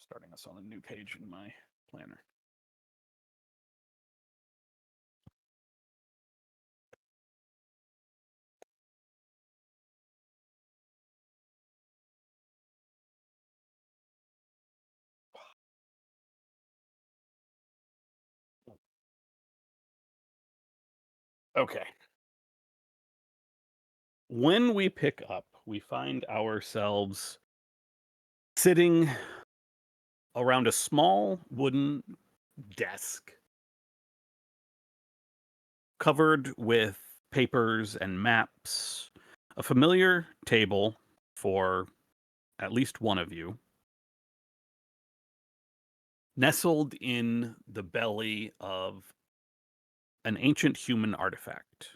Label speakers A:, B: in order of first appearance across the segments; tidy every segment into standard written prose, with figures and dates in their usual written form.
A: Starting us on a new page in my planner. Okay. When we pick up, we find ourselves sitting around a small wooden desk covered with papers and maps, a familiar table for at least one of you, nestled in the belly of an ancient human artifact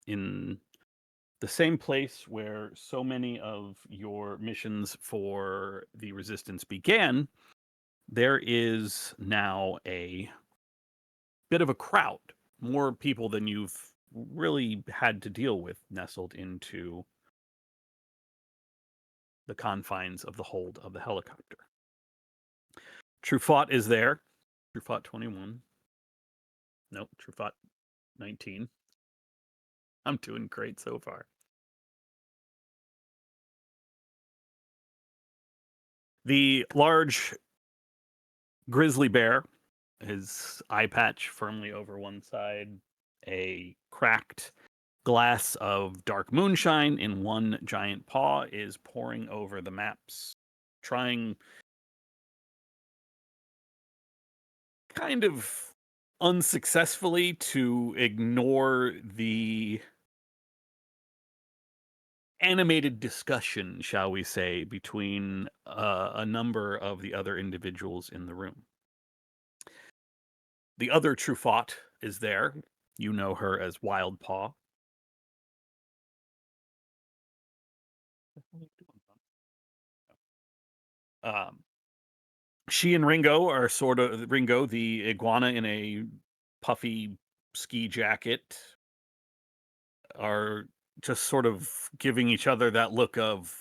A: in the same place where so many of your missions for the resistance began. There is now a bit of a crowd, more people than you've really had to deal with, nestled into the confines of the hold of the helicopter. Truffaut is there. Truffaut 21. Nope, Truffaut 19. I'm doing great so far. The large grizzly bear, his eye patch firmly over one side, a cracked glass of dark moonshine in one giant paw, is poring over the maps, trying kind of unsuccessfully to ignore the animated discussion, shall we say, between a number of the other individuals in the room. The other Truffaut is there. You know her as Wild Paw. Um, she and Ringo are sort of Ringo, the iguana in a puffy ski jacket, are just sort of giving each other that look of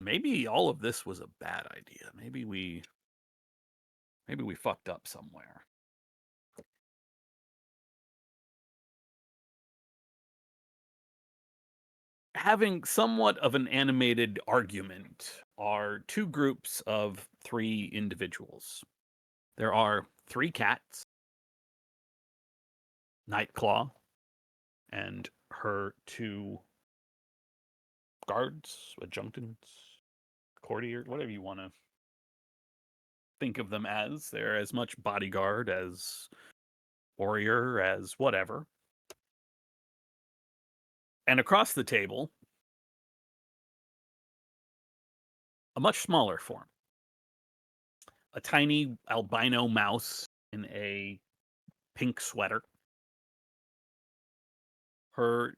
A: maybe all of this was a bad idea. Maybe we fucked up somewhere. Having somewhat of an animated argument are two groups of three individuals. There are three cats, Nightclaw, and her two guards, adjuncts, courtier, whatever you want to think of them as. They're as much bodyguard as warrior as whatever. And across the table, a much smaller form. A tiny albino mouse in a pink sweater. Her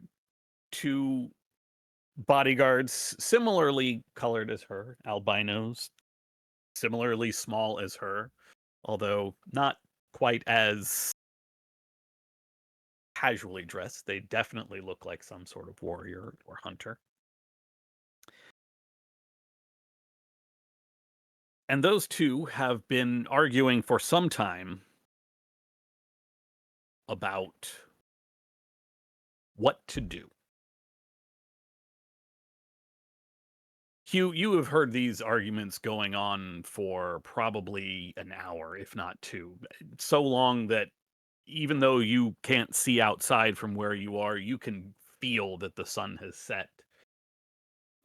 A: two bodyguards, similarly colored as her, albinos, similarly small as her, although not quite as casually dressed. They definitely look like some sort of warrior or hunter. And those two have been arguing for some time about what to do. Hugh, you have heard these arguments going on for probably an hour, if not two. So long that even though you can't see outside from where you are, you can feel that the sun has set.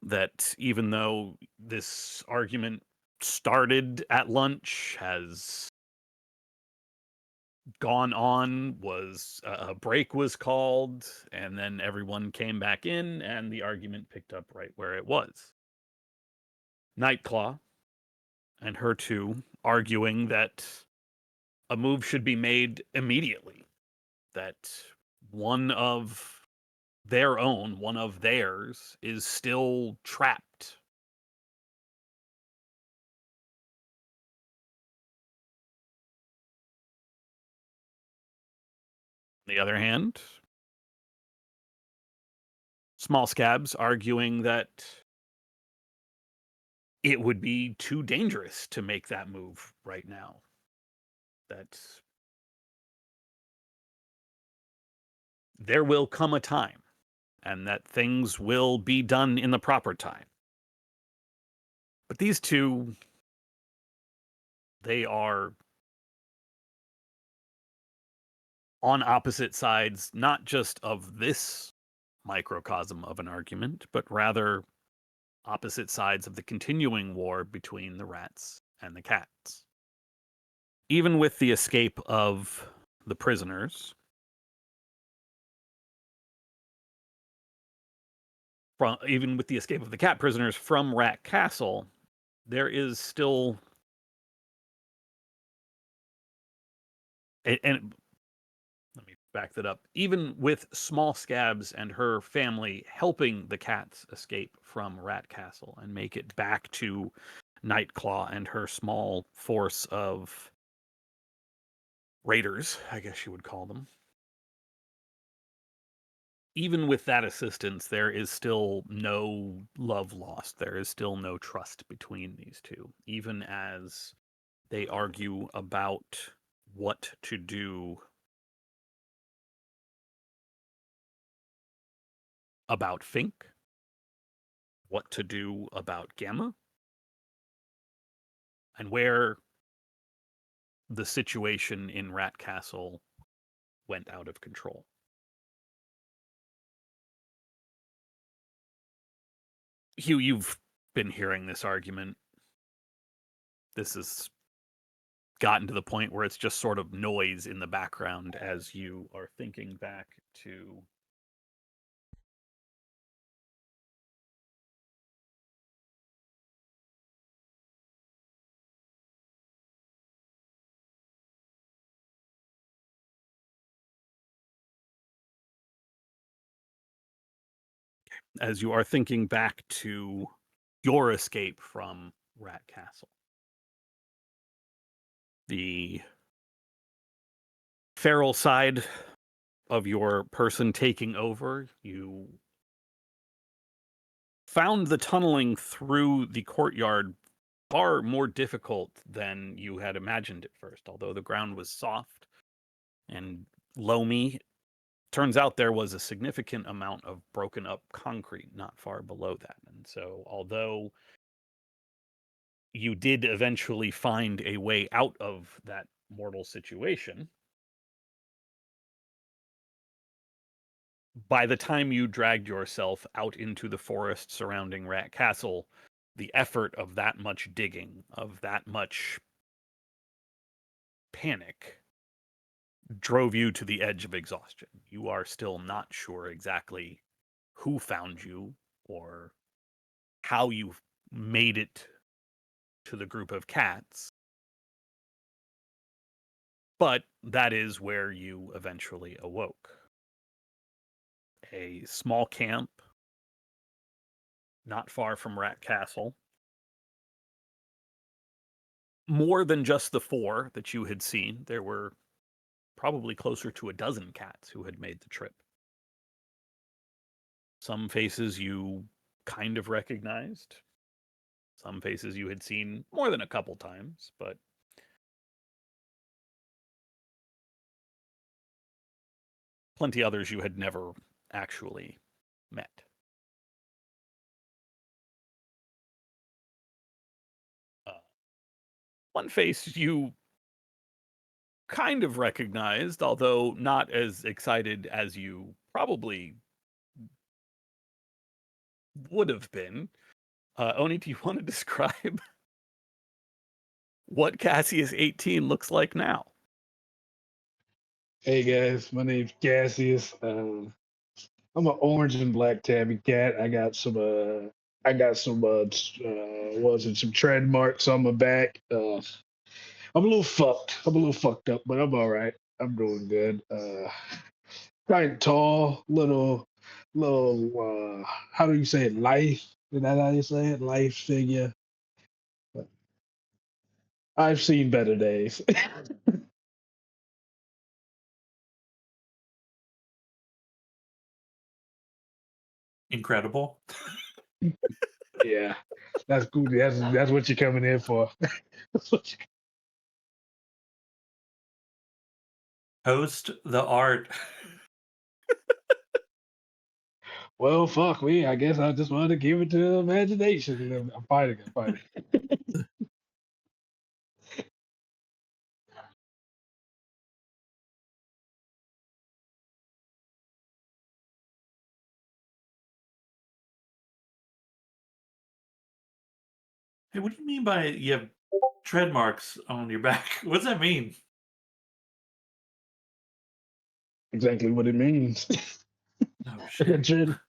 A: That even though this argument started at lunch, has gone on, was a break was called, and then everyone came back in, and the argument picked up right where it was. Nightclaw and her two arguing that a move should be made immediately, that one of their own, one of theirs, is still trapped. On the other hand, Small Scabs arguing that it would be too dangerous to make that move right now. There will come a time, and that things will be done in the proper time. But these two, they are on opposite sides, not just of this microcosm of an argument, but rather opposite sides of the continuing war between the rats and the cats. Even with the escape of the prisoners, even with the escape of the cat prisoners from Rat Castle, there is still, and let me back that up. Even with Small Scabs and her family helping the cats escape from Rat Castle and make it back to Nightclaw and her small force of raiders, I guess you would call them. Even with that assistance, there is still no love lost. There is still no trust between these two, even as they argue about what to do about Fink, what to do about Gamma, and where the situation in Rat Castle went out of control. Hugh, you've been hearing this argument. This has gotten to the point where it's just sort of noise in the background as you are thinking back to your escape from Rat Castle. The feral side of your person taking over, you found the tunneling through the courtyard far more difficult than you had imagined at first. Although the ground was soft and loamy, turns out there was a significant amount of broken up concrete not far below that. And so, although you did eventually find a way out of that mortal situation, by the time you dragged yourself out into the forest surrounding Rat Castle, the effort of that much digging, of that much panic, drove you to the edge of exhaustion. You are still not sure exactly who found you or how you made it to the group of cats, but that is where you eventually awoke. A small camp not far from Rat Castle. More than just the 4 that you had seen, there were probably closer to a dozen cats who had made the trip. Some faces you kind of recognized. Some faces you had seen more than a couple times, but plenty others you had never actually met. One face you kind of recognized, although not as excited as you probably would have been. Oni, do you want to describe what Cassius 18 looks like now?
B: Hey guys, my name's Cassius. I'm an orange and black tabby cat. Some tread marks on my back. I'm a little fucked. I'm a little fucked up, but I'm all right. I'm doing good. Kind of tall, how do you say it? Life? Is that how you say it? Life figure. I've seen better days.
C: Incredible.
B: Yeah, that's cool. That's what you're coming in for. That's what you-
C: Host the art.
B: well, fuck me. I guess I just wanted to give it to the imagination. I'm fighting. I'm fighting.
C: Hey, what do you mean by you have tread marks on your back? What does that mean?
B: Exactly what it means.
C: Oh shit!
B: Tread-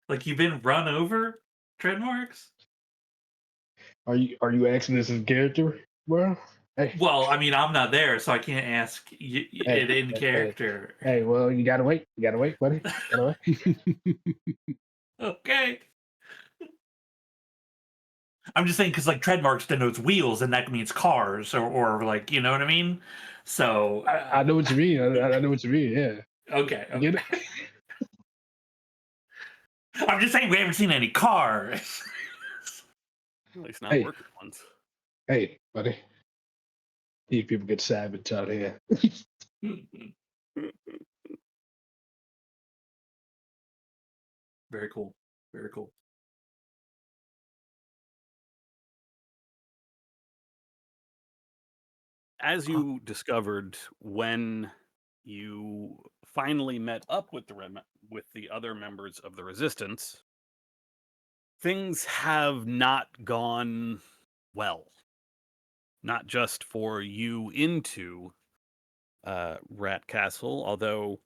C: Like you've been run over? Tread marks?
B: are you asking this in character, bro? Hey,
C: Well, I mean, I'm not there, so I can't ask
B: hey,
C: it in
B: hey, hey,
C: character.
B: hey. Well, you gotta wait. You gotta wait, buddy. Gotta wait.
C: Okay. I'm just saying because like tread marks denotes wheels, and that means cars, or like you know what I mean. So
B: I know what you mean. I know what you mean. Yeah.
C: okay,
B: You get
C: okay.
B: it?
C: I'm just saying we haven't seen any cars.
A: At least not
B: Hey,
A: working ones.
B: hey, buddy. These people get savage out here.
C: Very cool. Very cool.
A: As you discovered when you finally met up with with the other members of the resistance, things have not gone well. Not just for you into Rat Castle, although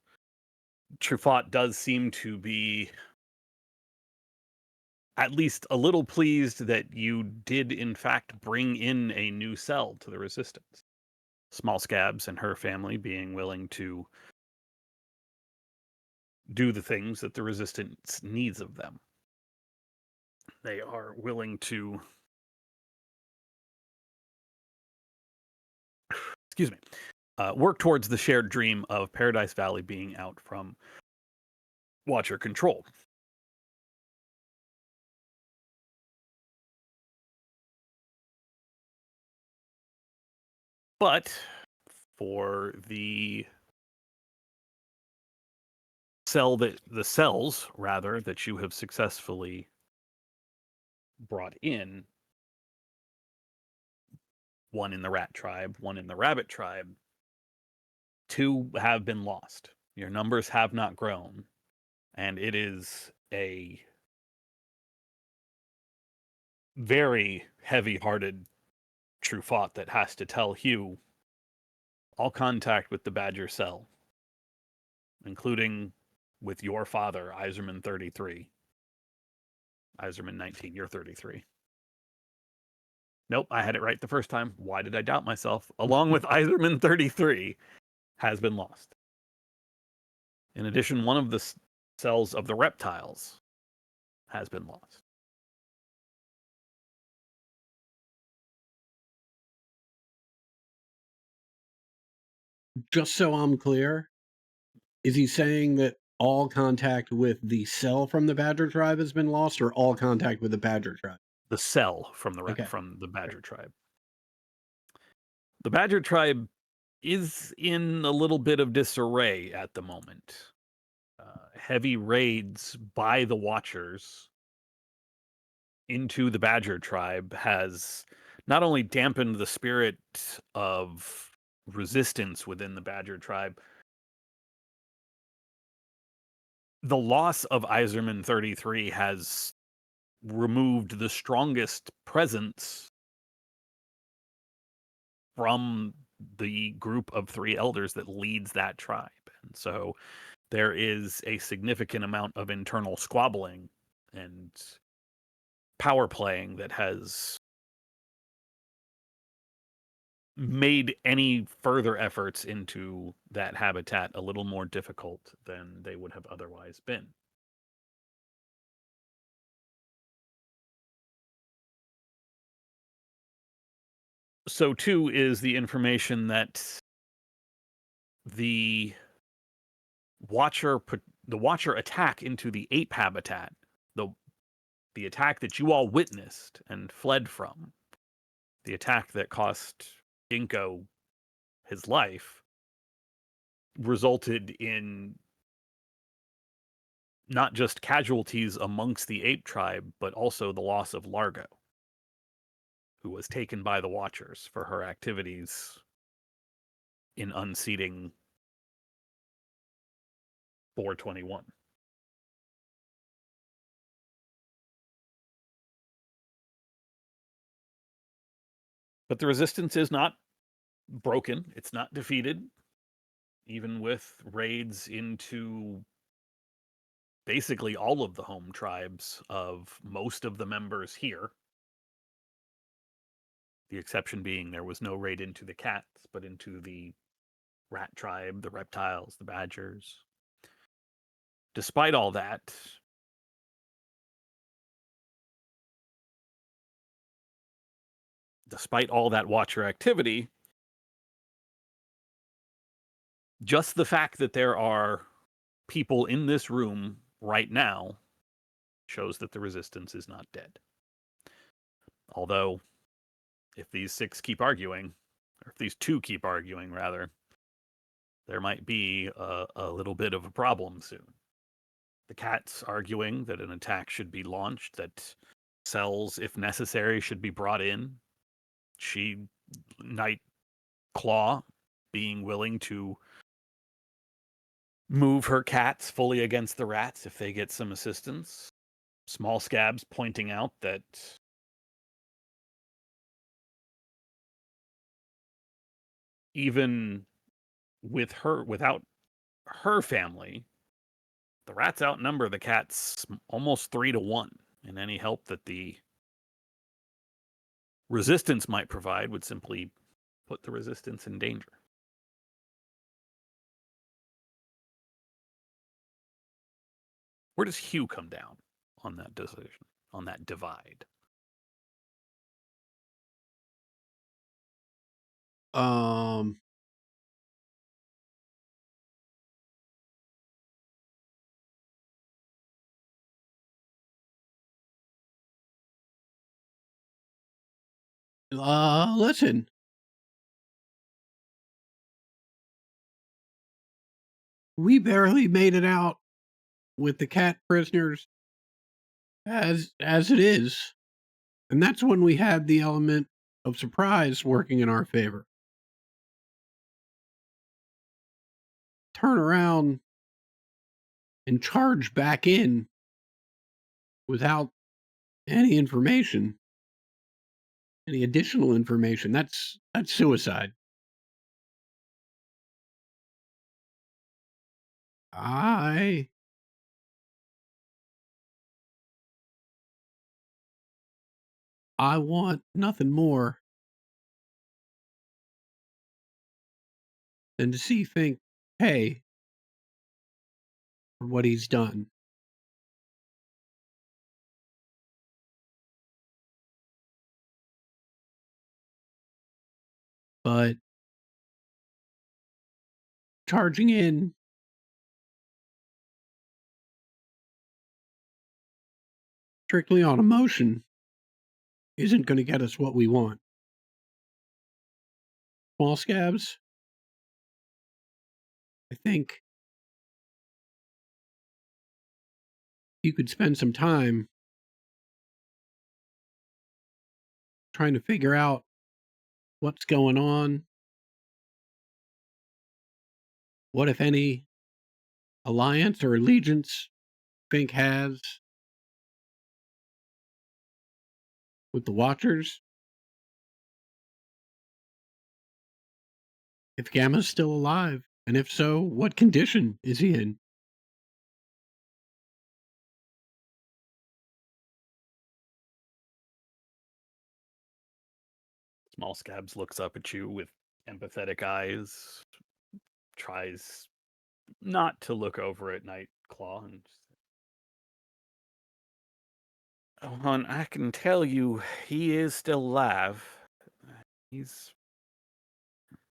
A: Truffaut does seem to be at least a little pleased that you did in fact bring in a new cell to the resistance. Small Scabs and her family being willing to do the things that the resistance needs of them. They are willing to, excuse me, work towards the shared dream of Paradise Valley being out from Watcher control. But for the cells rather that you have successfully brought in, one in the rat tribe, one in the rabbit tribe, two have been lost. Your numbers have not grown, and it is a very heavy-hearted Truffaut that has to tell Hugh all contact with the Badger cell, including with your father, Iserman 33. Iserman 19, you're 33. Nope, I had it right the first time. Why did I doubt myself? Along with Iserman 33 has been lost. In addition, one of the cells of the reptiles has been lost.
D: Just so I'm clear, is he saying that all contact with the cell from the Badger tribe has been lost, or all contact with the Badger tribe?
A: The cell from the
D: Okay.
A: from the Badger tribe. The Badger tribe is in a little bit of disarray at the moment. Heavy raids by the Watchers into the Badger tribe has not only dampened the spirit of resistance within the Badger tribe, the loss of Iserman 33 has removed the strongest presence from the group of three elders that leads that tribe. And so there is a significant amount of internal squabbling and power playing that has made any further efforts into that habitat a little more difficult than they would have otherwise been. So too is the information that the Watcher attack into the ape habitat, the the attack that you all witnessed and fled from, the attack that cost Ginkgo his life, resulted in not just casualties amongst the ape tribe, but also the loss of Largo, who was taken by the Watchers for her activities in unseating 421. But the resistance is not broken. It's not defeated, even with raids into basically all of the home tribes of most of the members here. The exception being there was no raid into the cats, but into the rat tribe, the reptiles, the badgers. Despite all that, Watcher activity, just the fact that there are people in this room right now shows that the resistance is not dead. Although, if these six keep arguing, or if these two keep arguing, rather, there might be a little bit of a problem soon. The cat's arguing that an attack should be launched, that cells, if necessary, should be brought in. Nightclaw being willing to move her cats fully against the rats if they get some assistance. Small Scabs pointing out that even without her family, the rats outnumber the cats almost 3-1, and any help that the resistance might provide would simply put the resistance in danger. Where does Hugh come down on that decision, on that divide?
D: Listen. We barely made it out with the cat prisoners as it is. And that's when we had the element of surprise working in our favor. Turn around and charge back in without any information, any additional information. That's suicide. I want nothing more than to see Fink pay for what he's done. But charging in strictly on emotion isn't going to get us what we want. Small Scabs, I think you could spend some time trying to figure out what's going on, what, if any, alliance or allegiance Fink has with the Watchers. If Gamma's still alive, and if so, what condition is he in?
A: Small Scabs looks up at you with empathetic eyes, tries not to look over at Nightclaw, and oh, hon, I can tell you he is still alive. He's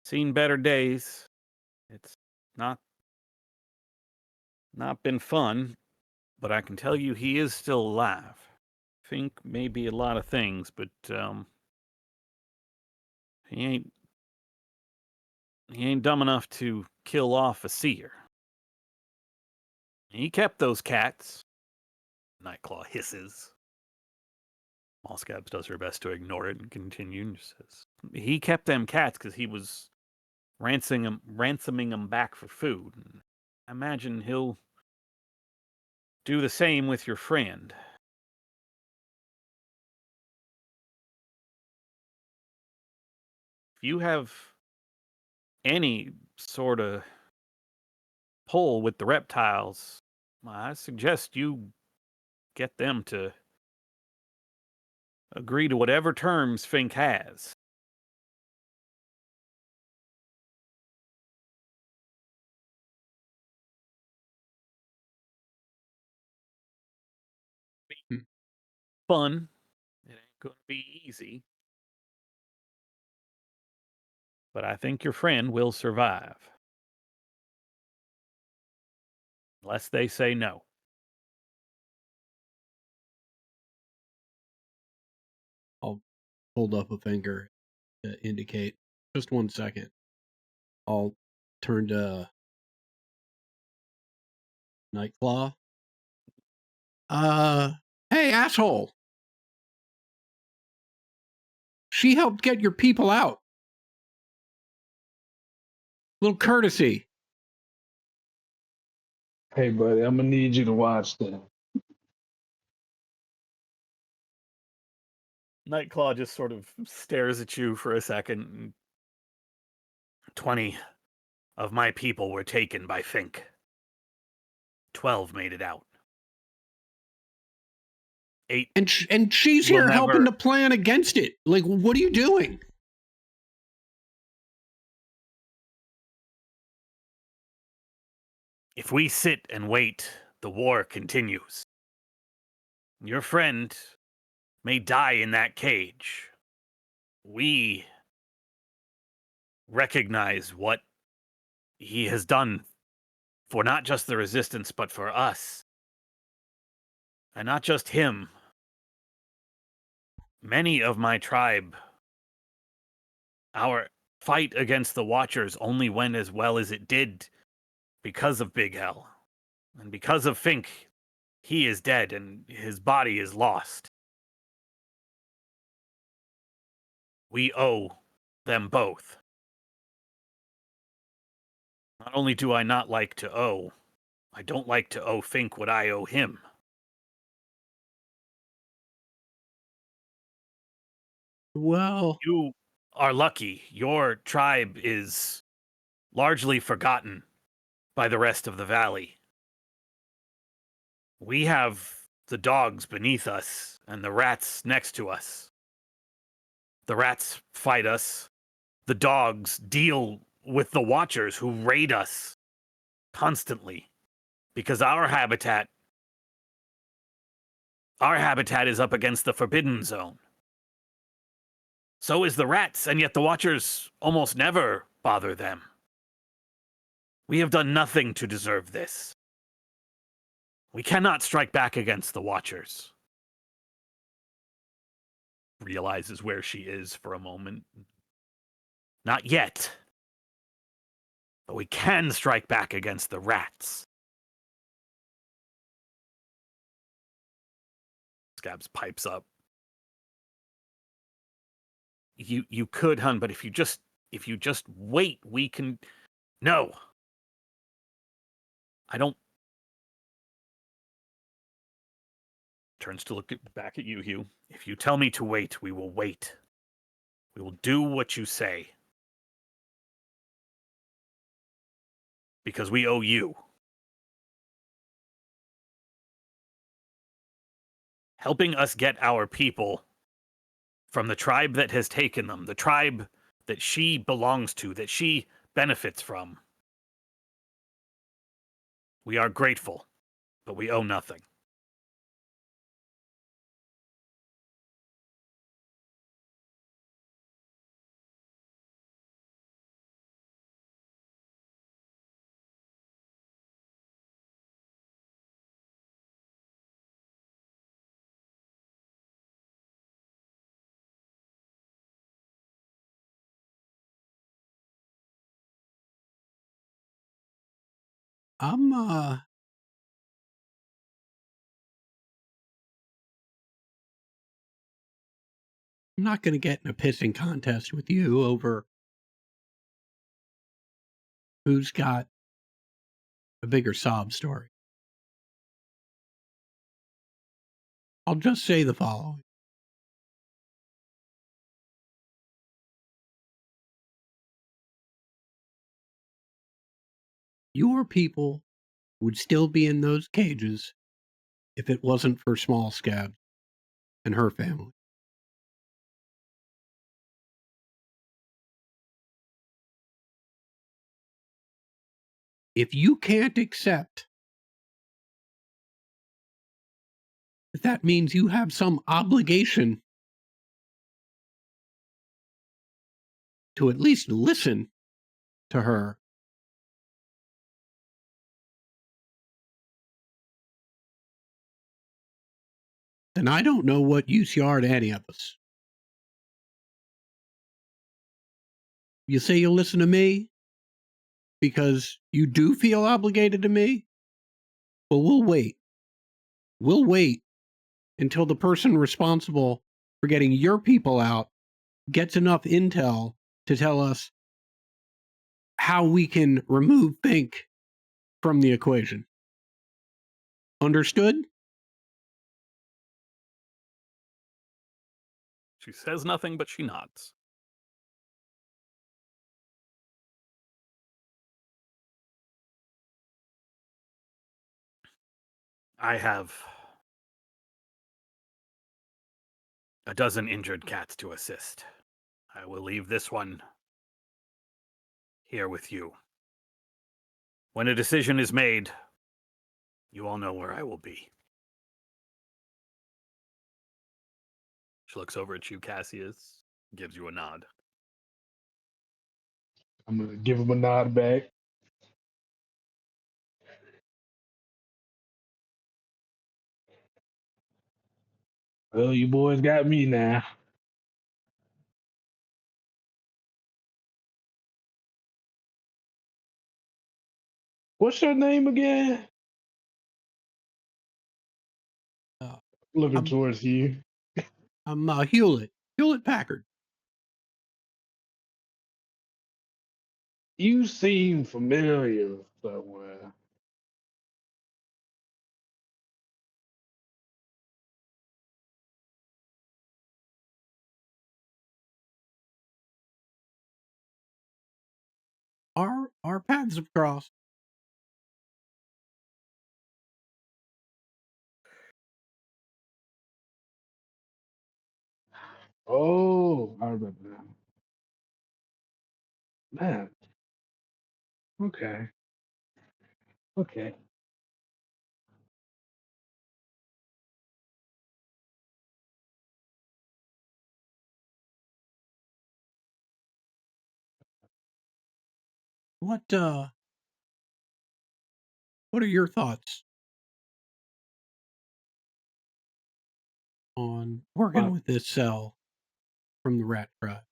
A: seen better days. It's not been fun, but I can tell you he is still alive. Fink may be a lot of things, but he ain't dumb enough to kill off a seer. He kept those cats. Nightclaw hisses. Mosscabs does her best to ignore it and continue and says, he kept them cats because he was ransoming them back for food. And I imagine he'll do the same with your friend. If you have any sort of pull with the reptiles, I suggest you get them to agree to whatever terms Fink has. Fun. It ain't going to be easy. But I think your friend will survive. Unless they say no.
D: I'll hold up a finger to indicate. Just 1 second. I'll turn to Nightclaw. Hey, asshole. She helped get your people out. Little courtesy.
B: Hey, buddy, I'm gonna need you to watch that.
A: Nightclaw just sort of stares at you for a second. 20 of my people were taken by Fink. 12 made it out. 8.
D: And she's
A: We'll
D: here helping
A: never-
D: to plan against it. Like, what are you doing?
A: If we sit and wait, the war continues. Your friend may die in that cage. We recognize what he has done for not just the resistance, but for us. And not just him. Many of my tribe, our fight against the Watchers only went as well as it did because of Big Hell. And because of Fink, he is dead and his body is lost. We owe them both. Not only do I not like to owe, I don't like to owe Fink what I owe him.
D: Well,
A: You are lucky. Your tribe is largely forgotten by the rest of the valley. We have the dogs beneath us and the rats next to us. The rats fight us. The dogs deal with the Watchers who raid us constantly because our habitat is up against the Forbidden Zone. So is the rats, and yet the Watchers almost never bother them. We have done nothing to deserve this. We cannot strike back against the Watchers. Realizes where she is for a moment. Not yet. But we can strike back against the rats. Scabs pipes up. You could, hun, but if you just wait, we can. No. I don't. Turns to look back at you, Hugh. If you tell me to wait, we will wait. We will do what you say. Because we owe you. Helping us get our people from the tribe that has taken them, the tribe that she belongs to, that she benefits from. We are grateful, but we owe nothing.
D: I'm not going to get in a pissing contest with you over who's got a bigger sob story. I'll just say the following. Your people would still be in those cages if it wasn't for Small Scab and her family. If you can't accept that means you have some obligation to at least listen to her, then I don't know what use you are to any of us. You say you'll listen to me because you do feel obligated to me? Well, we'll wait. We'll wait until the person responsible for getting your people out gets enough intel to tell us how we can remove Fink from the equation. Understood?
A: She says nothing, but she nods. I have a dozen injured cats to assist. I will leave this one here with you. When a decision is made, you all know where I will be. She looks over at you, Cassius, gives you a nod.
B: I'm gonna give him a nod back. Well, you boys got me now. What's your name again?
D: Uh,
B: Looking
D: I'm-
B: towards you.
D: I'm Hewlett Packard.
B: You seem familiar somewhere.
D: Our paths have crossed.
B: Oh, I remember now. Man. Okay. Okay.
D: What are your thoughts on working with this cell from the Rat Tribe?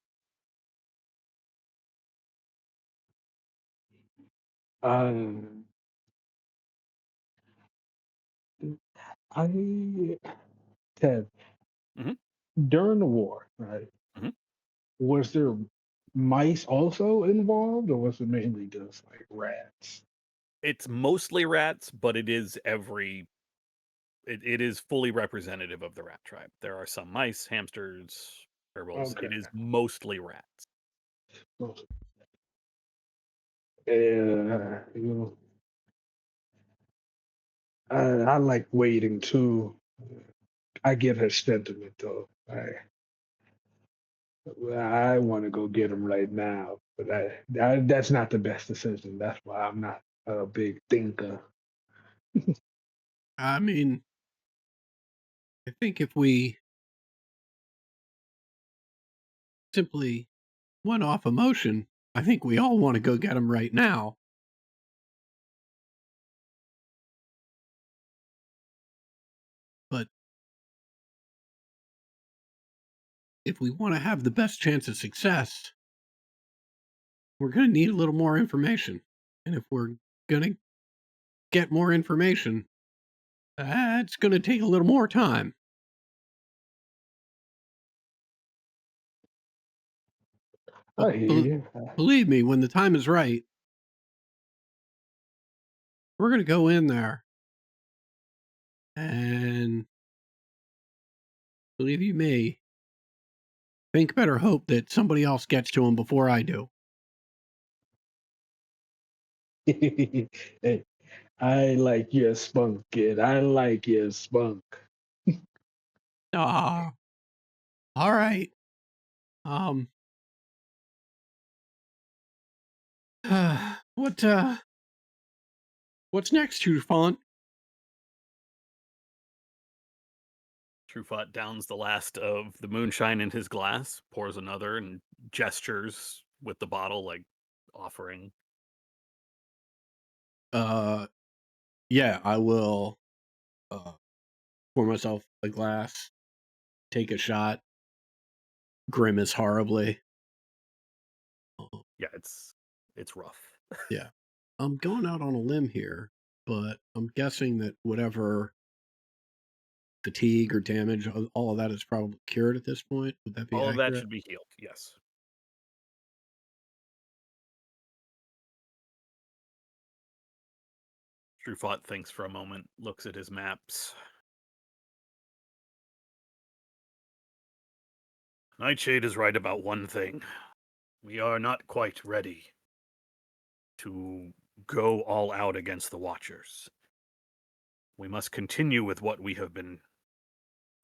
B: I Ted,
A: Mhm.
B: during the war, right?
A: Mhm.
B: Was there mice also involved, or was it mainly just like rats?
A: It's mostly rats, but it is it is fully representative of the rat tribe. There are some mice, hamsters, gerbils.
B: Okay.
A: It is mostly rats.
B: Yeah, I like waiting too. I get her sentiment though. I want to go get him right now, but that's not the best decision. That's why I'm not a big thinker.
D: I mean, I think if we simply went off emotion, I think we all want to go get him right now. But if we want to have the best chance of success, we're going to need a little more information. And if we're going to get more information, it's going to take a little more time.
B: I hear you.
D: Believe me, when the time is right, we're going to go in there and, believe you me, think better hope that somebody else gets to him before I do.
B: Hey, I like your spunk, kid. I like your spunk.
D: Ah, all right. Um, what, what's next, Trufant?
A: Truffaut downs the last of the moonshine in his glass, pours another, and gestures with the bottle, like offering.
D: Yeah, I will, pour myself a glass, take a shot, grimace horribly.
A: Yeah, it's rough.
D: Yeah. I'm going out on a limb here, but I'm guessing that whatever fatigue or damage, all of that is probably cured at this point. Would that be
A: All of that
D: accurate?
A: should be healed. Yes. Truffaut thinks for a moment, looks at his maps. Nightshade is right about one thing. We are not quite ready to go all out against the Watchers. We must continue with what we have been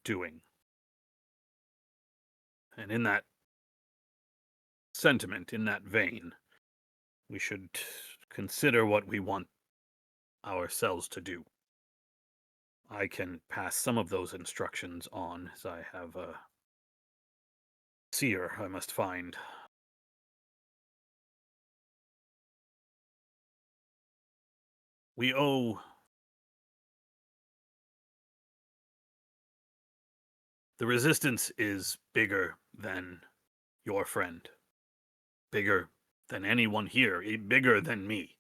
A: doing. And in that sentiment, in that vein, we should consider what we want ourselves to do. I can pass some of those instructions on, as I have a seer I must find. We owe the Resistance is bigger than your friend. Bigger than anyone here, bigger than me.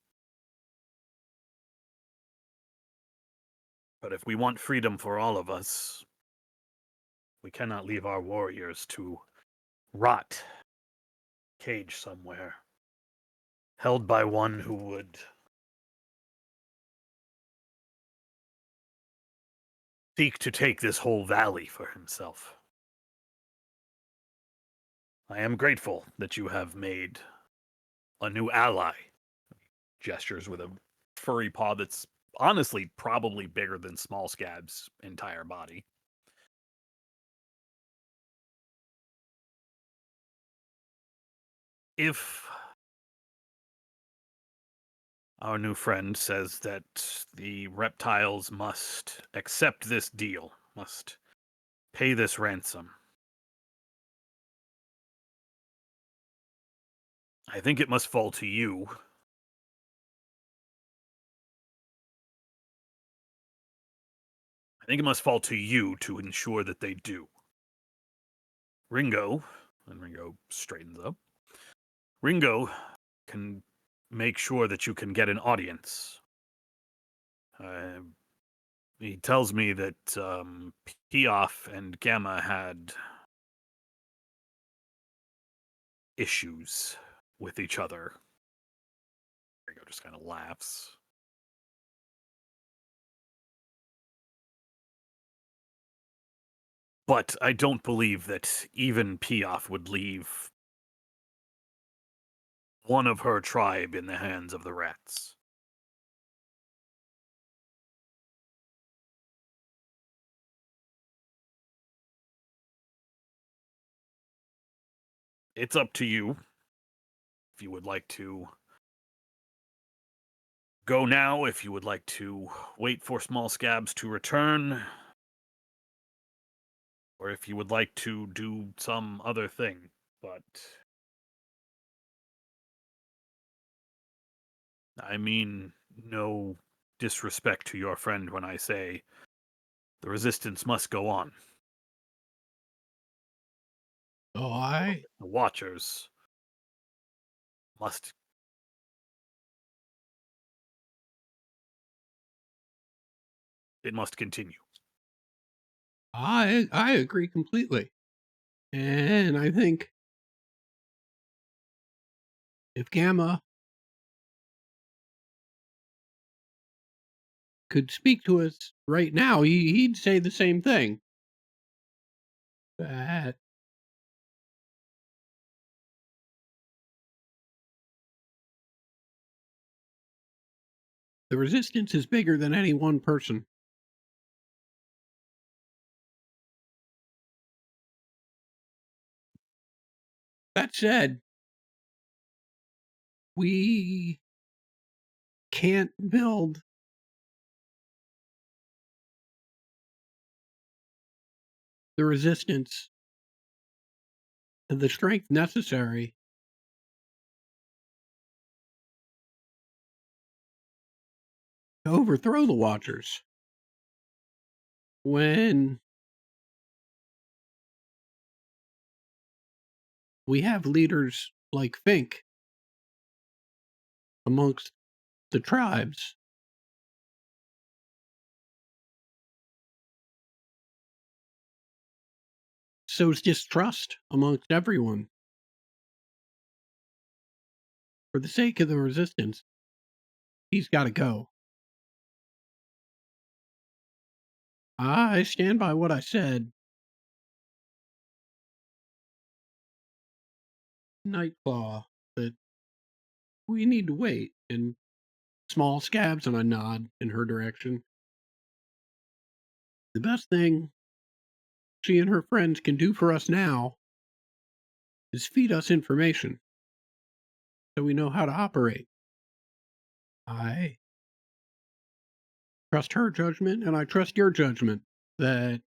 A: But if we want freedom for all of us, we cannot leave our warriors to rot, caged somewhere, held by one who would seek to take this whole valley for himself. I am grateful that you have made a new ally. Gestures with a furry paw that's honestly probably bigger than Small Scab's entire body. If our new friend says that the reptiles must accept this deal, must pay this ransom, I think it must fall to you. I think it must fall to you to ensure that they do. Ringo, and Ringo straightens up, Ringo can make sure that you can get an audience. He tells me that Piaf and Gamma had issues with each other. Ringo just kind of laughs. But I don't believe that even Piaf would leave one of her tribe in the hands of the rats. It's up to you if you would like to go now, if you would like to wait for Small Scabs to return, or if you would like to do some other thing. But I mean no disrespect to your friend when I say the resistance must go on.
D: Oh, I
A: The Watchers must it must continue.
D: I agree completely. And I think if Gamma could speak to us right now, he'd say the same thing. That the resistance is bigger than any one person. That said, we can't build the resistance and the strength necessary to overthrow the Watchers when we have leaders like Fink amongst the tribes. So's distrust amongst everyone. For the sake of the resistance, he's got to go. I stand by what I said. Nightclaw, that we need to wait. And small scabs, and I nod in her direction. The best thing she and her friends can do for us now is feed us information so we know how to operate. I trust her judgment, and I trust your judgment that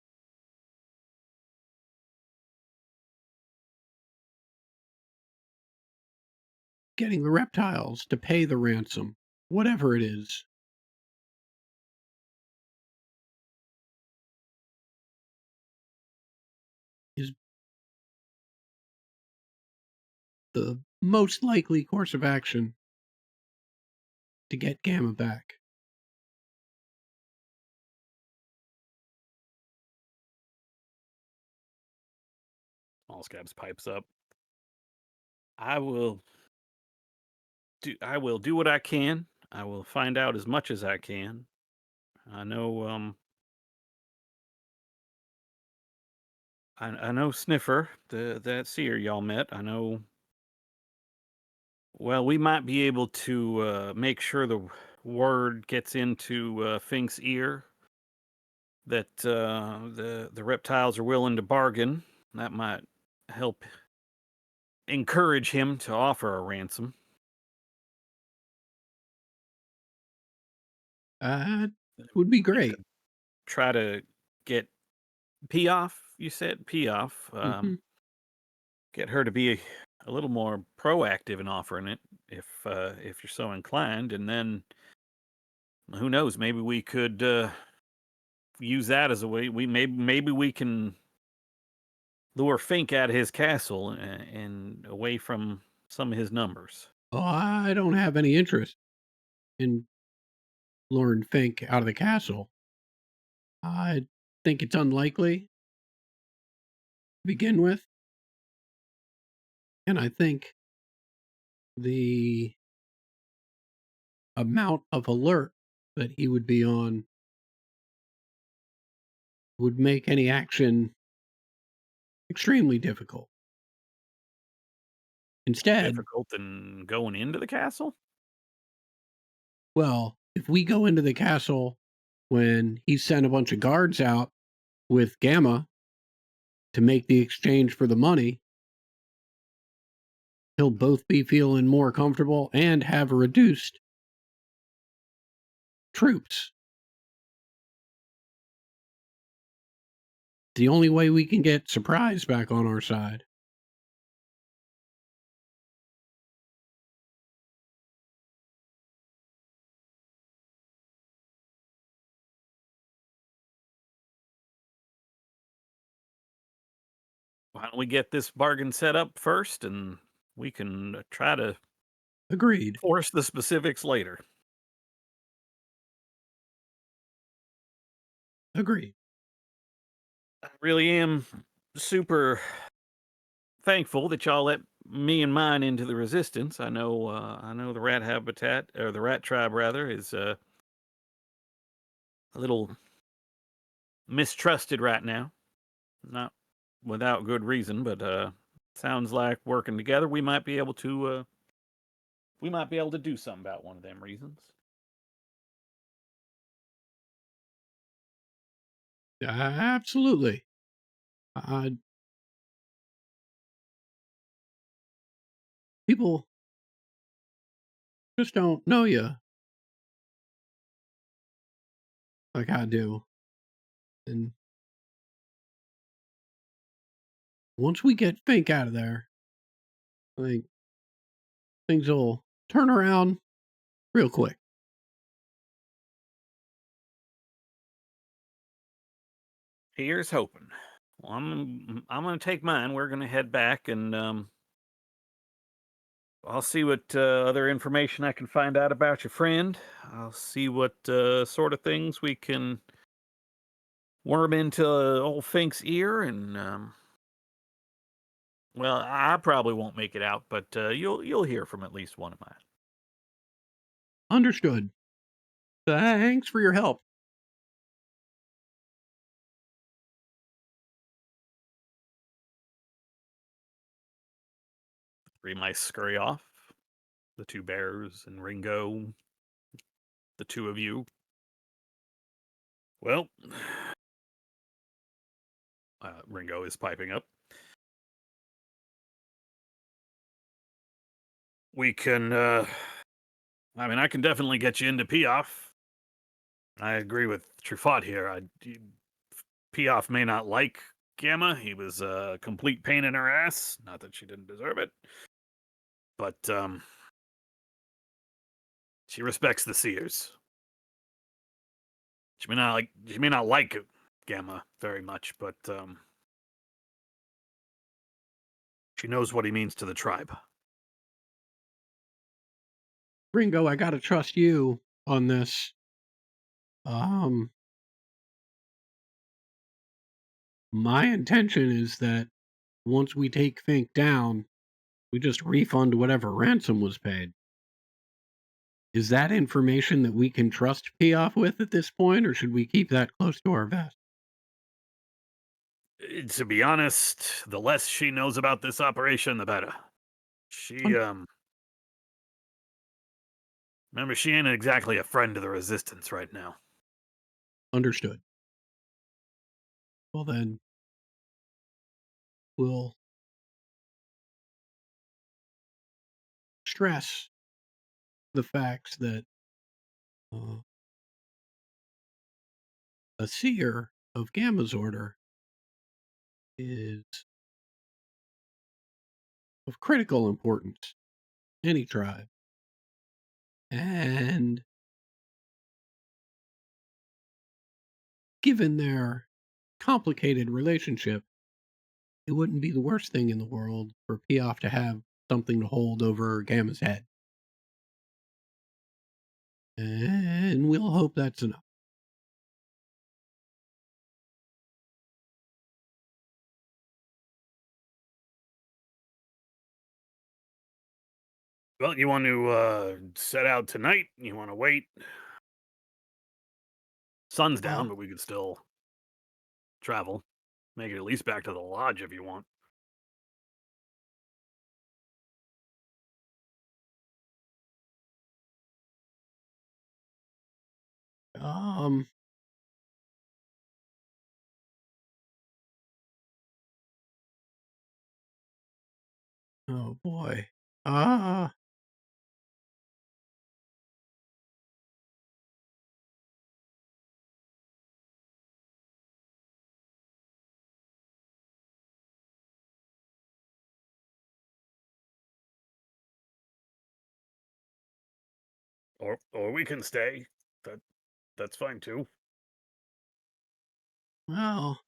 D: getting the reptiles to pay the ransom, whatever it is the most likely course of action to get Gamma back.
A: Small Scabs pipes up. I will do what I can. I will find out as much as I can. I know I know Sniffer, that seer y'all met. I know. Well, we might be able to make sure the word gets into Fink's ear that the reptiles are willing to bargain. That might help encourage him to offer a ransom.
D: Would be great.
A: Try to get Piaf, you said? Piaf.
D: Mhm.
A: Get her to be a little more proactive in offering it if you're so inclined. And then, who knows, maybe we could use that as a way. Maybe we can lure Fink out of his castle and away from some of his numbers.
D: Oh, I don't have any interest in luring Fink out of the castle. I think it's unlikely to begin with. And I think the amount of alert that he would be on would make any action extremely difficult. Instead,
A: Difficult than going into the castle?
D: well, if we go into the castle when he sent a bunch of guards out with Gamma to make the exchange for the money, he'll both be feeling more comfortable and have reduced troops. The only way we can get Surprise back on our side.
A: Why don't we get this bargain set up first, and we can try to
D: Agreed.
A: force the specifics later.
D: Agreed.
A: I really am super thankful that y'all let me and mine into the resistance. I know the rat habitat, or the rat tribe rather, is a little mistrusted right now. Not without good reason, but sounds like working together we might be able to do something about one of them reasons.
D: Absolutely. Uh, People just don't know you like I do. And once we get Fink out of there, I think things will turn around real quick.
A: Here's hoping. Well, I'm gonna take mine. We're gonna head back, and I'll see what other information I can find out about your friend. I'll see what sort of things we can worm into old Fink's ear, and well, I probably won't make it out, but you'll hear from at least one of mine.
D: Understood. Thanks for your help.
A: Three mice scurry off. The two bears and Ringo, the two of you. Well, Ringo is piping up. We can, I can definitely get you into Piaf. I agree with Truffaut here. Piaf may not like Gamma. He was a complete pain in her ass. Not that she didn't deserve it. But, she respects the Seers. She may not like Gamma very much, but, she knows what he means to the tribe.
D: Ringo, I gotta trust you on this. Um, my intention is that once we take Fink down, we just refund whatever ransom was paid. Is that information that we can trust Piaf with at this point, or should we keep that close to our vest?
A: To be honest, the less she knows about this operation, the better. She, remember, she ain't exactly a friend to the Resistance right now.
D: Understood. Well, then, we'll stress the facts that uh, a seer of Gamma's order is of critical importance in any tribe. And given their complicated relationship, it wouldn't be the worst thing in the world for Piaf to have something to hold over Gamma's head. And we'll hope that's enough.
A: Well, you want to set out tonight? You want to wait? Sun's down, but we could still travel. Make it at least back to the lodge if you want.
D: Um, oh boy. Ah,
A: Or we can stay. That's fine too.
D: well,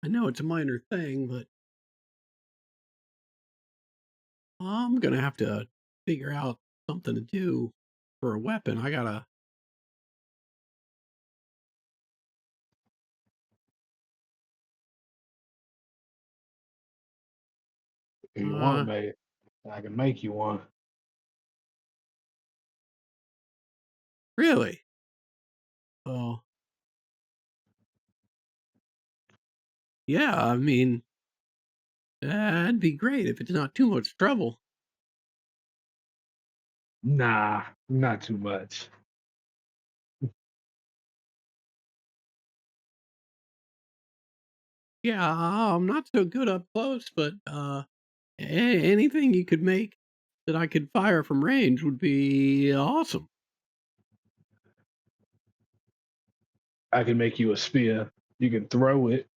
D: I know it's a minor thing, but I'm gonna have to figure out something to do for a weapon.
B: If you
D: Uh,
B: want, mate, I can make you one.
D: Really? Oh, yeah. I mean, that'd be great if it's not too much trouble.
B: Nah, not too much.
D: Yeah, I'm not so good up close, but anything you could make that I could fire from range would be awesome.
B: I can make you a spear. You can throw it,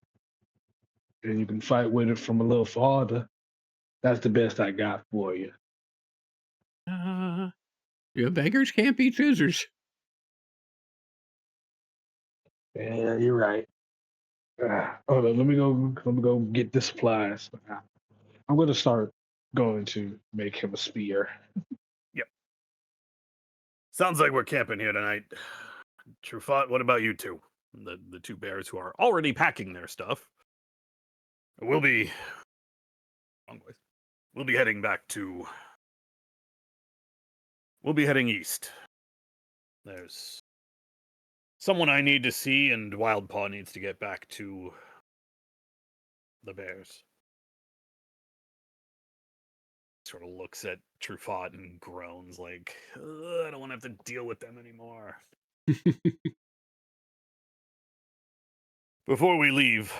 B: and you can fight with it from a little farther. That's the best I got for you.
D: Yeah, beggars can't be choosers.
B: Yeah, you're right. Hold on, let me go get the supplies. I'm gonna start going to make him a spear.
A: Sounds like we're camping here tonight. Truffaut, what about you two? The two bears who are already packing their stuff. We'll be wrong voice. We'll be heading back to we'll be heading east. There's someone I need to see, and Wildpaw needs to get back to the bears. Sort of looks at Truffaut and groans like, I don't want to have to deal with them anymore. Before we leave,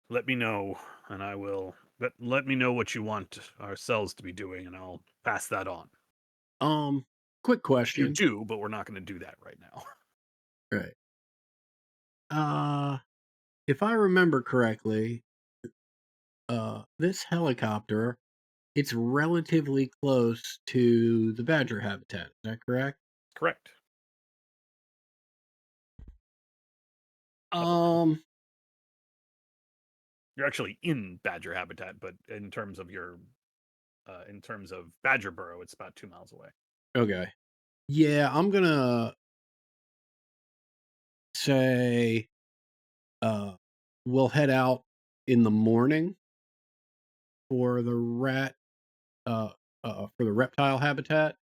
A: let me know, and I will let me know what you want ourselves to be doing, and I'll pass that on.
D: Quick
A: You
D: question.
A: do, but we're not going to do that right now.
D: Right. If I remember correctly, this helicopter, it's relatively close to the badger habitat. Is that correct?
A: Correct.
D: Um,
A: You're actually in badger habitat, but in terms of badger burrow, it's about 2 miles away.
D: okay. Yeah, I'm gonna say we'll head out in the morning for the for the reptile habitat,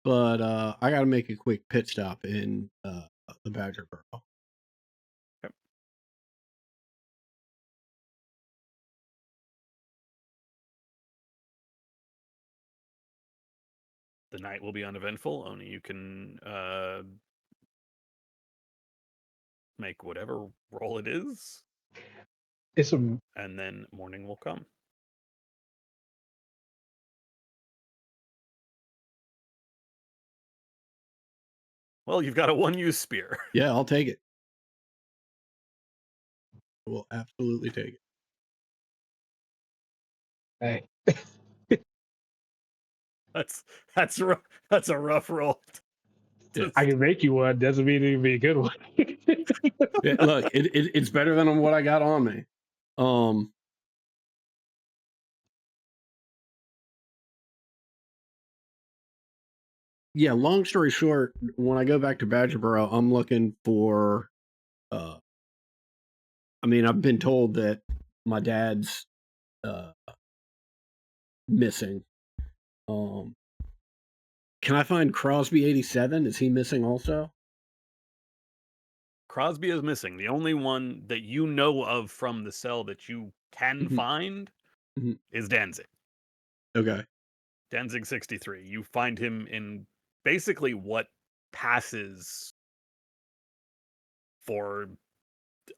D: but I got to make a quick pit stop in the badger burrow.
A: Okay. The night will be uneventful. Only you can make whatever roll it is,
B: It's a
A: and then morning will come. Well, you've got a one-use spear.
D: Yeah, I'll take it. I will absolutely take it.
B: hey.
A: That's rough. That's a rough roll.
D: Yeah.
B: I can make you one. Doesn't mean it'll be a good one.
D: Yeah, look, it's better than what I got on me. Yeah, long story short, when I go back to Badger Burrow, I'm looking for I mean, I've been told that my dad's missing. Can I find Crosby 87? Is he missing also?
A: Crosby is missing. The only one that you know of from the cell that you can
D: Mhm.
A: find
D: Mhm.
A: is Danzig.
D: Okay.
A: Danzig 63. You find him in basically what passes for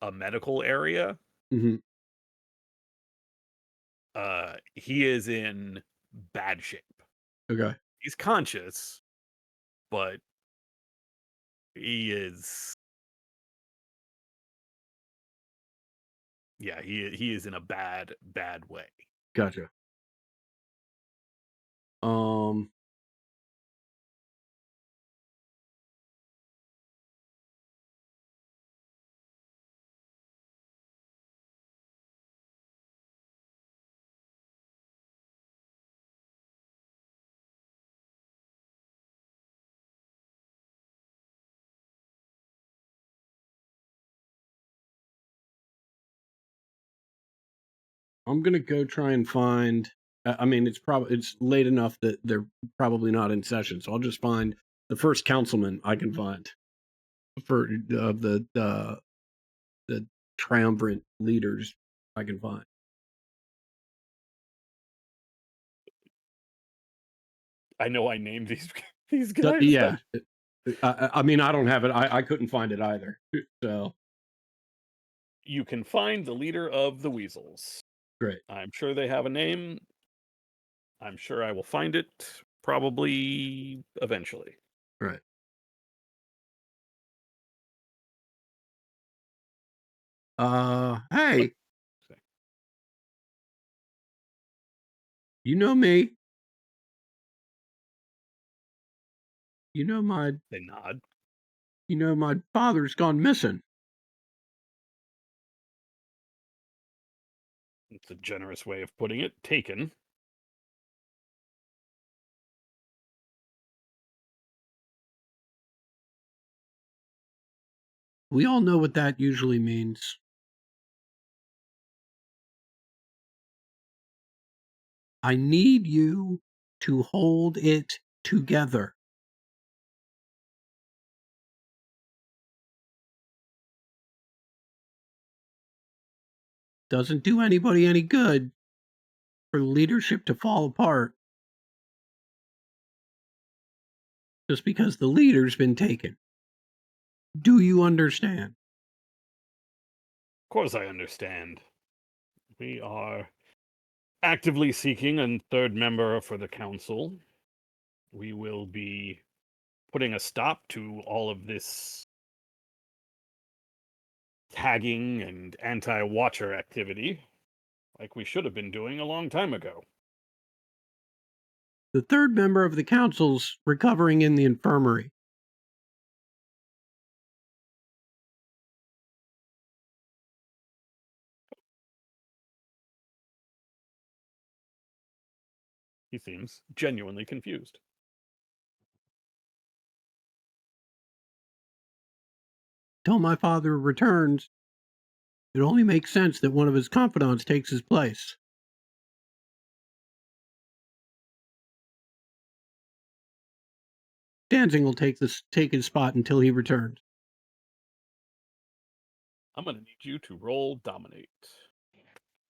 A: a medical area.
D: hmm
A: He is in bad shape.
D: Okay.
A: He's conscious, but he is he is in a bad way.
D: Gotcha. Um. I'm gonna go try and find I mean, it's late enough that they're probably not in session, so I'll just find the first councilman I can find for the triumvirate leaders I can find.
A: I know I named these guys.
D: Yeah, I mean, I don't have it. I couldn't find it either. So
A: You can find the leader of the Weasels.
D: great.
A: I'm sure they have a name. I'm sure I will find it probably eventually.
D: Right. Hey, you know me. You know
A: They nod.
D: my father's gone missing.
A: It's a generous way of putting it. Taken.
D: We all know what that usually means. I need you to hold it together. Doesn't do anybody any good for leadership to fall apart just because the leader's been taken. Do you understand?
A: Of course I understand. We are actively seeking a third member for the council. We will be putting a stop to all of this tagging and anti-watcher activity, like we should have been doing a long time ago.
D: The third member of the council's recovering in the infirmary.
A: He seems genuinely confused.
D: Till my father returns, it only makes sense that one of his confidants takes his place. Danzig will take his spot until he returns.
A: I'm gonna need you to roll dominate.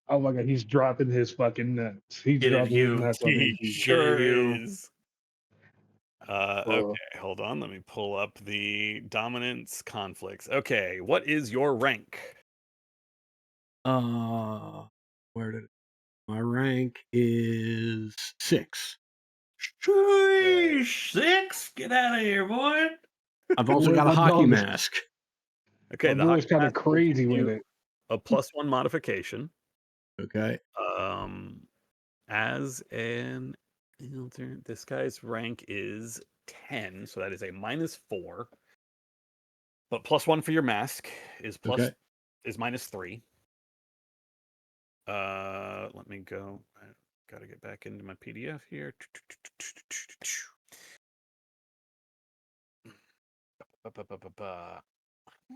B: Oh my god, he's dropping his fucking nuts. He's
C: Get it,
B: dropping
C: Hugh.
B: his nuts on
C: He
B: this dude.
C: sure is.
A: Okay, hold on. Let me pull up the dominance conflicts. Okay, what is your rank?
D: Where did my rank is 6.
C: Sheesh, 6? Get out of here, boy.
D: I've also
B: Boy,
D: got a
B: my
D: hockey
B: dog is-
D: mask.
A: Okay,
B: My
A: the
B: boy's
A: hockey
B: kind of
A: mask will
B: crazy
A: give
B: with
A: you
B: it.
A: a +1 modification.
D: Okay.
A: As an this guy's rank is 10, so that is a -4. But +1 for your mask is
D: Okay.
A: -3. Let me go. I gotta get back into my PDF here. I'm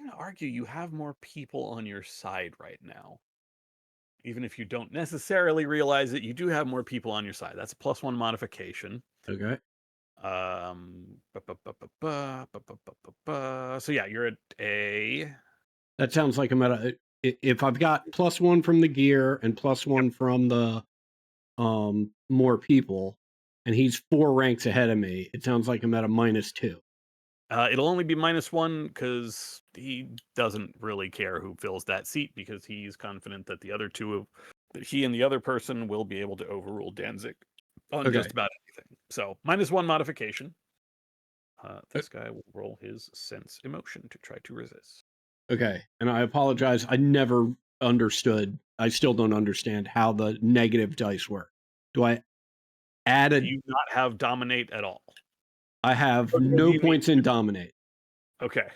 A: gonna argue you have more people on your side right now. Even if you don't necessarily realize it, you do have more people on your side. That's a +1 modification.
D: Okay.
A: So yeah, you're at a.
D: That sounds like I'm at a. If I've got +1 from the gear and +1 from the more people, and he's 4 ranks ahead of me, it sounds like I'm at a -2.
A: It'll only be -1 because he doesn't really care who fills that seat because he's confident that that he and the other person will be able to overrule Danzig on
D: Okay.
A: just about anything. So -1 modification. This guy will roll his sense emotion to try to resist.
D: Okay, and I apologize. I never understood. I still don't understand how the negative dice work. Do I add
A: Do
D: a?
A: you not have dominate at all?
D: I have
A: Or do
D: no
A: you need
D: points in dominate.
A: Okay.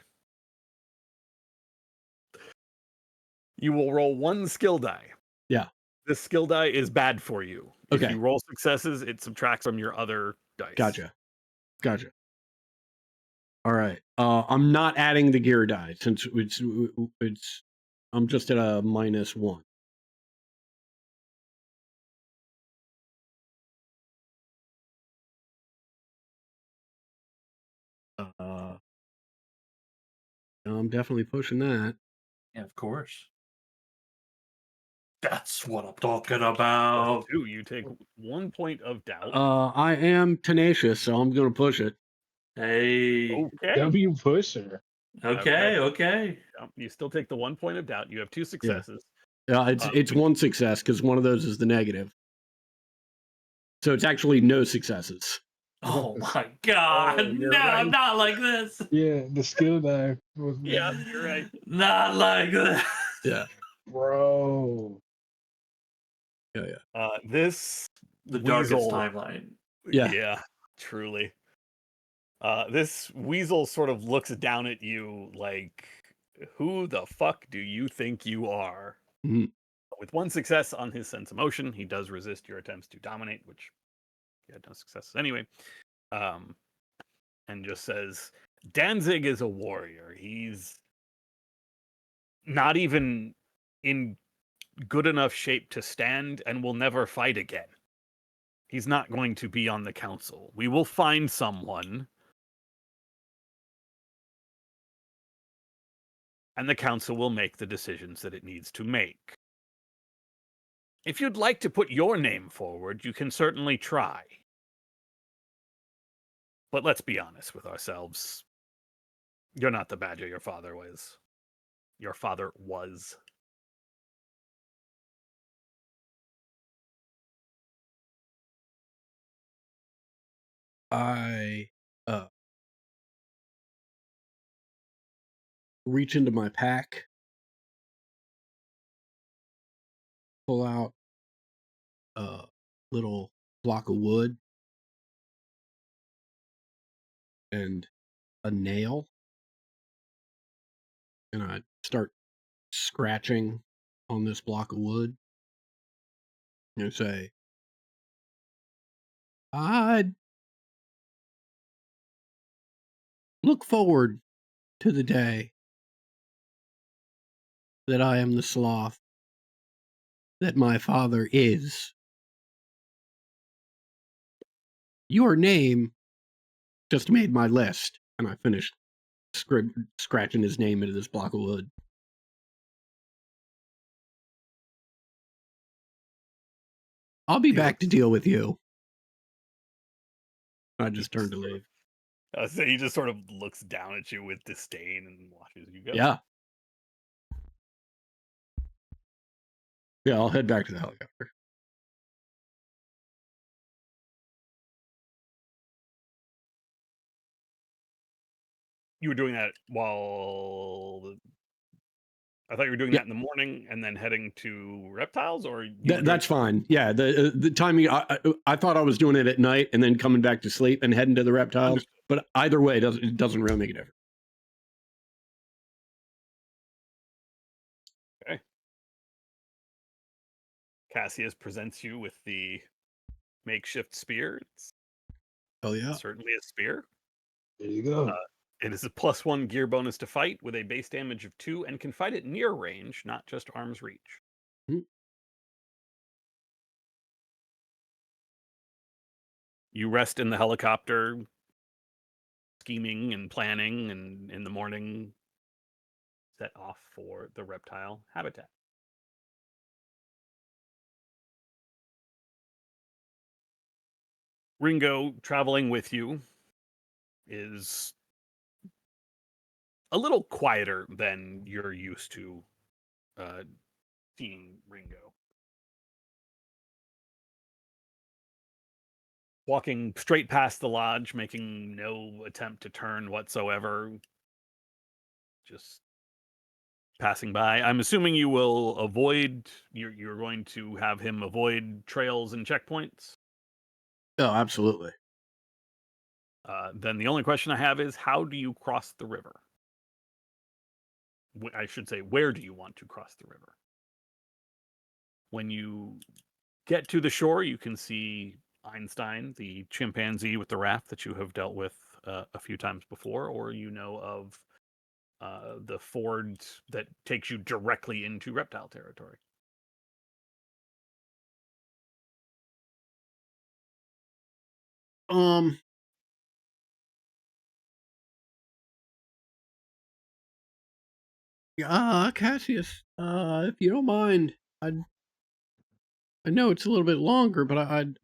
A: You will roll 1 skill die.
D: Yeah.
A: This skill die is bad for you. If
D: Okay.
A: you roll successes, it subtracts from your other dice.
D: Gotcha. All right. I'm not adding the gear die since it's. I'm just at a -1. I'm definitely pushing that.
C: Yeah, of course. That's what I'm talking
A: Plus
C: about.
A: 2, you take 1 point of doubt.
D: I am tenacious, so I'm gonna push it.
C: Hey.
A: Okay.
B: W pusher.
C: Okay.
A: You still take the 1 point of doubt. You have 2 successes.
D: Yeah, it's one success because one of those is the negative. So it's actually no successes.
C: Oh my god.
A: Oh, you're
C: No,
A: right.
C: not like this.
B: Yeah, the skill knife was
A: Yeah, you're right.
C: Not like this.
D: Yeah.
B: bro.
A: This
C: The darkest
A: weasel,
C: timeline.
D: Yeah.
A: truly. This weasel sort of looks down at you like, who the fuck do you think you are?
D: Mhm.
A: With 1 success on his sense of motion, he does resist your attempts to dominate, which you had no successes anyway. And just says, Danzig is a warrior. He's not even in good enough shape to stand and will never fight again. He's not going to be on the council. We will find someone, and the council will make the decisions that it needs to make. If you'd like to put your name forward, you can certainly try. But let's be honest with ourselves. You're not the badger your father was. Your father was.
D: I reach into my pack, pull out a little block of wood and a nail, and I start scratching on this block of wood and say, I look forward to the day that I am the sloth that my father is. Your name just made my list. And I finished scratching his name into this block of wood. I'll be back to deal with you. I just turned to leave.
A: So he just sort of looks down at you with disdain and watches you go.
D: Yeah. Yeah, I'll head back to the helicopter.
A: You were doing that while I thought you were doing that in the morning and then heading to reptiles, or
D: That's fine. Yeah, the timing. I thought I was doing it at night and then coming back to sleep and heading to the reptiles.
A: Understood.
D: But either way, it doesn't really make a difference.
A: Okay. Cassius presents you with the makeshift spear. It's
D: Oh yeah.
A: certainly a spear.
B: There you go.
A: It is a +1 gear bonus to fight with a base damage of 2 and can fight at near range, not just arm's reach.
D: Hmm.
A: You rest in the helicopter, scheming and planning, and in the morning set off for the reptile habitat. Ringo, traveling with you, is a little quieter than you're used to seeing Ringo. Walking straight past the lodge, making no attempt to turn whatsoever. Just passing by. I'm assuming you will avoid, you're going to have him avoid trails and checkpoints.
D: Oh, absolutely.
A: Then the only question I have is, how do you cross the river? I should say, where do you want to cross the river? When you get to the shore, you can see Einstein, the chimpanzee with the raft that you have dealt with a few times before, or you know of the ford that takes you directly into reptile territory.
D: Cassius, if you don't mind, I know it's a little bit longer, but I'd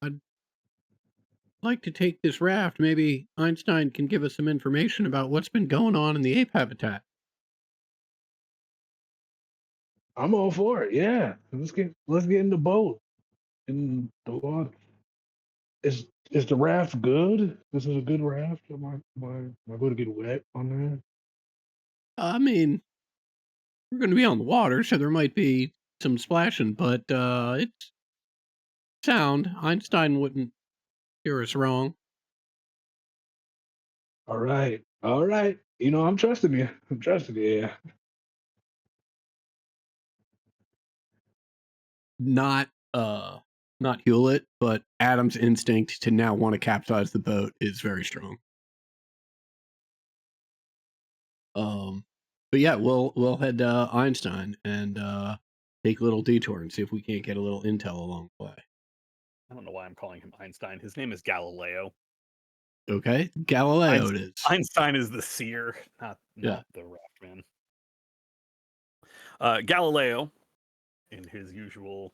D: like to take this raft. Maybe Einstein can give us some information about what's been going on in the ape habitat.
B: I'm all for it. Yeah, let's get in the boat in the water. Is the raft good? This is a good raft. Am I going to get wet on there?
D: I mean, we're going to be on the water, so there might be some splashing, but it's sound. Einstein wouldn't hear us wrong.
B: All right, all right. I'm trusting you. I'm trusting you. Yeah.
D: Not not Hewlett, but Adam's instinct to now want to capsize the boat is very strong. But yeah, we'll head to Einstein and take a little detour and see if we can't get a little intel along the way.
A: I don't know why I'm calling him Einstein. His name is Galileo.
D: Okay, Galileo it is.
A: Einstein is the seer, not
D: Yeah.
A: the raft man. Galileo, in his usual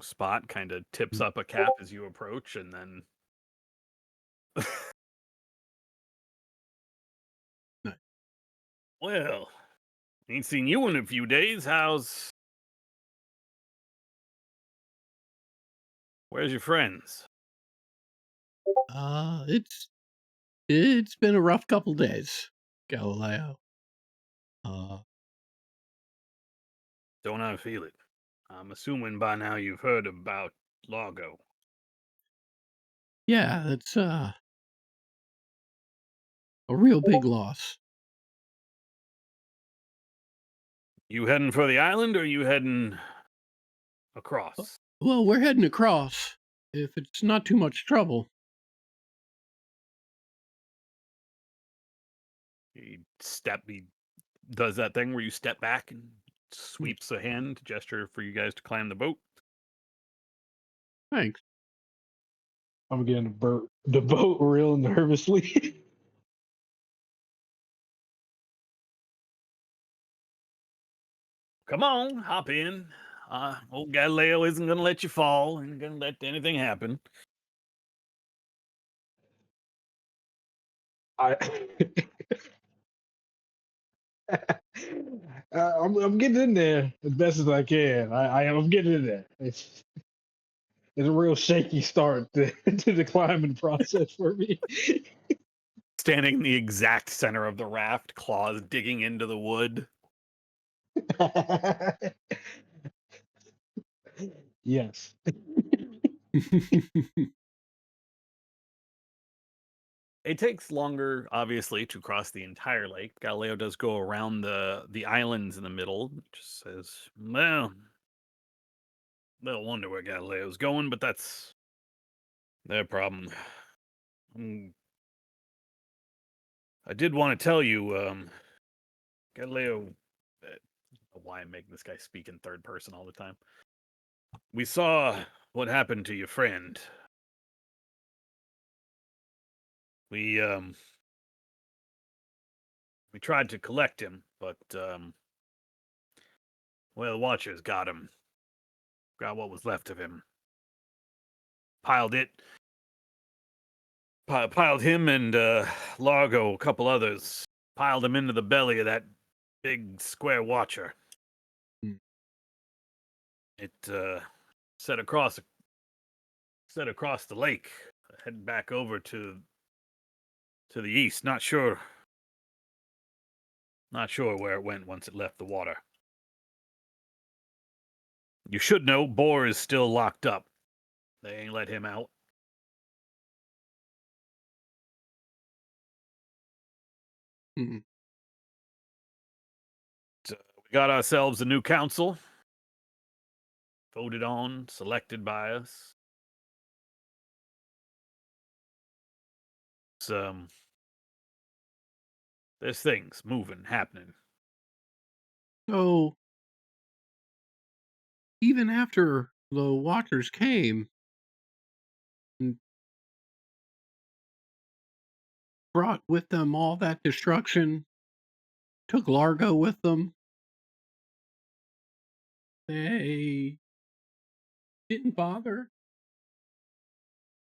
A: spot, kind of tips up a cap as you approach, and then
D: Nice.
A: Well, ain't seen you in a few days. Where's your friends?
D: It's been a rough couple days, Galileo.
A: Don't I feel it? I'm assuming by now you've heard about Largo.
D: Yeah, that's a real big loss.
A: You heading for the island, or you heading across?
D: Well, we're heading across if it's not too much trouble.
A: He does that thing where you step back and sweeps a hand to gesture for you guys to climb the boat.
D: Thanks.
B: I'm getting the boat real nervously.
A: Come on, hop in. Old Galileo isn't going to let you fall. Ain't going to let anything happen.
B: I I'm getting in there as best as I can. I'm getting in there. It's a real shaky start to the climbing process for me.
A: Standing in the exact center of the raft, claws digging into the wood.
B: Yes.
A: It takes longer, obviously, to cross the entire lake. Galileo does go around the islands in the middle. Just says, well, they'll wonder where Galileo's going, but that's their problem. I did want to tell you, Galileo. I don't know why I'm making this guy speak in third person all the time. We saw what happened to your friend. We tried to collect him, but well, the Watchers got him. Got what was left of him. Piled him and Largo, a couple others. Piled him into the belly of that big square Watcher.
D: Hmm.
A: It set across the lake, heading back over to the east. Not sure where it went once it left the water. You should know Boar is still locked up. They ain't let him out.
D: Mhm.
A: We got ourselves a new council. Voted on, selected by us. There's things moving, happening.
D: So, even after the Watchers came and brought with them all that destruction, took Largo with them, they didn't bother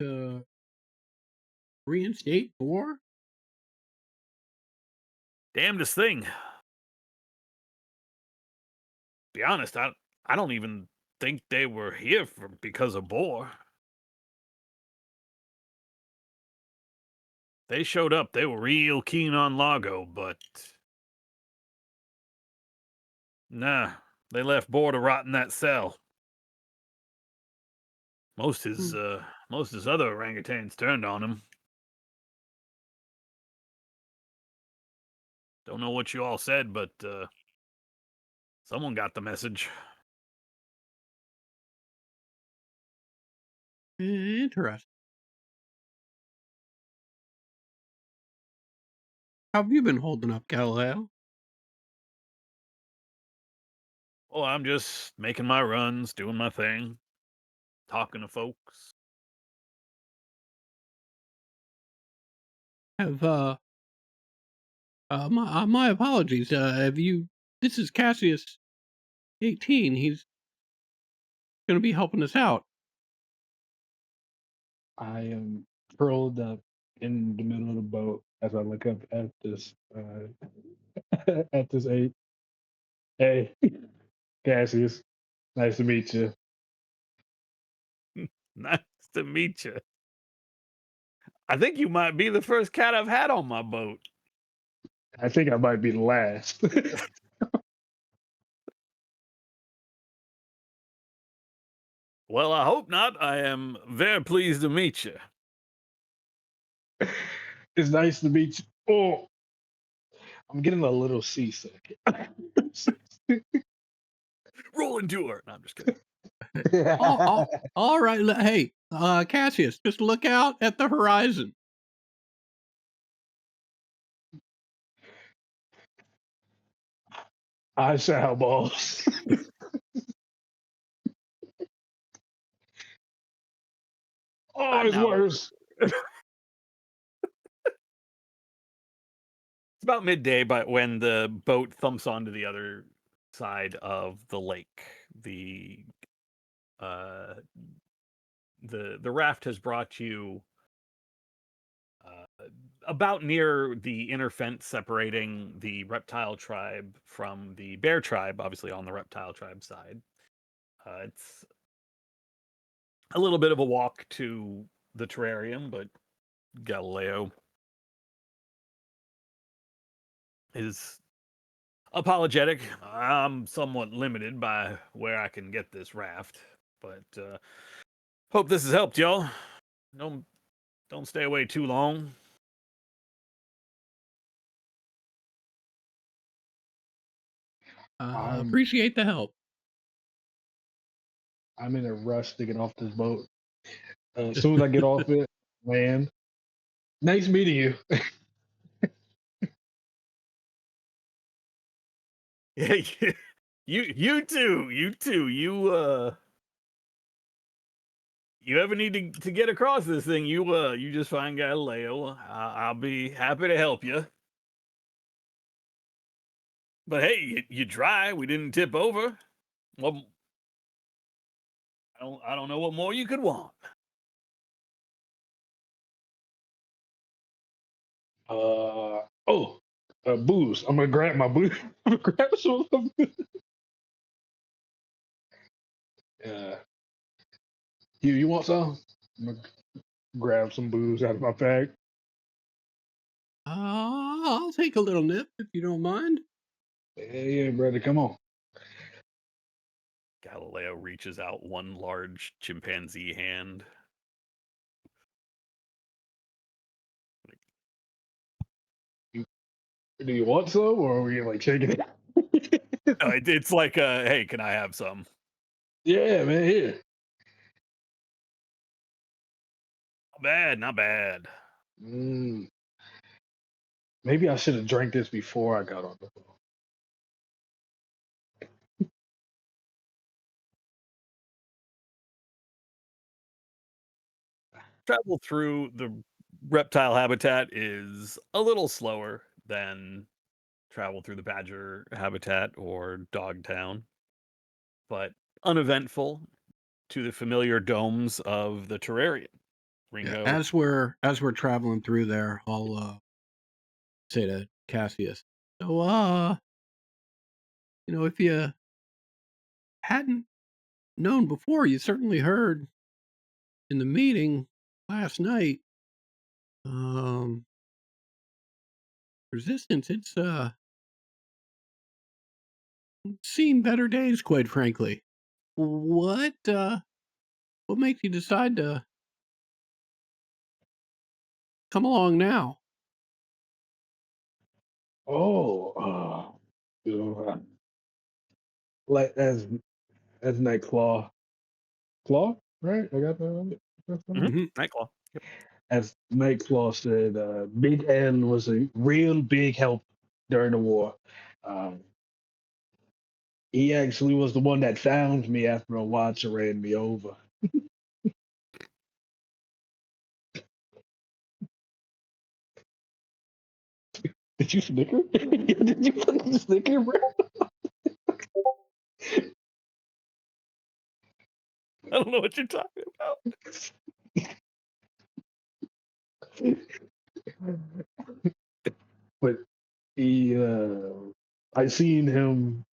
D: to reinstate war?
A: Damnedest thing. Be honest, I don't even think they were here because of Boar. They showed up. They were real keen on Largo, but nah, they left Boar to rot in that cell. Most his other orangutans turned on him. Don't know what you all said, but someone got the message.
D: Interesting. How have you been holding up, Galileo?
A: Oh, I'm just making my runs, doing my thing, talking to folks.
D: Have my apologies. Have you? This is Cassius, 18. He's going to be helping us out.
B: I am curled up in the middle of the boat as I look up at this at this eight. Hey, Cassius, nice to meet you.
A: Nice to meet you. I think you might be the first cat I've had on my boat.
B: I think I might be the last.
A: Well, I hope not. I am very pleased to meet you.
B: It's nice to meet you. Oh, I'm getting a little seasick.
A: Roll into her. No, I'm just kidding.
D: All right. Hey, Cassius, just look out at the horizon.
B: I shall, boss. Always
A: know.
B: worse.
A: It's about midday, but when the boat thumps onto the other side of the lake, the raft has brought you about near the inner fence separating the reptile tribe from the bear tribe, obviously on the reptile tribe side. It's a little bit of a walk to the terrarium, but Galileo is apologetic. I'm somewhat limited by where I can get this raft, but hope this has helped y'all. Don't stay away too long.
D: Appreciate the help.
B: I'm in a rush to get off this boat. As soon as I get off it, land. Nice meeting you.
A: Yeah, you too. You ever need to get across this thing, you just find Galileo. I'll be happy to help you. But hey, you try. We didn't tip over. Well, I don't know what more you could want.
B: Booze. I'm gonna grab my booze. I'm gonna grab some of them. You want some? I'm gonna grab some booze out of my bag.
D: I'll take a little nip if you don't mind.
B: Yeah, brother, come on.
A: Galileo reaches out one large chimpanzee hand.
B: Do you want some, or are we like shaking it?
A: It's like, hey, can I have some?
B: Yeah, man, here.
A: Not bad.
B: Maybe I should have drank this before I got on the boat.
A: Travel through the reptile habitat is a little slower than travel through the badger habitat or Dogtown. but uneventful to the familiar domes of the terrarium. Ringo.
D: As we're traveling through there, I'll say to Cassius, so if you hadn't known before, you certainly heard in the meeting last night. Resistance, it's seen better days, quite frankly. What makes you decide to come along now?
B: Oh, you know, like as Nightclaw, right? I got that right. That's right.
A: Mhm. Nightclaw.
B: As Nightclaw said, Big N was a real big help during the war. Um, he actually was the one that found me after a watcher ran me over. Did you snicker? Did you fucking snicker, bro?
A: I don't know what you're talking about.
B: But I seen him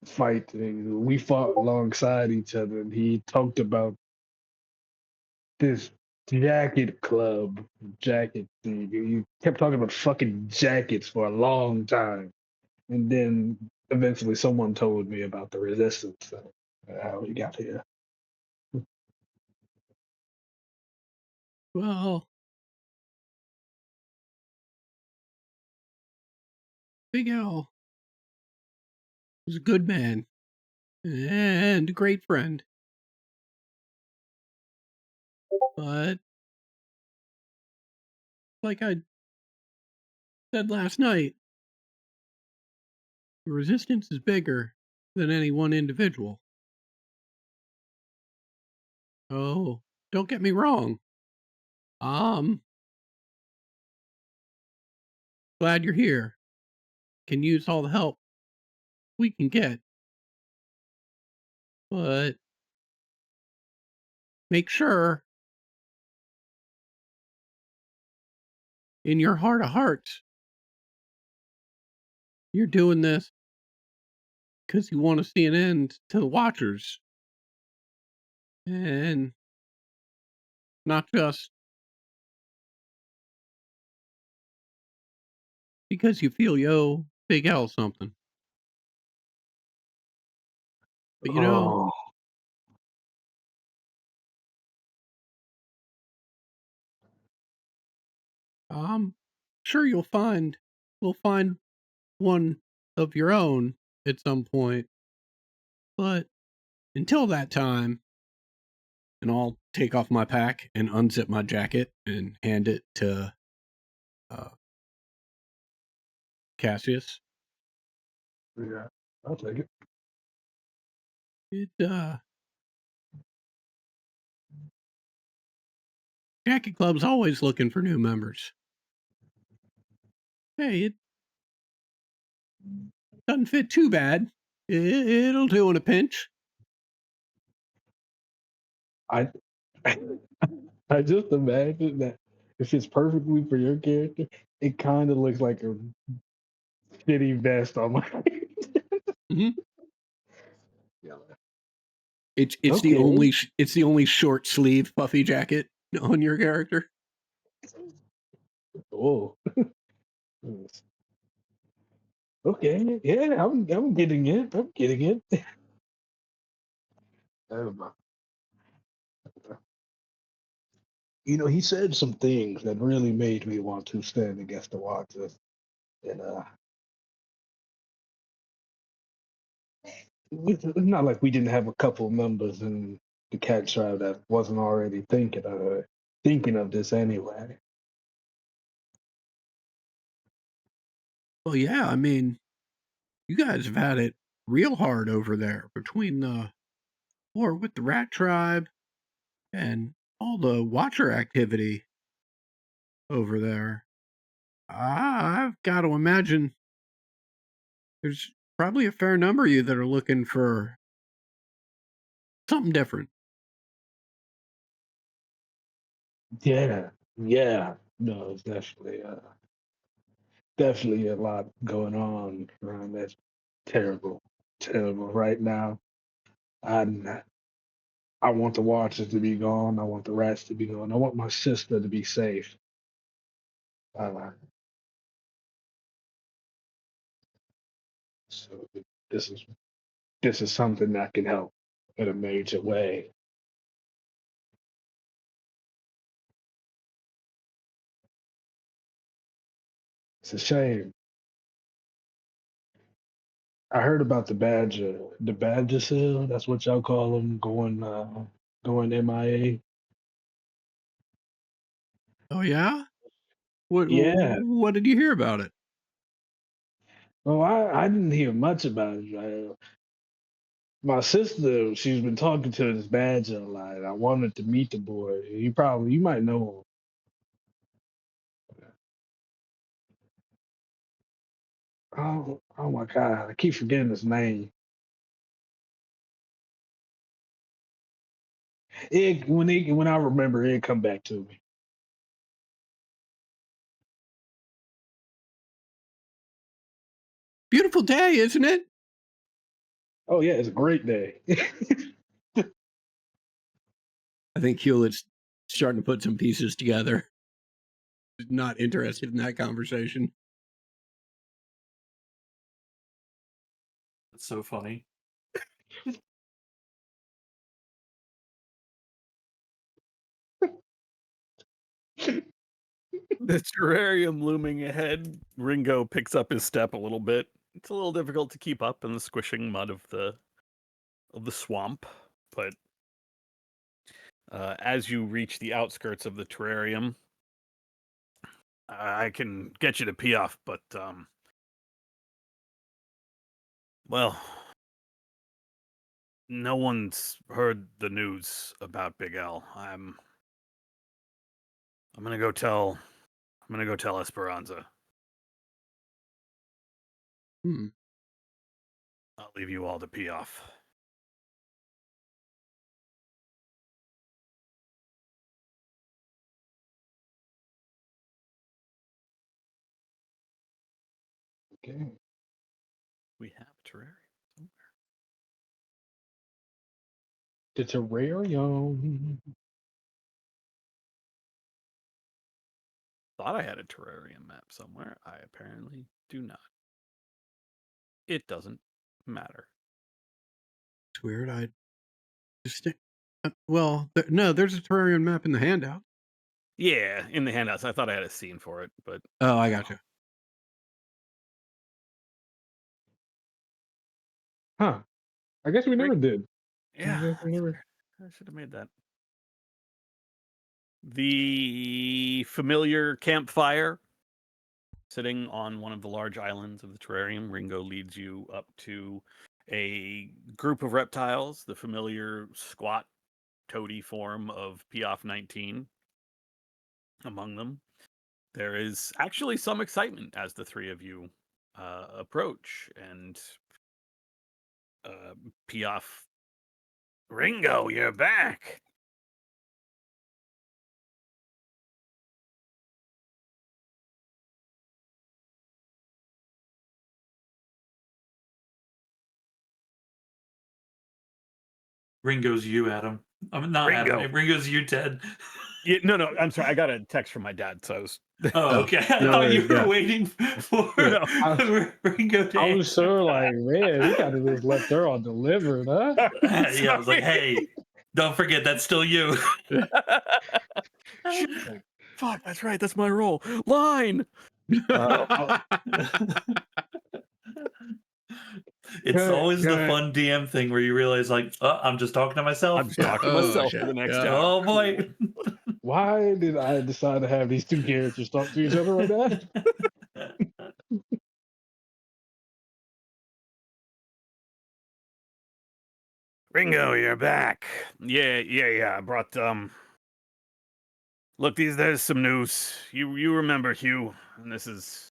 B: fight. We fought alongside each other, and he talked about this jacket thing. He kept talking about fucking jackets for a long time, and then eventually someone told me about the resistance, how he got here.
D: Well, Big Al was a good man and a great friend. But like I said last night, the resistance is bigger than any one individual. Oh, don't get me wrong. Glad you're here. Can use all the help we can get. But make sure in your heart of hearts you're doing this because you want to see an end to the Watchers. And not just because you feel you owe Big L something. But
B: Oh,
D: I'm sure we'll find one of your own at some point. But until that time, and I'll take off my pack and unzip my jacket and hand it to Cassius.
B: yeah, I'll take it.
D: Jacket Club's always looking for new members. Hey, it doesn't fit too bad. It'll do in a pinch.
B: I I just imagine that if it's perfectly for your character, it kind of looks like a shitty vest on my.
D: Mhm.
B: Yeah.
D: It's
B: Okay.
D: the only short sleeve puffy jacket on your character.
B: Oh. Okay. Yeah, I'm getting it. I'm getting it. He said some things that really made me want to stand against the Watchers. And it's not like we didn't have a couple members in the Cat Tribe that wasn't already thinking of this anyway.
D: Well, yeah, I mean, you guys have had it real hard over there between the war with the Rat Tribe and all the Watcher activity over there. I've got to imagine there's probably a fair number of you that are looking for Something different.
B: Yeah, yeah. No, it's definitely a lot going on around that's terrible, terrible right now. I I want the Watchers to be gone. I want the rats to be gone. I want my sister to be safe. Uh, so this is this is something that can help in a major way. It's a shame. I heard about the badger cell. That's what y'all call them going MIA.
D: Oh yeah. What
B: Yeah.
D: what did you hear about it?
B: Well, I didn't hear much about it. My sister, she's been talking to this badger a lot. I wanted to meet the boy. You might know him. Oh my God, I keep forgetting his name. When I remember, it come back to me.
D: Beautiful day, isn't it?
B: Oh yeah, it's a great day.
D: I think Hewlett's starting to put some pieces together. He's not interested in that conversation.
C: That's so funny.
A: The terrarium looming ahead, Ringo picks up his step a little bit. It's a little difficult to keep up in the squishing mud of the swamp, but as you reach the outskirts of the terrarium, I can get you to pee off, but well, no one's heard the news about Big L. I'm gonna go tell Esperanza.
D: Hmm.
A: I'll leave you all to pee off.
B: Okay.
A: We have terrarium.
B: The terrarium.
A: Thought I had a terrarium map somewhere. I apparently do not. It doesn't matter.
D: It's weird. I just no, there's a terrarium map in the handout.
A: Yeah, in the handouts. I thought I had a scene for it, but
D: Oh, I got you.
B: Huh. I guess we never did.
A: yeah,
B: guess we
A: that's
B: never-
A: weird. I should have made that. The familiar campfire sitting on one of the large islands of the terrarium. Ringo leads you up to a group of reptiles, the familiar squat, toady form of Piaf 19 among them. There is actually some excitement as the three of you approach, and Piaf, Ringo, you're back.
C: Ringo's you, Adam. I'm not
A: Ringo.
C: Adam. Ringo's you, Ted.
A: Yeah, no, I'm sorry. I got a text from my dad, so I was.
C: Oh, okay. I
B: No,
C: thought you were
B: yeah.
C: waiting for
A: No,
C: Ringo to
B: I was
C: answer
B: sure,
C: that.
B: like, man, we gotta just let her on delivered, huh?
C: Yeah, I was like, hey, don't forget that's still you.
A: Shit. Fuck, that's right. That's my role. Line.
C: It's
B: Can I-
C: always the
B: can I-
C: fun DM thing where you realize, like, oh, I'm just talking to myself.
A: I'm just talking to
D: Oh,
A: myself
D: shit.
A: for the next
D: Yeah.
A: hour.
C: Oh boy.
B: Why did I decide to have these two characters talk to each other right now?
A: Ringo, you're back. Yeah. I brought Look, there's some news. You remember Hugh, and this is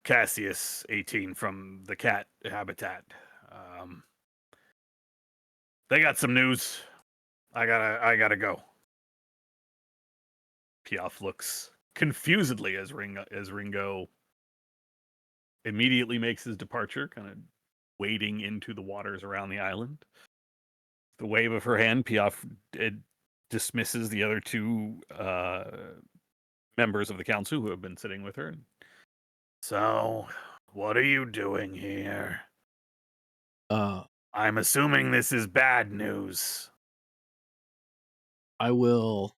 A: Cassius 18 from the cat habitat. They got some news. I gotta go. Piaf looks confusedly as Ringo immediately makes his departure, kind of wading into the waters around the island. The wave of her hand, Piaf dismisses the other two members of the council who have been sitting with her. So, what are you doing here? I'm assuming this is bad news.
D: I will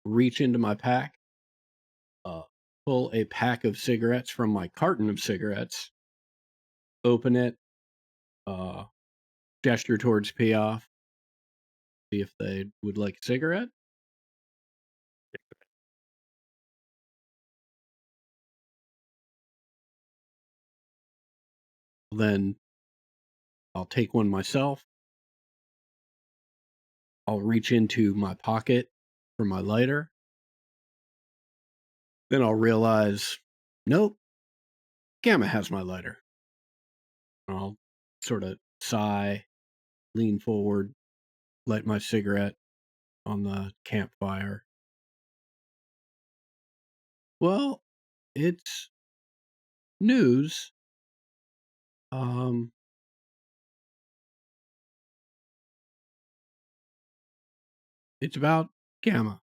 D: reach into my pack, pull a pack of cigarettes from my carton of cigarettes, open it, gesture towards Piaf, see if they would like a cigarette. Then I'll take one myself. I'll reach into my pocket for my lighter. Then I'll realize, nope, Gamma has my lighter. I'll sort of sigh, lean forward, light my cigarette on the campfire. Well, it's news. It's about Gamma.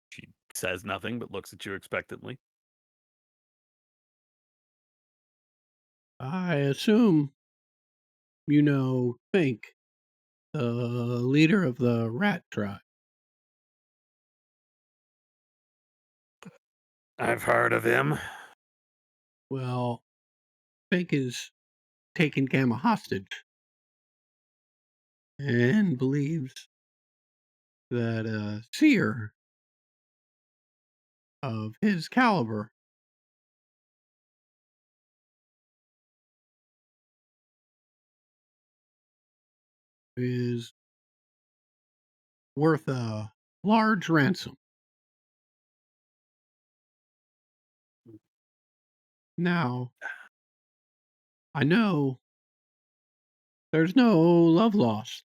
A: She says nothing but looks at you expectantly.
D: I assume you know Fink, the leader of the rat tribe.
A: I've heard of him.
D: Well, Fink is taking Gamma hostage and believes that a seer of his caliber is worth a large ransom. Now, I know there's no love lost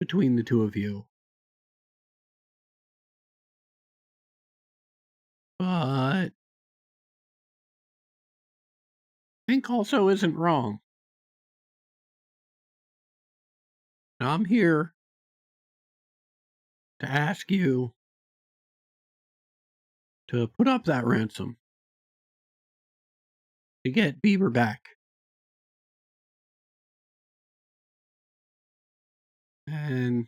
D: between the two of you. But Fink also isn't wrong. Now, I'm here to ask you to put up that ransom to get Bieber back. And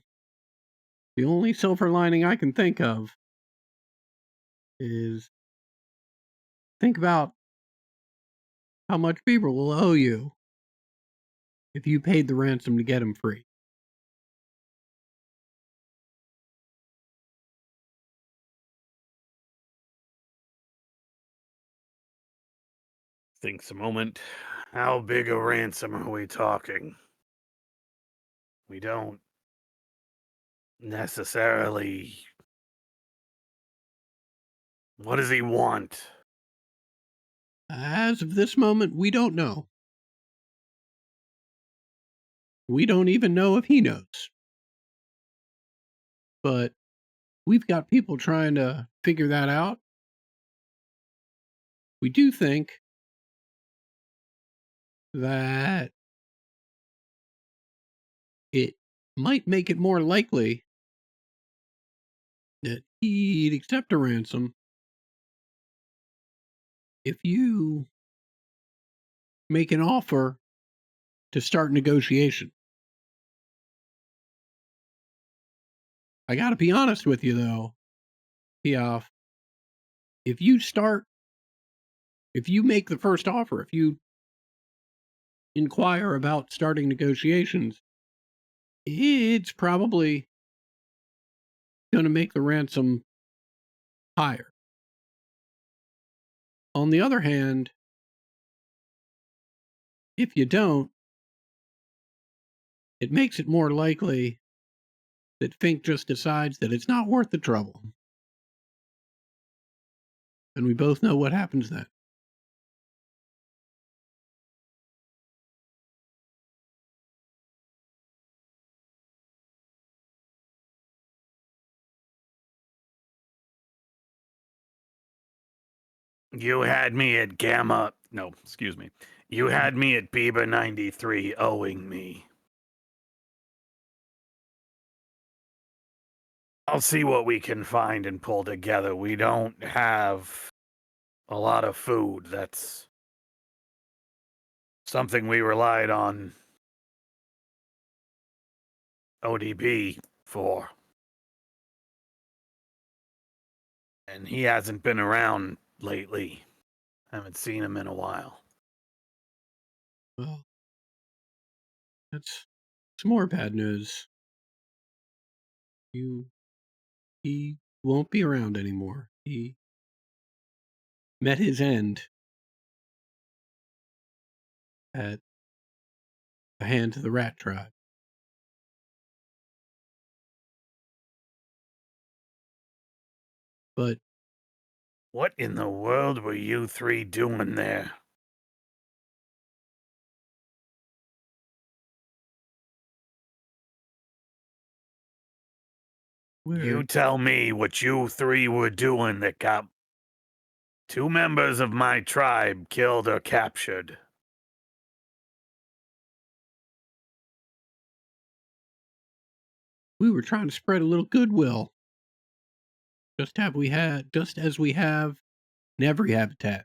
D: the only silver lining I can think of is think about how much Bieber will owe you if you paid the ransom to get him free.
A: Thinks a moment. How big a ransom are we talking? We don't necessarily. What does he want?
D: As of this moment, we don't know. We don't even know if he knows. But we've got people trying to figure that out. We do think that it might make it more likely that he'd accept a ransom if you make an offer to start negotiation. I gotta be honest with you though, Piaf. If you make the first offer, if you inquire about starting negotiations, it's probably going to make the ransom higher. On the other hand, if you don't, it makes it more likely that Fink just decides that it's not worth the trouble. And we both know what happens then.
A: You had me at Gamma. No, excuse me. You had me at Bieber 93 owing me. I'll see what we can find and pull together. We don't have a lot of food. That's something we relied on ODB for. And he hasn't been around lately. Haven't seen him in a while.
D: Well, that's some more bad news. He won't be around anymore. He met his end at the hands of the Rat Tribe. But
A: What in the world were you three doing there? You tell me what you three were doing that got 2 members of my tribe killed or captured.
D: we were trying to spread a little goodwill. Just as we have in every habitat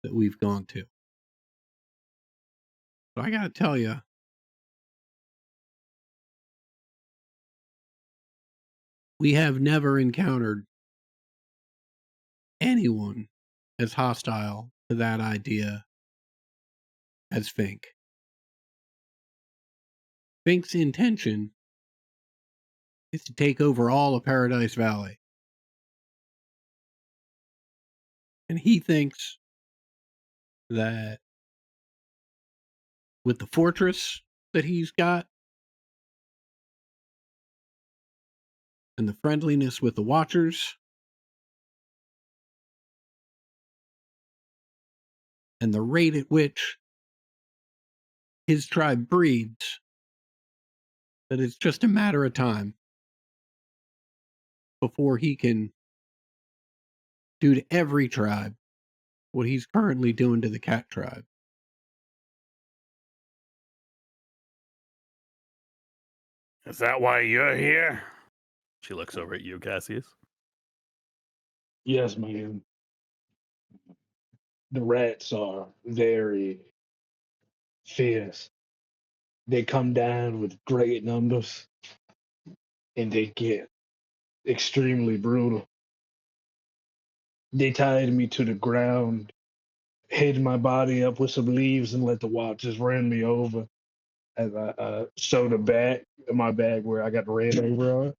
D: that we've gone to. So I gotta tell you, we have never encountered anyone as hostile to that idea as Fink. Fink's intention is to take over all of Paradise Valley. And he thinks that with the fortress that he's got and the friendliness with the Watchers and the rate at which his tribe breeds, that it's just a matter of time before he can do to every tribe what he's currently doing to the cat tribe.
A: Is that why you're here? She looks over at you, Cassius.
B: Yes, man. The rats are very fierce. They come down with great numbers and they get extremely brutal. They tied me to the ground, hid my body up with some leaves, and let the Watchers run me over as I showed a bag, my bag where I got ran over on.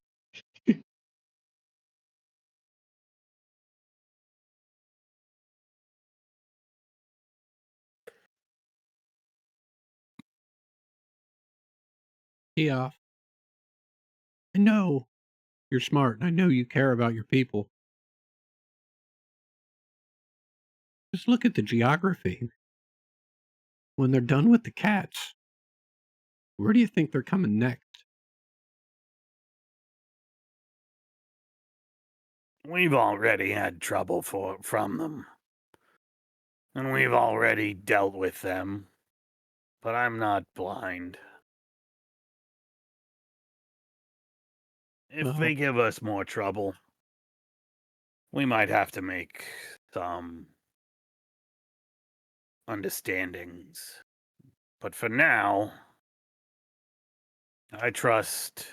D: Yeah, I know you're smart, and I know you care about your people. Just look at the geography. When they're done with the cats, where do you think they're coming next?
A: We've already had trouble from them. And we've already dealt with them. But I'm not blind. If
D: Well,
A: they give us more trouble, we might have to make some understandings. But for now, I trust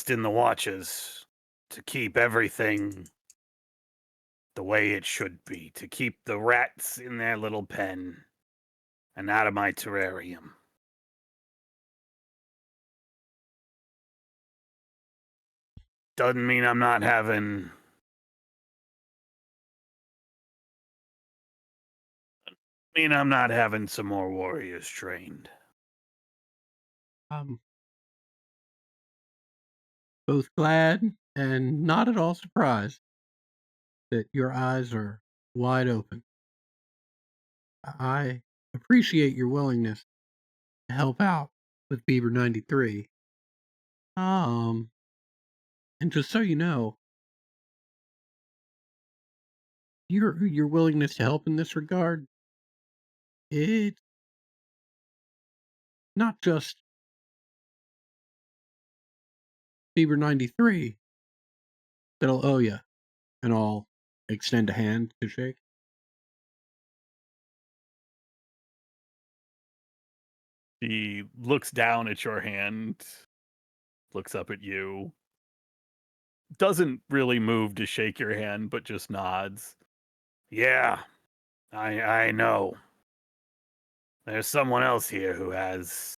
A: in the Watchers to keep everything the way it should be, to keep the rats in their little pen and out of my terrarium. Doesn't mean I'm not having some more warriors trained.
D: I'm both glad and not at all surprised that your eyes are wide open. I appreciate your willingness to help out with Beaver 93. Um, and just so you know, your willingness to help in this regard, it's not just Beaver 93 that'll owe you, and I'll extend a hand to shake.
A: He looks down at your hand, looks up at you, doesn't really move to shake your hand, but just nods. Yeah, I know. There's someone else here who has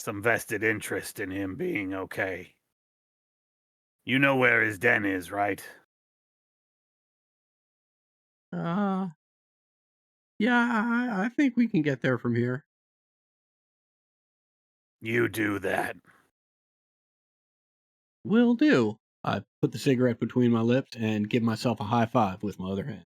A: some vested interest in him being okay. You know where his den is, right?
D: Yeah, I think we can get there from here.
A: You do that.
D: Will do. I put the cigarette between my lips and give myself a high five with my other hand.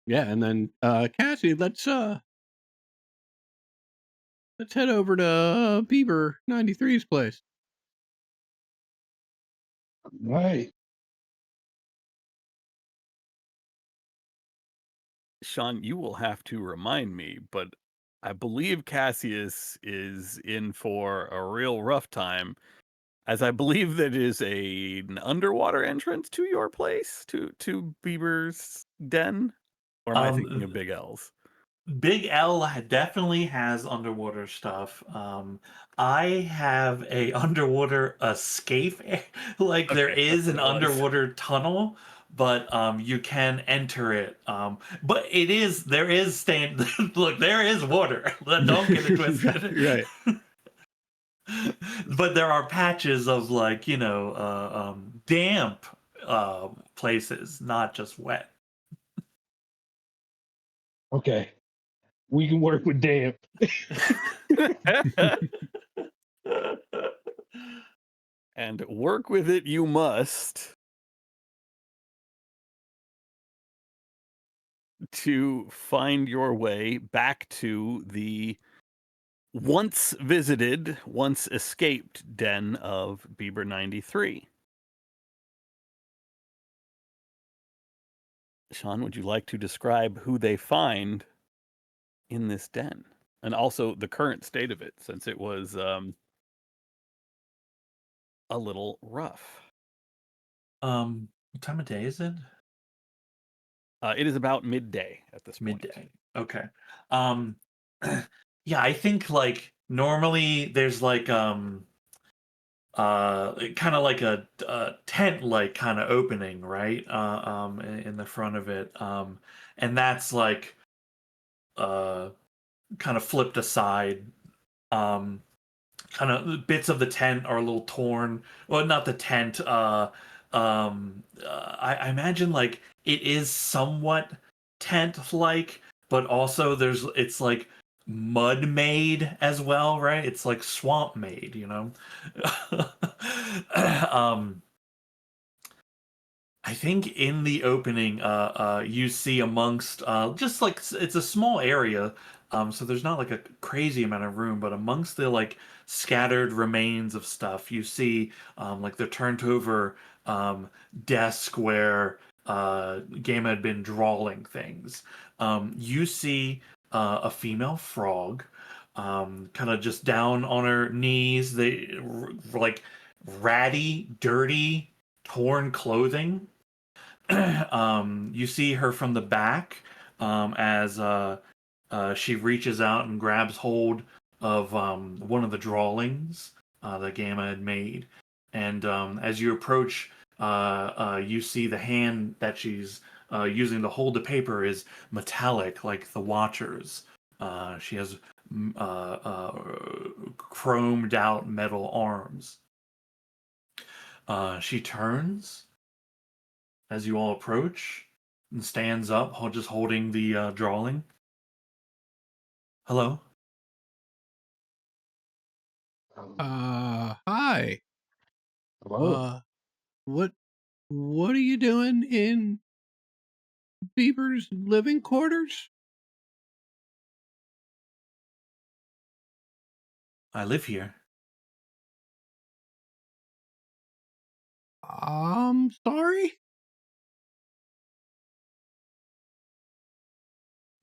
D: Yeah, and then Cassie, let's head over to Beaver 93's place.
B: Right.
A: Sean, you will have to remind me, but I believe Cassius is in for a real rough time, as I believe that is an underwater entrance to your place, to Beaver's den. Or am I thinking of Big L's?
C: Big L definitely has underwater stuff. I have a underwater escape. Like there
A: Okay,
C: is
A: that's
C: an
A: what it was.
C: underwater tunnel, but you can enter it. But there is look, there is water. Don't get it twisted.
D: Right.
C: But there are patches of damp places, not just wet.
B: Okay. We can work with damp.
A: And work with it you must to find your way back to the once visited, once escaped den of Beaver 93. Sean, would you like to describe who they find in this den? And also the current state of it, since it was a little rough.
C: What time of day is it?
A: It is about midday at this point.
C: Midday. Okay. Yeah, I think like normally there's like kind of like a tent like kind of opening, right? In the front of it. And that's like kind of flipped aside. Kind of bits of the tent are a little torn. Well, not the tent. I imagine like it is somewhat tent like, but also it's like mud made as well, right? It's like swamp made, you know. I think in the opening, you see amongst just like it's a small area, so there's not like a crazy amount of room, but amongst the like scattered remains of stuff, you see like the turned over desk where Gamma had been drawing things. You see a female frog, kind of just down on her knees. They like ratty, dirty, torn clothing. You see her from the back as she reaches out and grabs hold of one of the drawings that Gamma had made. And as you approach, you see the hand that she's using to hold the paper is metallic, like the Watchers. She has chromed out metal arms. She turns as you all approach and stands up, just holding the drawing. Hello.
D: Hi.
B: Hello.
D: What are you doing in Bieber's living quarters?
C: I live here.
D: I'm sorry?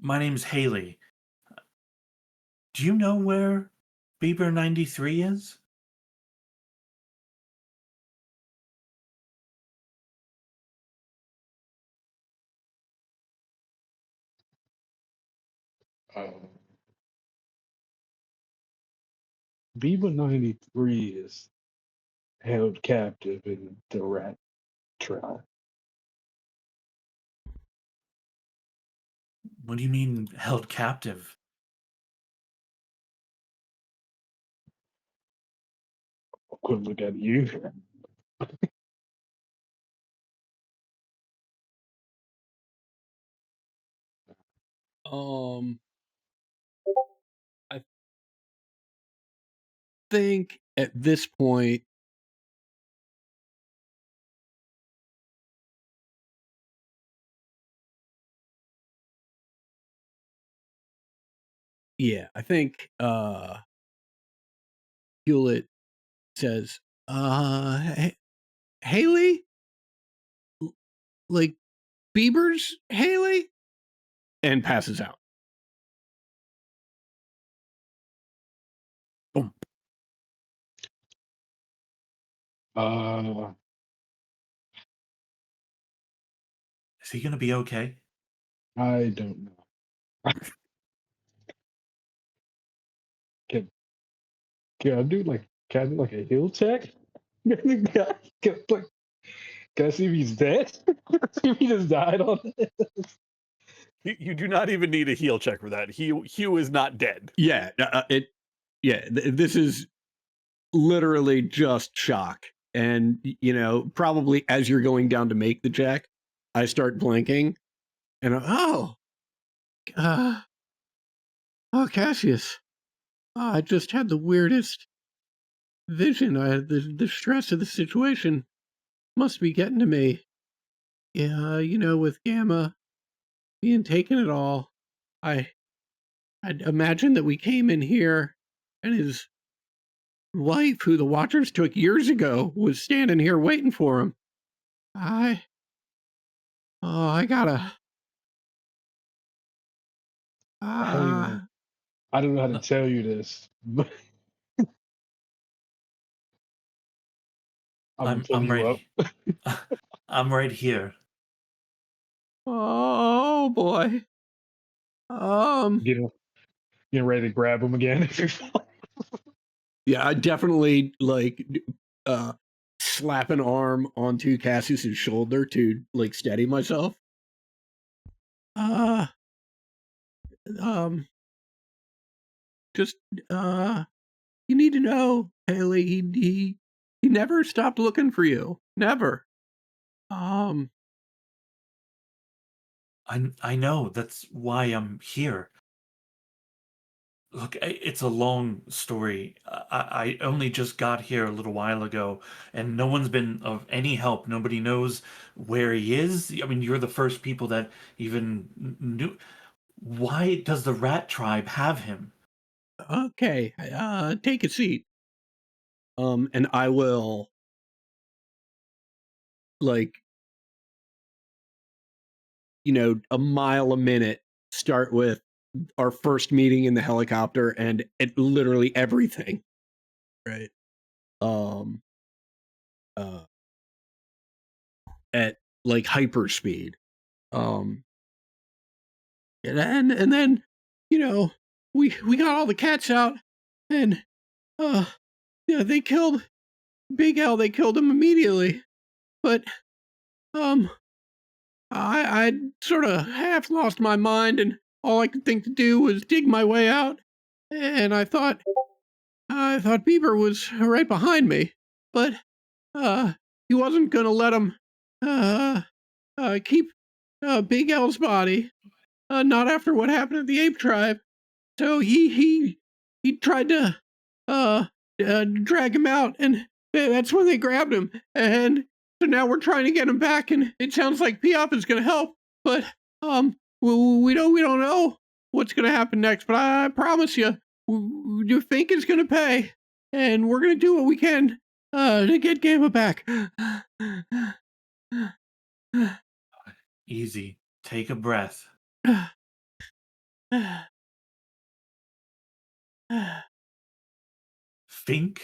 C: My name's Haley. Do you know where Bieber 93 is?
B: Um, Biba 93 is held captive in the rat trap.
C: What do you mean held captive?
B: Couldn't look at you.
D: I think at this point, yeah, I think Hewlett says, Haley? Like Bieber's Haley? And passes out.
A: Boom.
B: Uh,
C: Is he gonna be okay?
B: I don't know. Can can I do like can I do like a heal check? can, like, can I see if he's dead? see if he just died on it.
A: You do not even need a heal check for that. Hugh is not dead.
D: Yeah, this is literally just shock. And, probably as you're going down to make the check, I start blinking and, Cassius, I just had the weirdest vision. I had the stress of the situation must be getting to me. Yeah, with Gamma being taken at all, I'd imagine that we came in here and his wife, who the Watchers took years ago, was standing here waiting for him. I gotta.
B: Hey, I don't know how to tell you this, but I'm gonna fill
C: I'm
B: you up.
C: right. I'm right here.
D: Oh boy.
B: Getting ready to grab him again.
D: Yeah, I definitely slap an arm onto Cassius's shoulder to steady myself. Just you need to know, Haley, he never stopped looking for you. Never.
C: I know. That's why I'm here. Look, it's a long story. I only just got here a little while ago, and no one's been of any help. Nobody knows where he is. I mean, you're the first people that even knew. Why does the rat tribe have him?
D: Okay, take a seat. And I will a mile a minute start with our first meeting in the helicopter and literally everything. Right. At hyper speed. And then, we got all the cats out and they killed Big L. They killed him immediately. But I'd sort of half lost my mind, and all I could think to do was dig my way out. And I thought Bieber was right behind me, but he wasn't gonna let him keep Big L's body. Not after what happened at the ape tribe. So he tried to drag him out, and that's when they grabbed him. And so now we're trying to get him back, and it sounds like Piaf is gonna help, but we don't know what's gonna happen next. But I promise you, Fink is gonna pay, and we're gonna do what we can to get Gamma back.
C: Easy. Take a breath. Fink?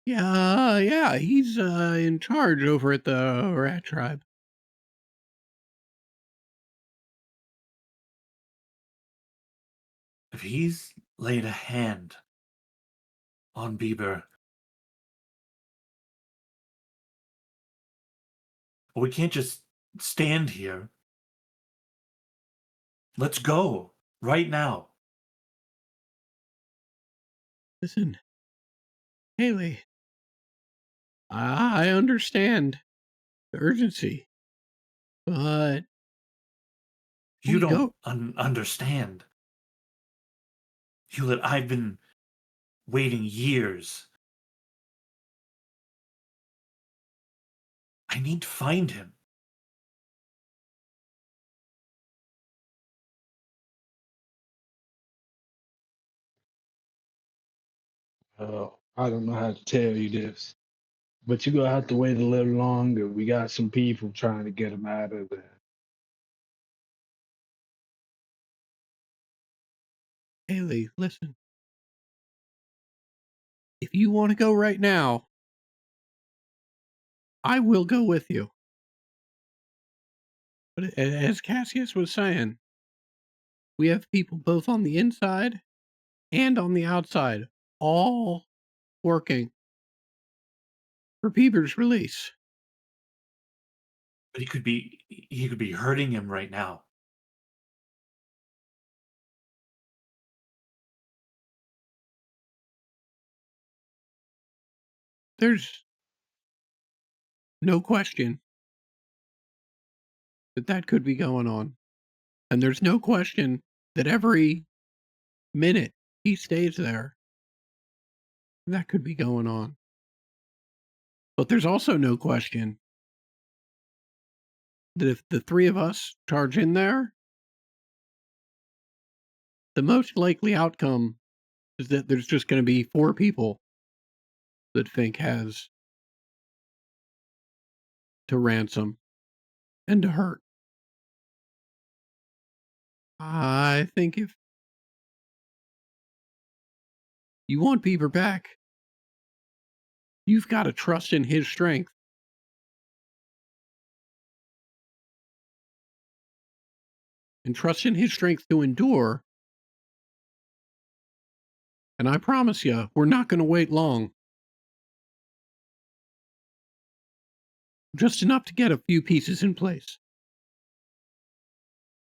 D: Yeah, he's in charge over at the Rat Tribe.
C: If he's laid a hand on Bieber, we can't just stand here. Let's go right now.
D: Listen, Haley, I understand the urgency, but
C: You
D: we
C: don't
D: go.
C: understand. Hewlett, I've been waiting years. I need to find him.
B: I don't know how to tell you this, but you're gonna have to wait a little longer. We got some people trying to get him out of there.
D: Haley, listen. If you want to go right now, I will go with you. But as Cassius was saying, we have people both on the inside and on the outside, all working for Bieber's release.
C: But he could be hurting him right now.
D: There's no question that could be going on. And there's no question that every minute he stays there, that could be going on. But there's also no question that if the three of us charge in there, the most likely outcome is that there's just going to be 4 people that Fink has to ransom and to hurt. I think if you want Bieber back, you've got to trust in his strength. And trust in his strength to endure. And I promise you, we're not going to wait long. Just enough to get a few pieces in place.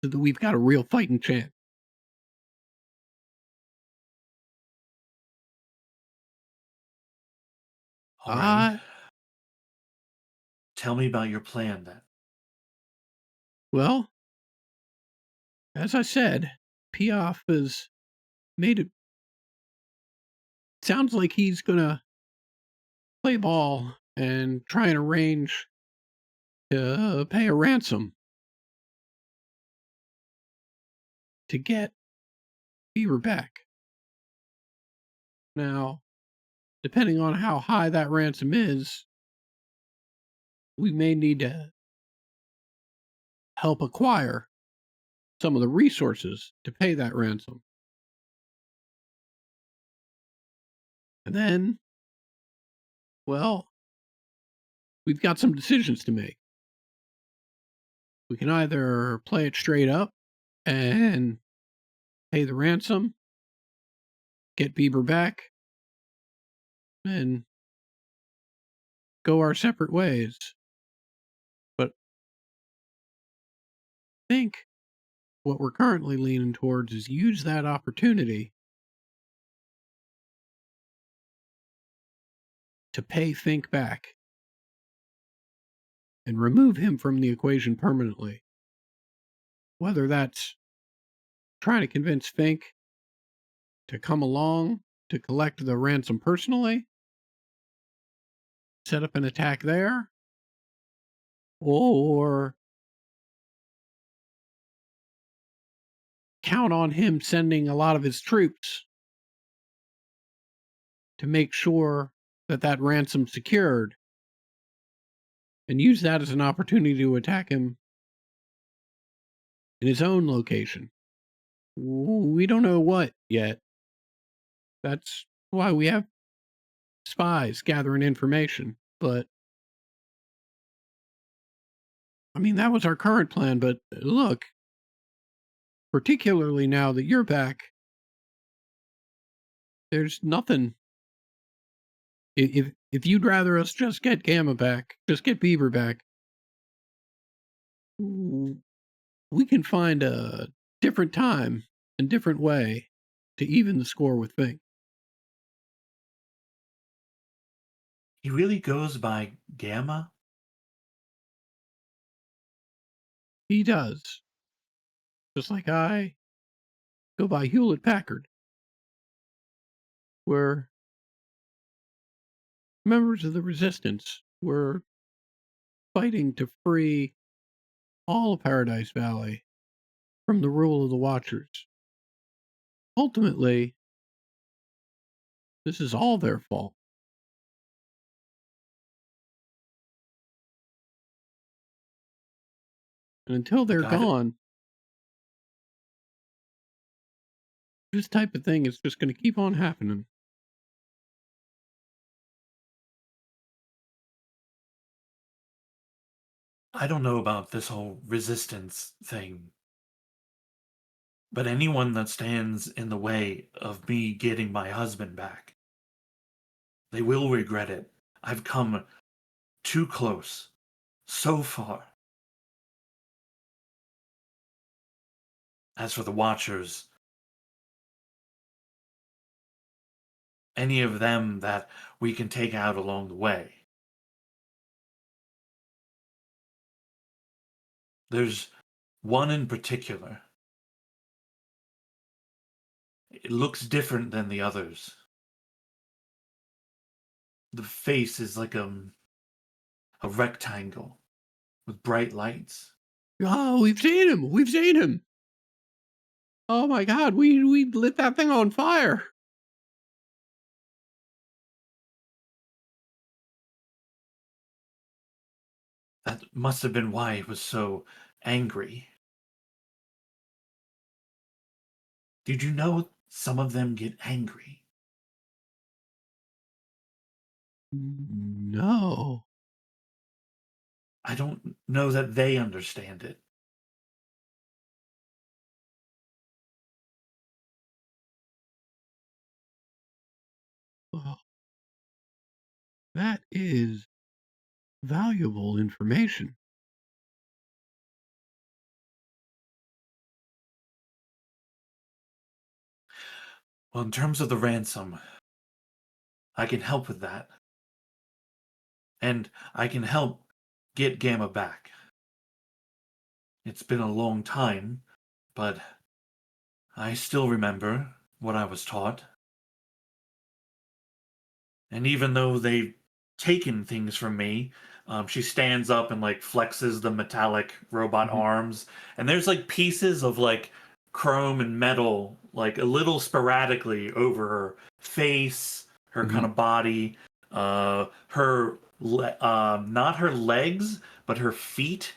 D: So that we've got a real fighting chance.
C: All right. Tell me about your plan then.
D: Well, as I said, Piaf has made it. Sounds like he's gonna play ball and try and arrange to pay a ransom to get Bieber back. Now, depending on how high that ransom is, we may need to help acquire some of the resources to pay that ransom. And then, well, we've got some decisions to make. We can either play it straight up and pay the ransom, get Bieber back, and go our separate ways. But I think what we're currently leaning towards is use that opportunity to pay Fink back and remove him from the equation permanently. Whether that's trying to convince Fink to come along to collect the ransom personally, set up an attack there, or count on him sending a lot of his troops to make sure that that ransom's secured and use that as an opportunity to attack him in his own location. We don't know what yet. That's why we have spies gathering information. But I mean, that was our current plan. But look, particularly now that you're back, there's nothing. If you'd rather us just get Gamma back, just get Beaver back, we can find a different time and different way to even the score with Fink.
C: He really goes by Gamma?
D: He does. Just like I go by Hewlett Packard. We're members of the Resistance. We're fighting to free all of Paradise Valley from the rule of the Watchers. Ultimately, this is all their fault. And until they're
C: Got it.
D: gone, this type of thing is just going to keep on happening.
C: I don't know about this whole resistance thing, but anyone that stands in the way of me getting my husband back, they will regret it. I've come too close, so far. As for the Watchers, any of them that we can take out along the way. There's one in particular. It looks different than the others. The face is like a rectangle with bright lights.
D: Oh, we've seen him! We've seen him! Oh my God, we lit that thing on fire!
C: That must have been why he was so angry. Did you know some of them get angry?
D: No.
C: I don't know that they understand it.
D: Well, that is valuable information.
C: Well, in terms of the ransom, I can help with that. And I can help get Gamma back. It's been a long time, but I still remember what I was taught. And even though they've taken things from me, she stands up and like flexes the metallic robot arms, and there's like pieces of like chrome and metal, like a little sporadically over her face, her kind of body, not her legs, but her feet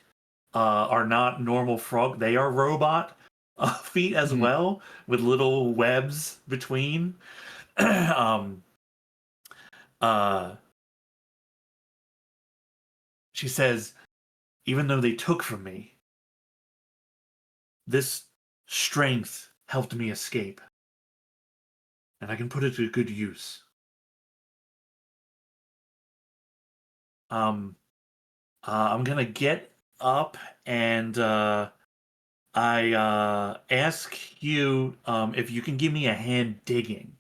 C: are not normal frog. They are robot feet as well, with little webs between. She says, even though they took from me, this strength helped me escape. And I can put it to good use. I'm gonna get up and I ask you if you can give me a hand digging.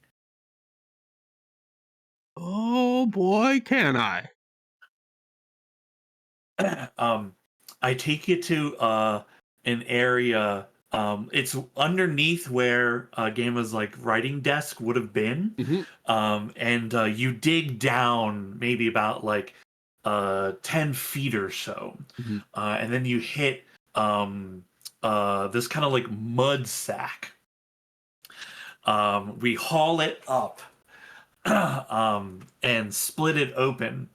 D: Oh boy, can I?
C: I take you to an area. It's underneath where Gamma's like writing desk would have been. And you dig down maybe about like 10 feet or so, and then you hit this kind of like mud sack. We haul it up and split it open.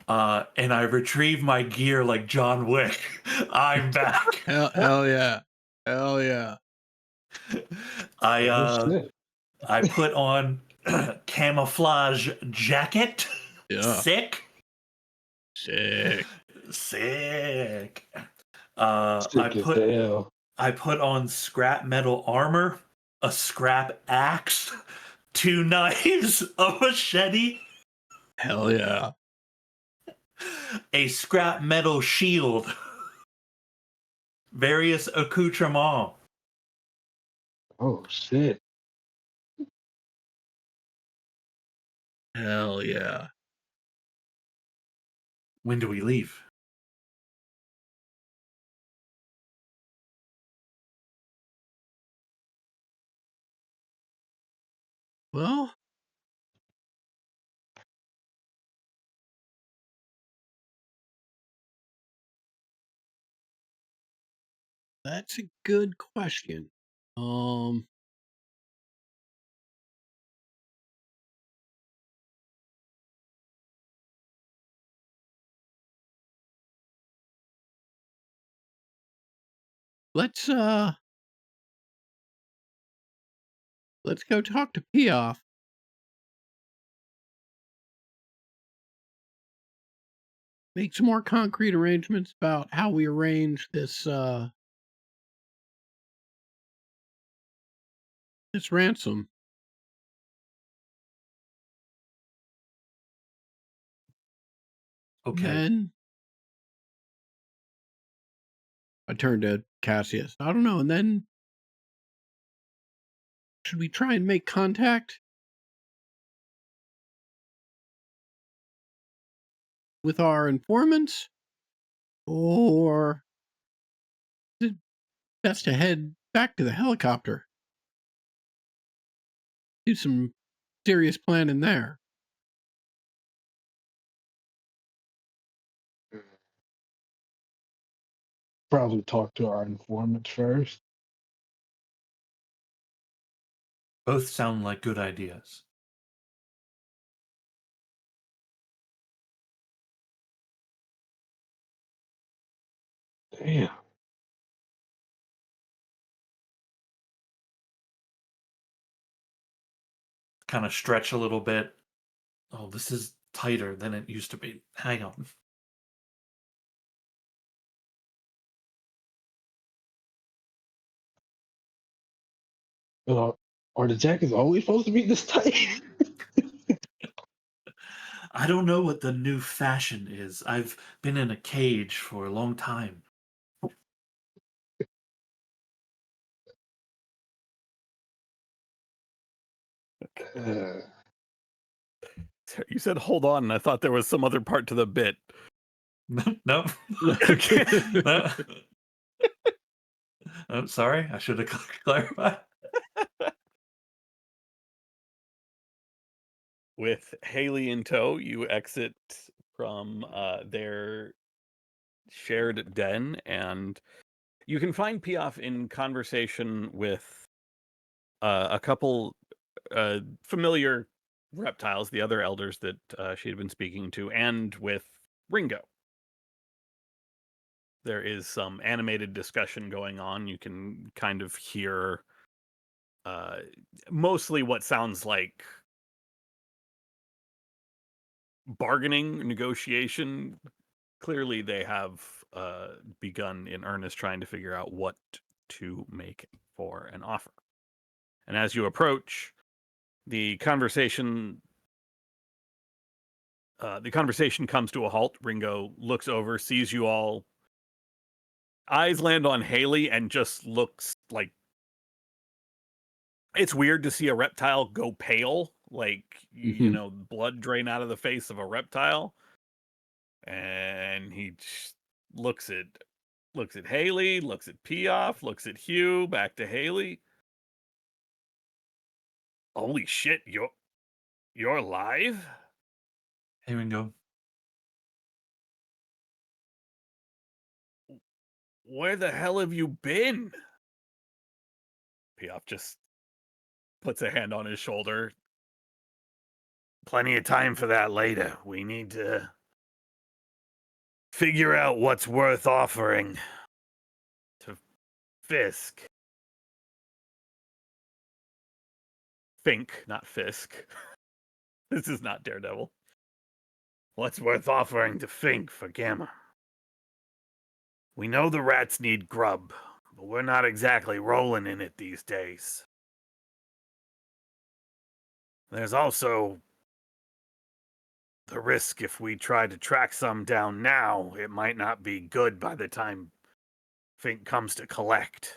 C: And I retrieve my gear like John Wick. I'm back.
D: Hell yeah. Hell yeah.
B: Oh, shit.
C: I put on camouflage jacket.
D: Yeah.
C: Sick.
D: Sick.
C: Sick.
B: Sick as hell.
C: I put on scrap metal armor, a scrap axe, 2 knives, a machete,
D: Hell yeah.
C: a scrap metal shield, various accoutrements.
B: Oh, shit.
D: Hell yeah.
C: When do we leave?
D: Well, that's a good question. Let's go talk to Piaf. Make some more concrete arrangements about how we arrange this this ransom.
C: Okay.
D: Then I turned to Cassius. I don't know. And then should we try and make contact with our informants? Or is it best to head back to the helicopter? Do some serious planning there.
B: Probably talk to our informants first.
C: Both sound like good ideas.
B: Damn.
C: Kind of stretch a little bit. Oh, this is tighter than it used to be. Hang on.
B: Are the jackets always supposed to be this tight?
C: I don't know what the new fashion is. I've been in a cage for a long time.
A: You said hold on, and I thought there was some other part to the bit.
C: No. No. I'm sorry. I should have clarified.
A: With Haley in tow, you exit from their shared den, and you can find Piaf in conversation with a couple familiar reptiles, the other elders that she had been speaking to, and with Ringo. There is some animated discussion going on. You can kind of hear mostly what sounds like bargaining, negotiation. Clearly, they have begun in earnest trying to figure out what to make for an offer. And as you approach, the conversation comes to a halt. Ringo looks over, sees you all. Eyes land on Haley and just looks like... It's weird to see a reptile go pale like
D: Mhm.
A: blood drain out of the face of a reptile, and he just looks at Haley, looks at Piaf, looks at Hugh, back to Haley. Holy shit, you're alive?
C: Here we go.
A: Where the hell have you been? Piaf just puts a hand on his shoulder. Plenty of time for that later. We need to figure out what's worth offering to Fisk. Fink, not Fisk. This is not Daredevil. What's worth offering to Fink for Gamma? We know the rats need grub, but we're not exactly rolling in it these days. There's also the risk if we try to track some down now, it might not be good by the time Fink comes to collect.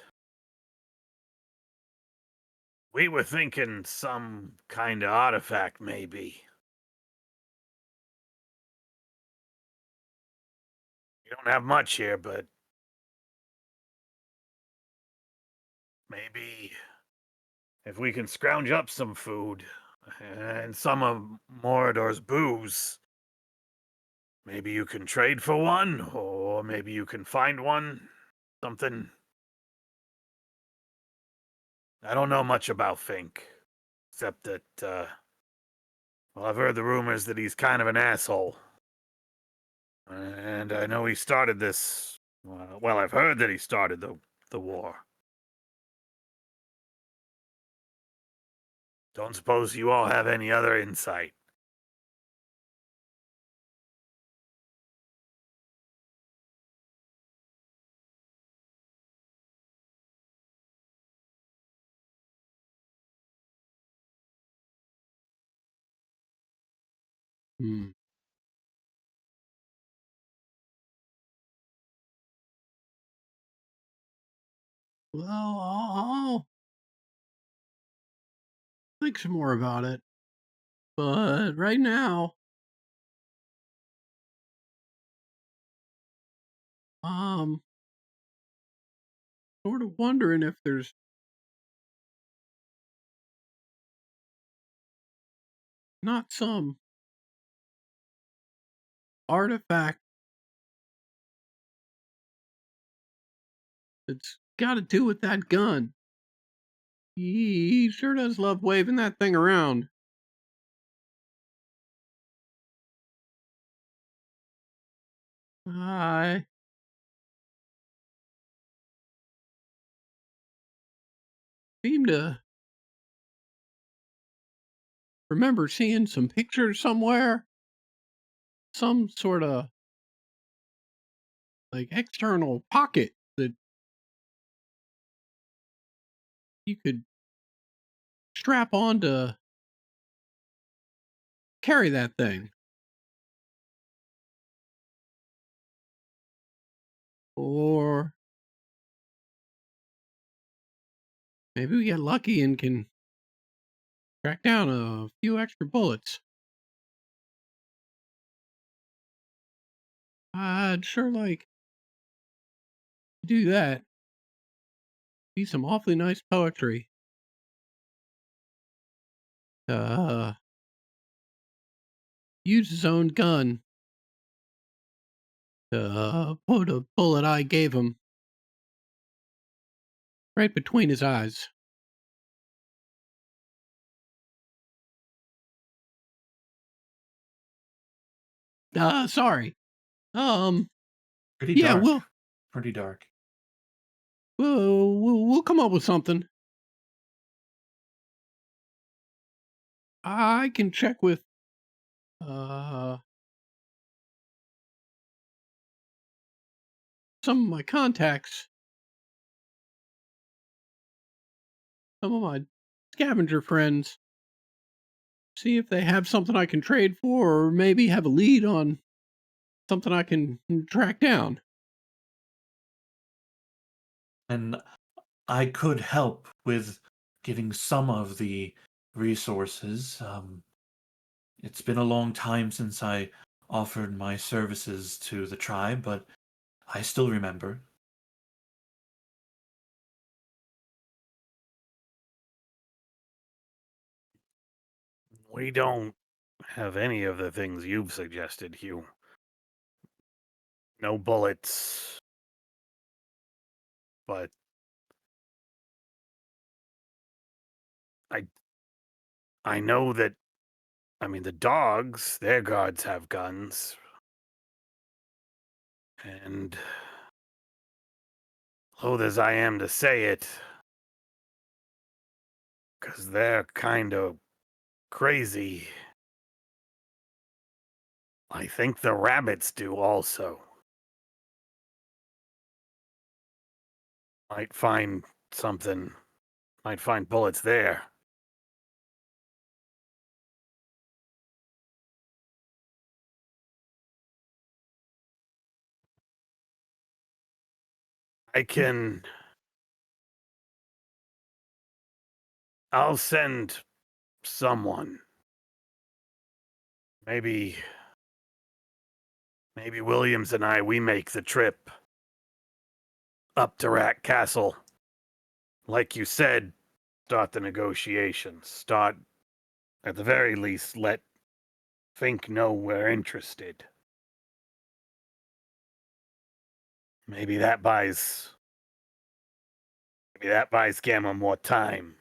A: We were thinking some kind of artifact, maybe. We don't have much here, but maybe if we can scrounge up some food and some of Morador's booze, maybe you can trade for one, or maybe you can find one. Something. I don't know much about Fink, except that, well, I've heard the rumors that he's kind of an asshole. And I know he started this. Well, I've heard that he started the war. Don't suppose you all have any other insight?
D: Hmm. Well, I'll think some more about it. But right now, um, sort of wondering if there's not some artifact that's got to do with that gun. He sure does love waving that thing around. I seem to remember seeing some pictures somewhere. Some sort of like external pocket that you could strap on to carry that thing. Or maybe we get lucky and can track down a few extra bullets. I'd sure like to do that. Be some awfully nice poetry. Uh, use his own gun to put a bullet I gave him right between his eyes. Sorry.
C: Pretty
D: Yeah,
C: dark. Pretty dark.
D: we'll come up with something. I can check with uh some of my contacts, some of my scavenger friends, see if they have something I can trade for, or maybe have a lead on something I can track down.
C: And I could help with getting some of the resources. It's been a long time since I offered my services to the tribe, but I still remember.
A: We don't have any of the things you've suggested, Hugh. No bullets. But I know that, I mean, the dogs, their guards have guns. And loath as I am to say it, because they're kind of crazy, I think the rabbits do also. Might find something, might find bullets there. I'll send someone. Maybe Williams and we make the trip up to Rat Castle. Like you said, start the negotiations. Start, at the very least, let Fink know we're interested. Maybe that buys Gamma more time.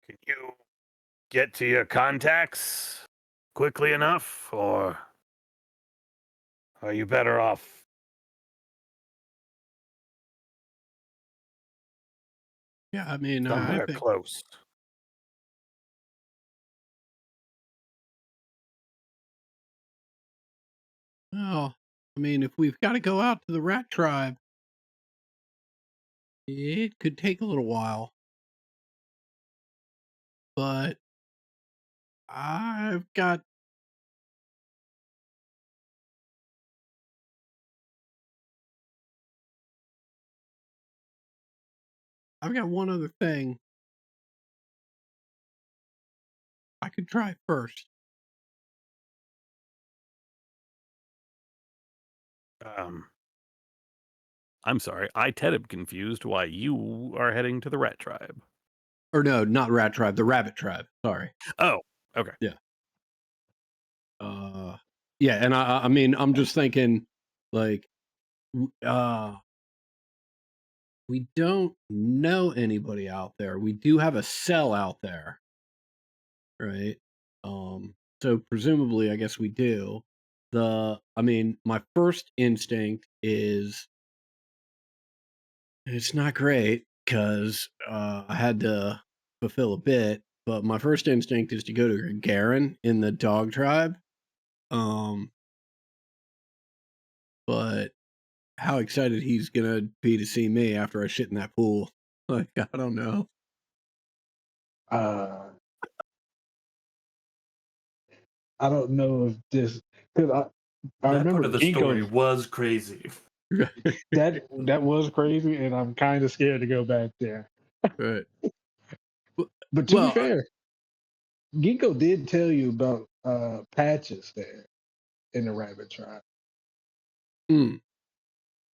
A: Can you get to your contacts quickly enough, or are you better off?
D: Yeah, I mean, I
A: Somewhere
D: think.
A: close.
D: Well, I mean, if we've got to go out to the rat tribe, it could take a little while. But I've got one other thing I could try first.
A: I'm sorry, Ted am confused why you are heading to the rat tribe.
D: Or no, not rat tribe, the rabbit tribe. Sorry.
A: Oh, okay.
D: Yeah. Yeah, and I mean, I'm just thinking, like, we don't know anybody out there. We do have a cell out there, right? So presumably, I guess we do. I mean, my first instinct is it's not great because I had to fulfill a bit, but my first instinct is to go to Garen in the dog tribe. But how excited he's gonna be to see me after I shit in that pool. Like, I don't know.
B: I don't know if this, because I
C: That
B: remember
C: part of the story
B: Ginkgo's,
C: was crazy.
B: that was crazy, and I'm kind of scared to go back there.
D: Right.
B: But to be
D: Well,
B: fair, Ginkgo did tell you about patches there in the rabbit tribe.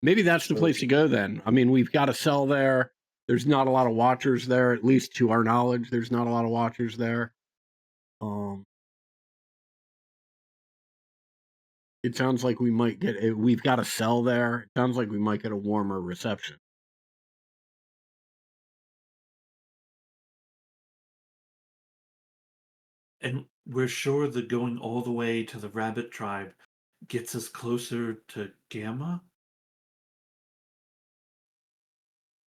D: maybe that's the
B: So-
D: place to go then. I mean, we've got a cell there. There's not a lot of watchers there, at least to our knowledge. There's not a lot of watchers there. It sounds like we might get. We've got a cell there. It sounds like we might get a warmer reception.
C: And we're sure that going all the way to the rabbit tribe gets us closer to Gamma?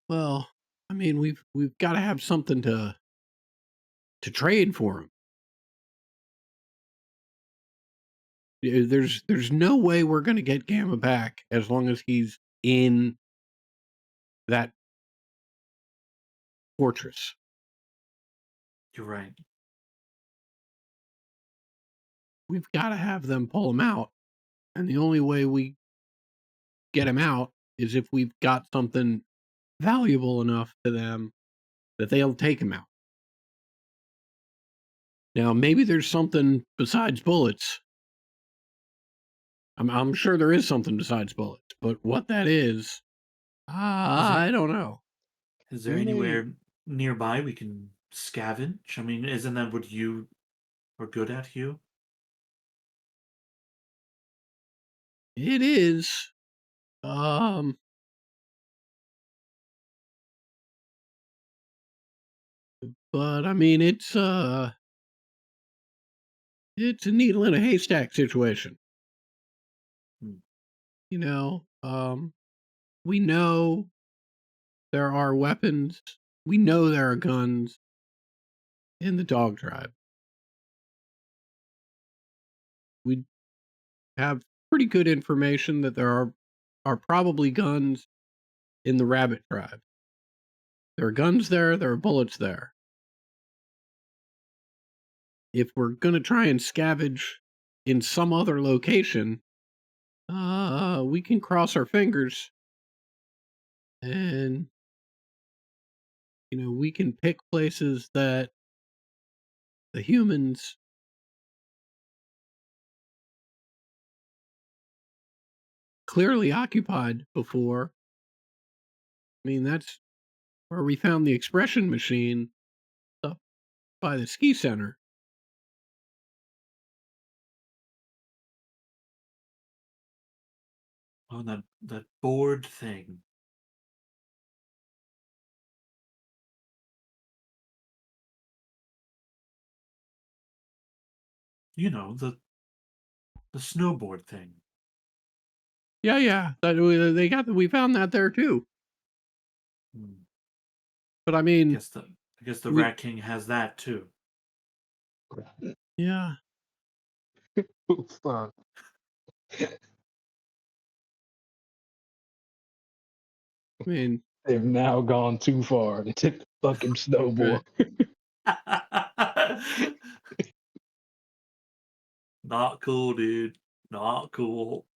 D: Well, I mean, we've got to have something to trade for him. There's no way we're going to get Gamma back as long as he's in that fortress.
C: You're right.
D: We've got to have them pull him out, and the only way we get him out is if we've got something valuable enough to them that they'll take him out. Now, maybe there's something besides bullets. I'm sure there is something besides bullets, but what that is, I don't know.
C: Is there
B: We may-
C: anywhere nearby we can scavenge? I mean, isn't that what you are good at, Hugh?
D: It is. But I mean, it's a needle in a haystack situation.
C: Hmm.
D: You know, we know there are weapons. We know there are guns in the dog tribe. We have pretty good information that there are probably guns in the rabbit tribe. There are guns there, there are bullets there. If we're going to try and scavenge in some other location, we can cross our fingers and, we can pick places that the humans clearly occupied before. I mean, that's where we found the expression machine up by the ski center.
C: Oh, that board thing. You know, the snowboard thing.
D: Yeah, we found that there too.
C: Hmm.
D: But I
C: I
D: mean,
C: guess the
D: we-
C: Rat King has that too.
D: yeah,
B: Fuck.
D: I mean,
B: They've now gone too far. They took the fucking snowboard.
C: Not cool, dude. Not cool.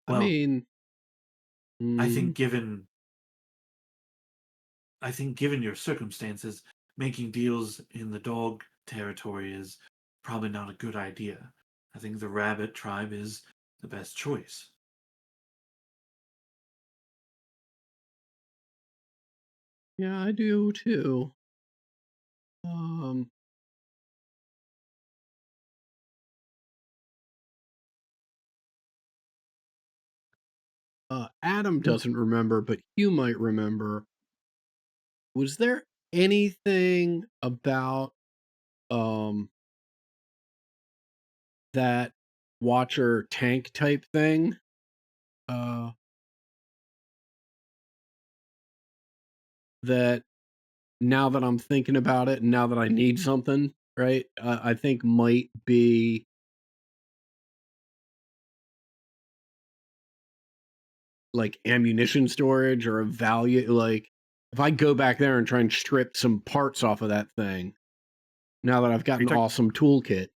D: I
C: Well,
D: mean,
C: I think given your circumstances, making deals in the dog territory is probably not a good idea. I think the rabbit tribe is the best choice.
D: yeah, I do too. Adam doesn't remember, but Hugh might remember. Was there anything about that Watcher tank type thing? That now that I'm thinking about it, and now that I need something, right? I think might be like ammunition storage or a value. Like if I go back there and try and strip some parts off of that thing, now that I've got an awesome toolkit.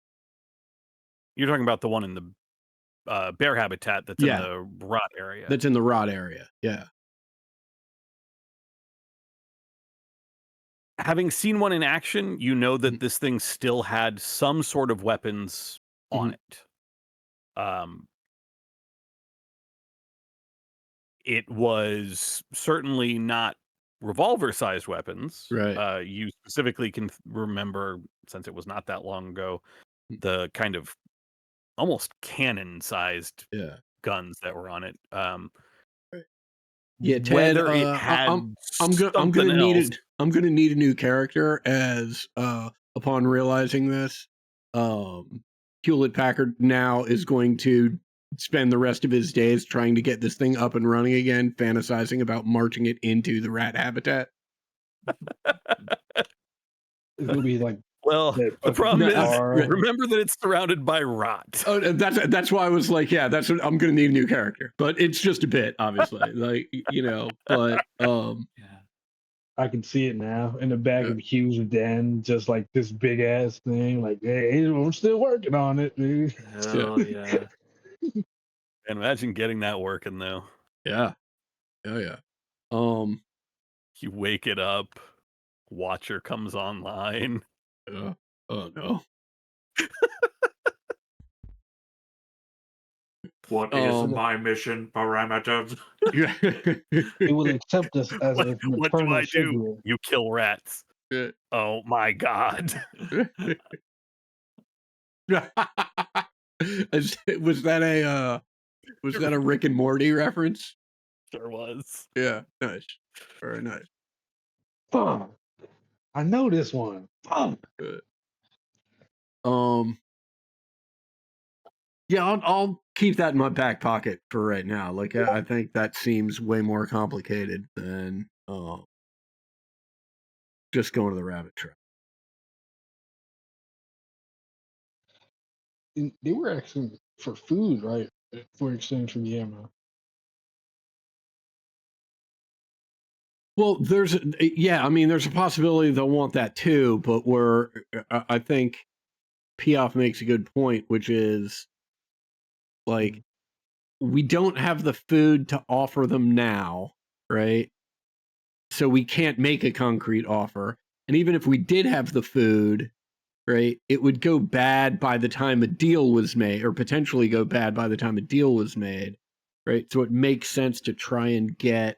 A: You're talking about the one in the bear habitat that's
D: Yeah.
A: in the rot area.
D: That's in the rot area. Yeah.
A: Having seen one in action, you know that this thing still had some sort of weapons on it. It was certainly not revolver-sized weapons.
D: Right.
A: You specifically can remember, since it was not that long ago, the kind of almost cannon-sized
D: Yeah.
A: guns that were on it.
D: Yeah, Ted,
A: Whether it had
D: I'm
A: something
D: gonna need
A: else.
D: it. I'm gonna need a new character as upon realizing this, Hewlett Packard now is going to spend the rest of his days trying to get this thing up and running again, fantasizing about marching it into the rat habitat.
B: It's gonna be like
A: Well,
B: that
A: the
B: fucking
A: problem is,
B: car.
A: remember that it's surrounded by rot.
D: Oh, that's why I was like, yeah, that's what I'm gonna need a new character, but it's just a bit, obviously, like but
C: Yeah.
B: I can see it now in the back of Hugh's den, just like this big ass thing. Like, hey, I'm still working on it, dude.
C: Hell yeah.
A: And imagine getting that working though.
D: Yeah. Oh yeah. Um.
A: You wake it up, Watcher comes online.
D: Oh no.
C: What is
D: Um,
C: my mission parameters?
D: Yeah.
B: It will accept us as
A: What,
B: its
A: what do
B: maternal
A: I do?
B: figure.
A: You kill rats.
D: Yeah.
A: Oh my god.
D: Was that a Rick and Morty reference?
A: Sure was.
D: Yeah, nice. Very nice.
B: Fuck. I know this one. Fuck.
D: Yeah, I'll keep that in my back pocket for right now. Like, I think that seems way more complicated than just going to the rabbit trap.
B: And they were asking for food, right? For exchange for Guillermo.
D: Well, there's a possibility they'll want that too, but I think Piaf makes a good point, which is like we don't have the food to offer them now, right? So we can't make a concrete offer. And even if we did have the food, right, it would go bad by the time a deal was made, or potentially go bad by the time a deal was made, right? So it makes sense to try and get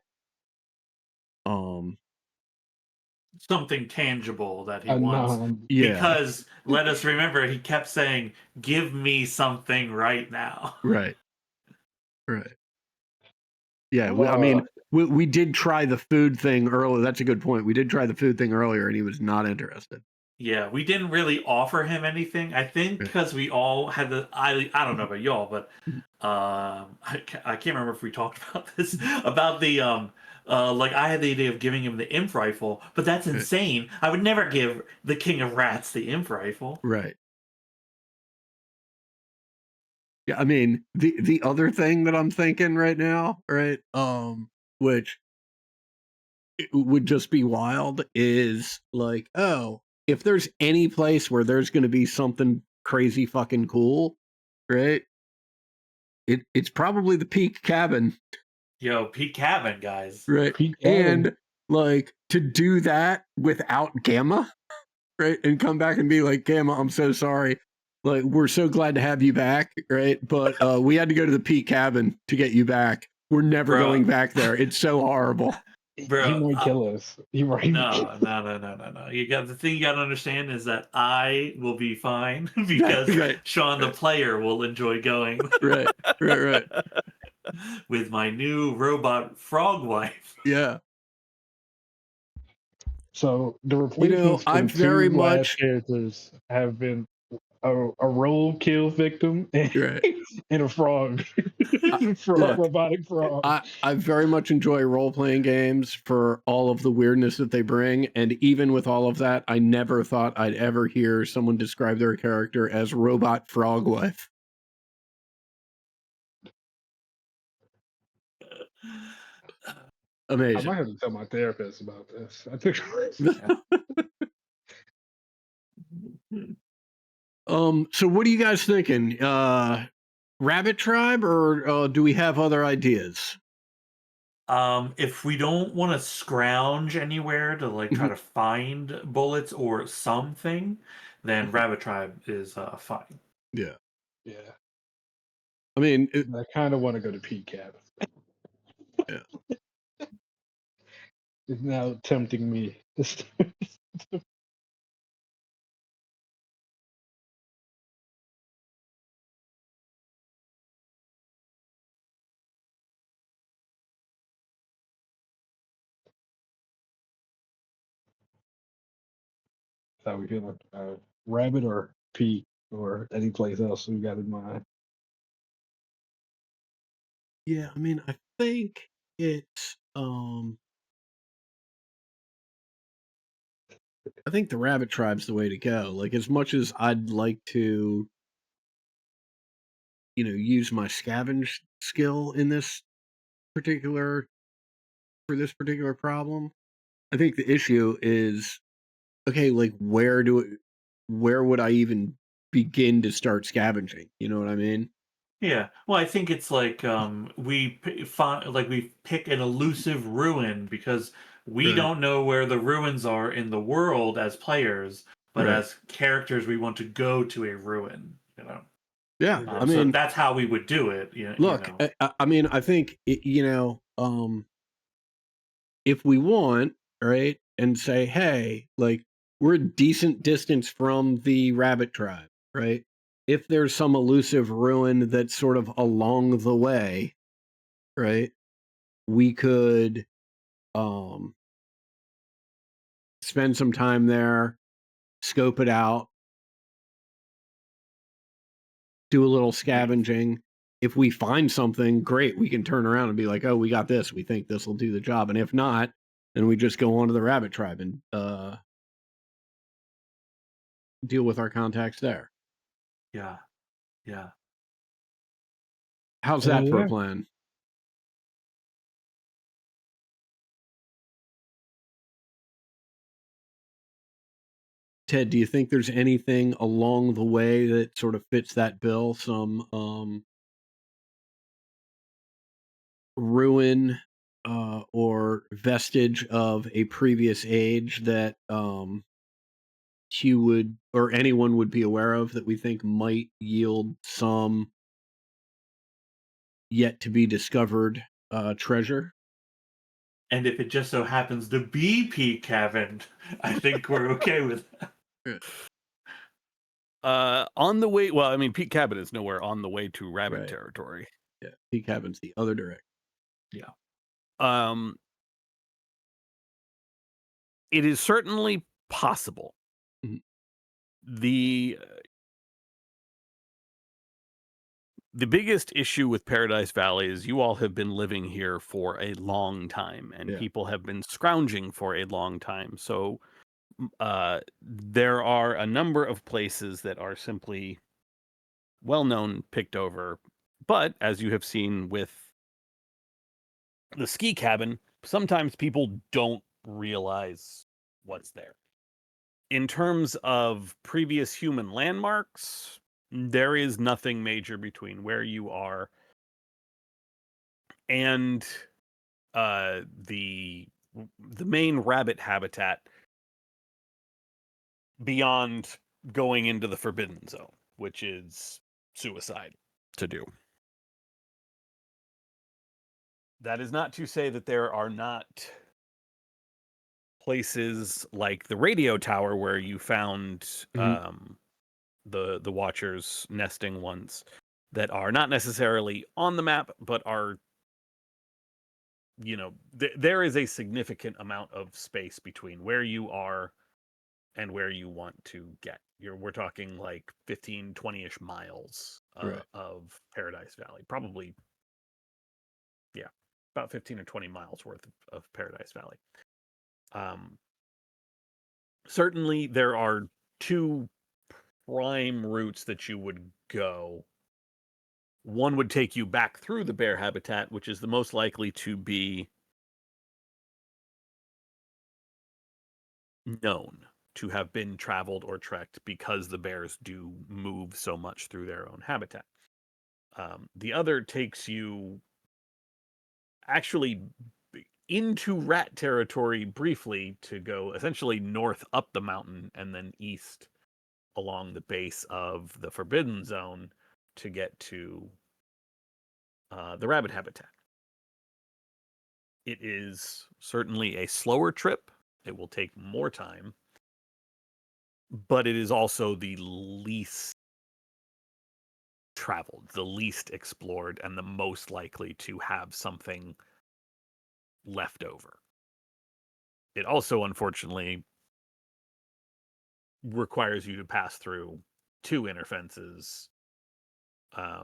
C: Something tangible that he
B: A
C: wants.
B: non.
D: yeah,
C: Because let us remember, he kept saying, "Give me something right now."
D: right. Yeah, we did try the food thing earlier. That's a good point. We did try the food thing earlier, and he was not interested.
C: Yeah, we didn't really offer him anything. I think
D: Right.
C: because we all had the I don't know about y'all, but I can't remember if we talked about this about the like I had the idea of giving him the imp rifle, but that's
D: Right.
C: insane. I would never give the King of Rats the imp rifle.
D: Right. Yeah, I mean the other thing that I'm thinking right now, right, which it would just be wild, is like, oh, if there's any place where there's going to be something crazy fucking cool, right? It's probably the Peak Cabin,
C: Yo, Pete Cabin, guys.
D: right?
B: Pete Cabin.
D: And like to do that without Gamma, right? And come back and be like, Gamma, I'm so sorry. Like, we're so glad to have you back, right? But we had to go to the Peak Cabin to get you back. We're never
C: Bro.
D: going back there. It's so horrible.
C: Bro,
B: He might kill us. He might.
C: No. You got the thing you got to understand is that I will be fine because
D: Right.
C: Sean the player will enjoy going
D: Right.
C: with my new robot frog wife.
D: Yeah.
B: So the replacements
D: I'm
B: for
D: very
B: two last
D: much
B: characters have been a roll kill victim and,
D: right.
B: and a frog.
D: Look,
B: Robotic frog.
D: I very much enjoy role playing games for all of the weirdness that they bring, and even with all of that, I never thought I'd ever hear someone describe their character as robot frog wife.
B: I
D: Amazing.
B: might have to tell my therapist about this. I think.
D: So what are you guys thinking? Rabbit Tribe, or do we have other ideas?
C: If we don't want to scrounge anywhere to like try to find bullets or something, then Rabbit Tribe is fine.
D: Yeah.
B: Yeah.
D: I mean,
B: I kind of want to go to Pete Cabin.
D: Yeah.
B: It's now tempting me. How we feeling? Rabbit or Pete or any place else we got in mind?
D: yeah, I mean, I think it's I think the Rabbit Tribe's the way to go. Like, as much as I'd like to, use my scavenge skill in this particular problem, I think the issue is, okay, like where would I even begin to start scavenging? You know what I mean?
C: Yeah. Well, I think it's like we pick an elusive ruin because we
D: Right.
C: don't know where the ruins are in the world as players, but
D: Right.
C: as characters, we want to go to a ruin. You know.
D: Yeah. I
C: So
D: mean,
C: that's how we would do it. You
D: look,
C: know.
D: I mean, I think, if we want, right, and say, hey, like, we're a decent distance from the rabbit tribe, right? If there's some elusive ruin that's sort of along the way, right, we could um spend some time there, scope it out, do a little scavenging. If we find something, great, we can turn around and be like, oh, we got this. We think this will do the job. And if not, then we just go on to the rabbit tribe and deal with our contacts there.
C: Yeah. Yeah.
D: How's
B: Hell
D: that for a
B: yeah.
D: plan? Ted, do you think there's anything along the way that sort of fits that bill? Some ruin or vestige of a previous age that Hugh would or anyone would be aware of that we think might yield some yet to be discovered treasure?
C: And if it just so happens to be Pete Cabin, I think we're okay with that.
A: On the way, well, I mean, Pete Cabin is nowhere on the way to rabbit
D: Right.
A: territory.
D: Yeah, Pete Cabin's the other direction.
C: Yeah.
A: It is certainly possible.
D: Mhm.
A: The biggest issue with Paradise Valley is you all have been living here for a long time, and
D: Yeah.
A: people have been scrounging for a long time. So there are a number of places that are simply well-known, picked over. But as you have seen with the ski cabin, sometimes people don't realize what's there. In terms of previous human landmarks, there is nothing major between where you are and the main rabbit habitat beyond going into the Forbidden Zone, which is suicide to do. That is not to say that there are not places like the radio tower where you found the Watchers nesting once that are not necessarily on the map, but are, there is a significant amount of space between where you are and where you want to get. We're talking like 15, 20-ish miles
D: Right.
A: of Paradise Valley. Probably, yeah, about 15 or 20 miles worth of Paradise Valley. Certainly, there are two prime routes that you would go. One would take you back through the bear habitat, which is the most likely to be known to have been traveled or trekked because the bears do move so much through their own habitat. The other takes you actually into rat territory briefly to go essentially north up the mountain and then east along the base of the Forbidden Zone to get to the rabbit habitat. It is certainly a slower trip. It will take more time, but it is also the least traveled, the least explored, and the most likely to have something left over. It also, unfortunately, requires you to pass through two inner fences. I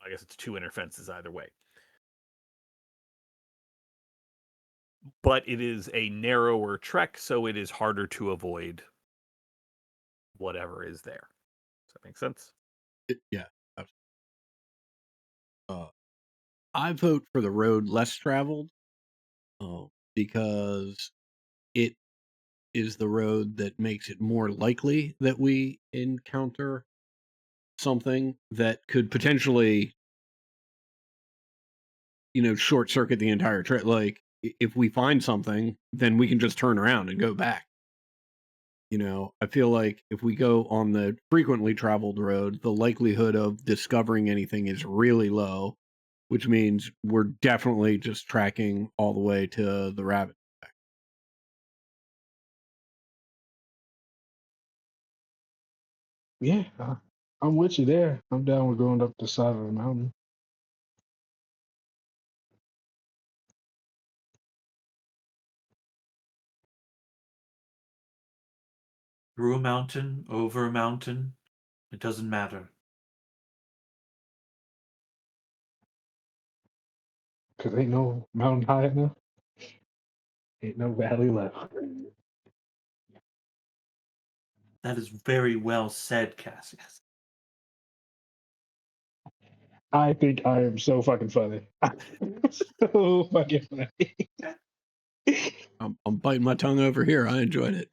A: guess it's two inner fences either way. But it is a narrower trek, so it is harder to avoid whatever is there. Does that make sense?
D: Yeah. I vote for the road less traveled because it is the road that makes it more likely that we encounter something that could potentially, short circuit the entire trip. Like, if we find something, then we can just turn around and go back. I feel like if we go on the frequently traveled road, the likelihood of discovering anything is really low, which means we're definitely just tracking all the way to the rabbit.
B: Yeah, I'm with you there. I'm down with going up the side of the mountain.
C: Through a mountain, over a mountain, it doesn't matter.
B: Cause ain't no mountain high enough. Ain't no valley left.
C: That is very well said, Cassius.
B: I think I am so fucking funny. So fucking funny.
D: I'm biting my tongue over here. I enjoyed it.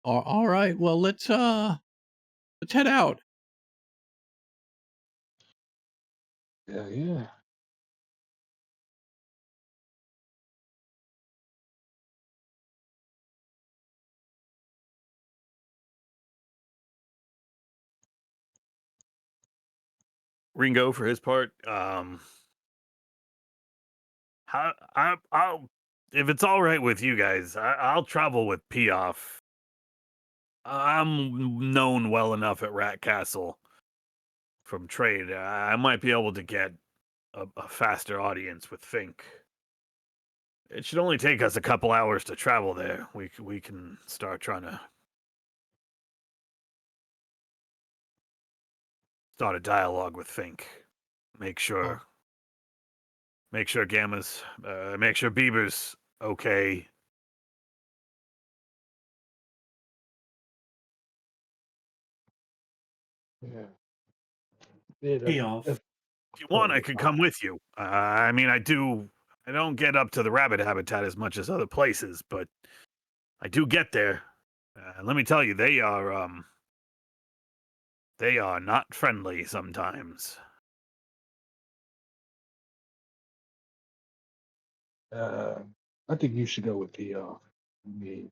D: All right. Well, let's head out.
B: Yeah.
A: Ringo, for his part, I'll if it's all right with you guys, I'll travel with Piaf. I'm known well enough at Rat Castle from trade. I might be able to get a faster audience with Fink. It should only take us a couple hours to travel there. We can start trying to start a dialogue with Fink. Make sure Gamma's, make sure Bieber's okay.
B: Yeah.
C: Pay off.
A: If you want, I could come with you. I mean, I don't get up to the rabbit habitat as much as other places, but I do get there. Let me tell you, they are not friendly sometimes.
B: I think you should go with the me.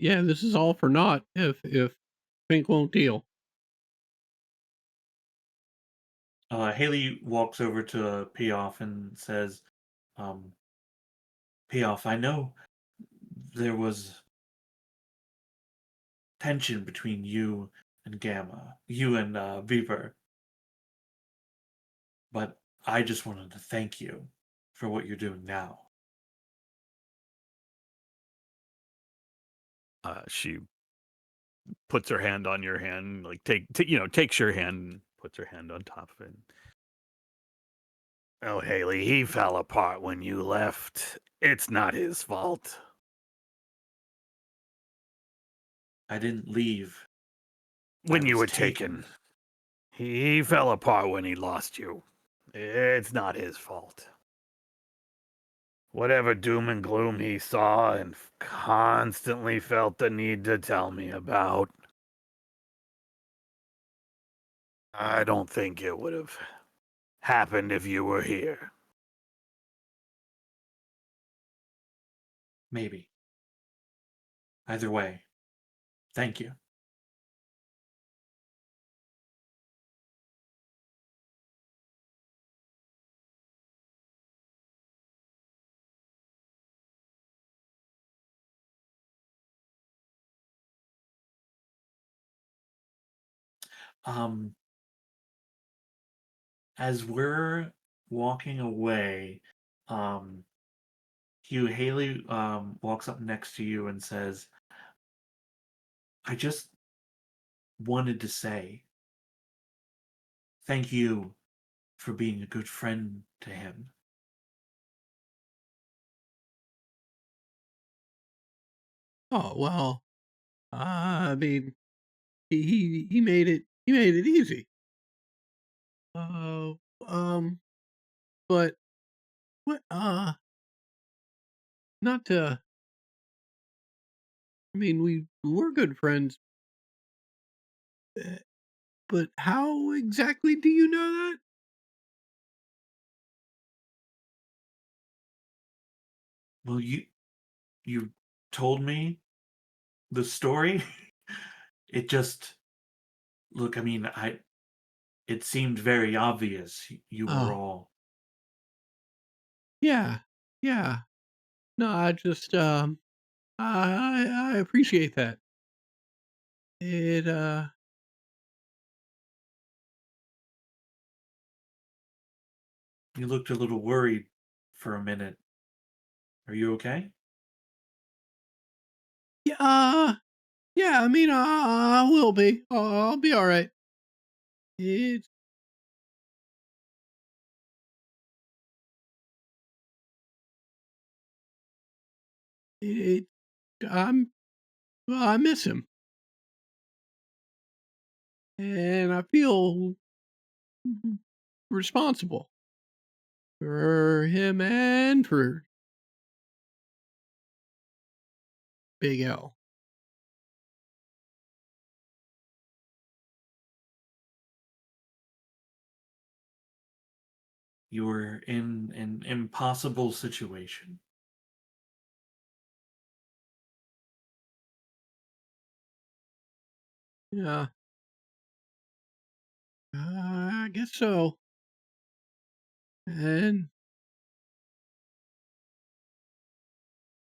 D: Yeah, this is all for naught if Fink won't deal.
C: Haley walks over to Piaf and says, Piaf, I know there was tension between you and Gamma, you and Beaver, but I just wanted to thank you for what you're doing now.
A: She puts her hand on your hand, like takes your hand and puts her hand on top of it. Oh, Haley, he fell apart when you left. It's not his fault.
C: I didn't leave.
A: When
C: I
A: you
C: was
A: were taken. He fell apart when he lost you. It's not his fault. Whatever doom and gloom he saw and constantly felt the need to tell me about, I don't think it would have happened if you were here.
C: Maybe. Either way, thank you. Um, as we're walking away, Haley walks up next to you and says, I just wanted to say thank you for being a good friend to him.
D: Oh well, I mean, he made it easy. Uh, but what not to. I mean, we're good friends, uh, but how exactly do you know that?
C: Well, you told me the story. It just look. I mean, I. It seemed very obvious you were
D: Oh,
C: all.
D: yeah, yeah. No, I just I appreciate that. It
C: You looked a little worried for a minute. Are you okay?
D: yeah, yeah. I mean, I will be. I'll be all right. It's it. I'm. Well, I miss him, and I feel responsible for him and for Big L.
C: You were in an impossible situation.
D: Yeah, I guess so. And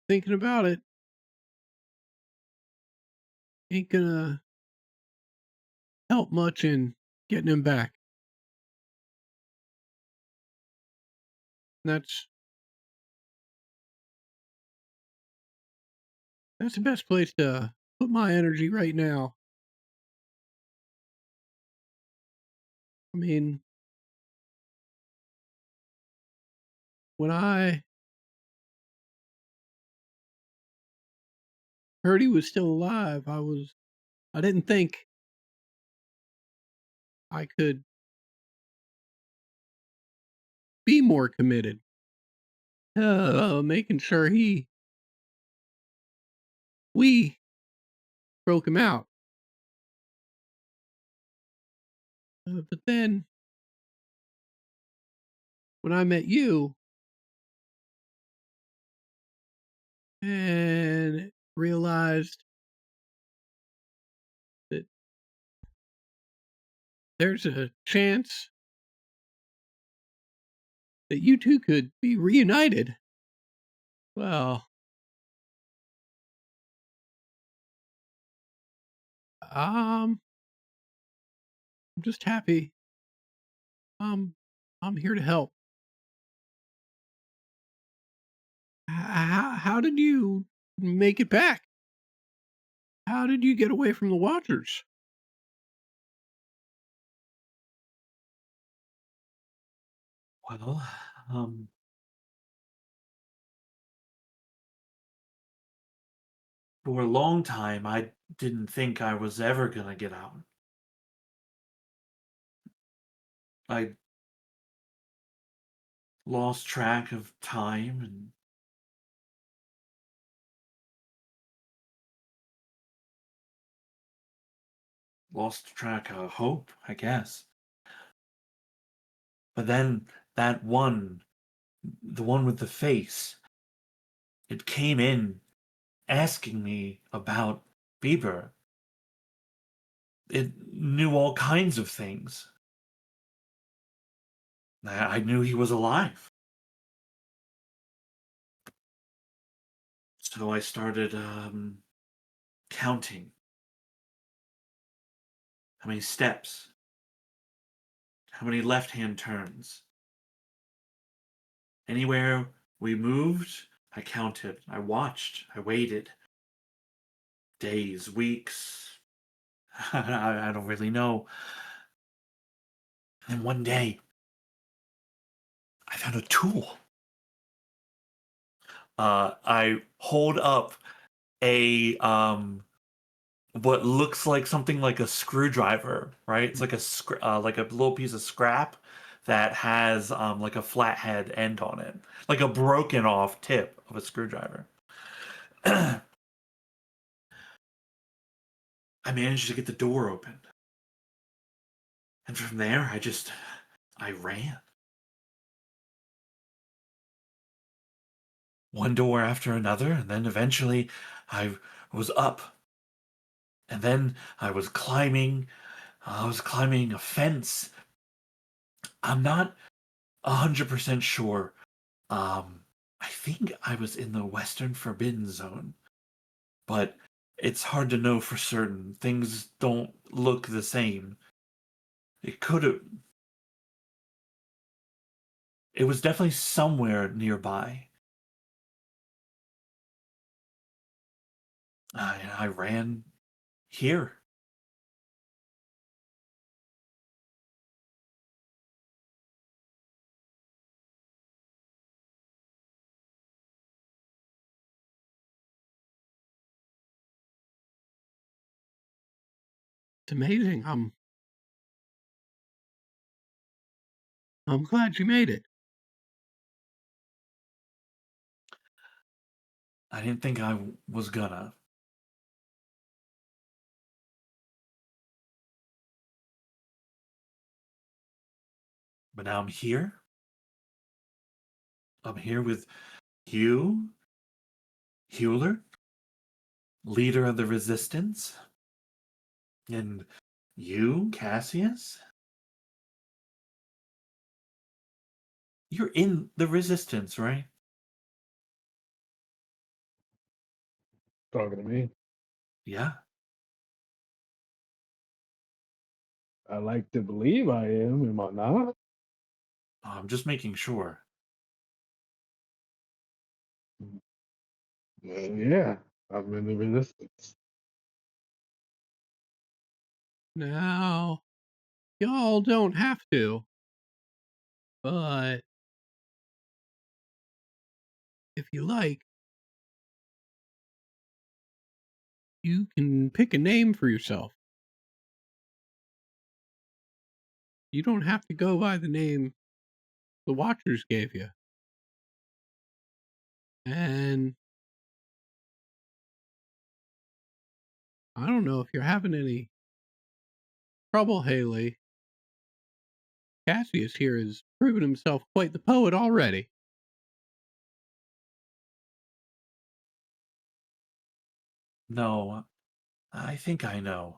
D: thinking about it ain't gonna help much in getting him back. That's that's the best place to put my energy right now. I mean, when I heard he was still alive, I didn't think I could be more committed. Making sure we broke him out. But then when I met you and realized that there's a chance that you two could be reunited, well, um, I'm just happy. Um, I'm here to help. How did you make it back? How did you get away from the Watchers?
C: Well, um, for a long time, I didn't think I was ever gonna get out. I lost track of time and lost track of hope, I guess. But then that one, the one with the face, it came in asking me about Bieber. It knew all kinds of things. I knew he was alive. So I started counting how many steps, how many left hand turns. Anywhere we moved, I counted, I watched, I waited. Days, weeks, I don't really know. And one day, I found a tool. I hold up a what looks like something like a screwdriver, right? It's like like a little piece of scrap that has like a flathead end on it, like a broken off tip of a screwdriver. I managed to get the door open. And from there, I ran. One door after another, and then eventually I was up. And then I was climbing a fence. I'm not 100% sure. I think I was in the Western Forbidden Zone, but it's hard to know for certain. Things don't look the same. It could have. It was definitely somewhere nearby. I ran here.
D: It's amazing. I'm glad you made it.
C: I didn't think I was gonna. But now I'm here. I'm here with you, Hewler, leader of the resistance, and you, Cassius. You're in the resistance, right?
B: Talking to me.
C: Yeah.
B: I like to believe I am. Am I not?
C: I'm just making sure.
B: Yeah, I'm in the resistance.
D: Now, y'all don't have to, but if you like, you can pick a name for yourself. You don't have to go by the name the Watchers gave you. And I don't know if you're having any trouble, Haley. Cassius here has proven himself quite the poet already.
C: No, I think I know.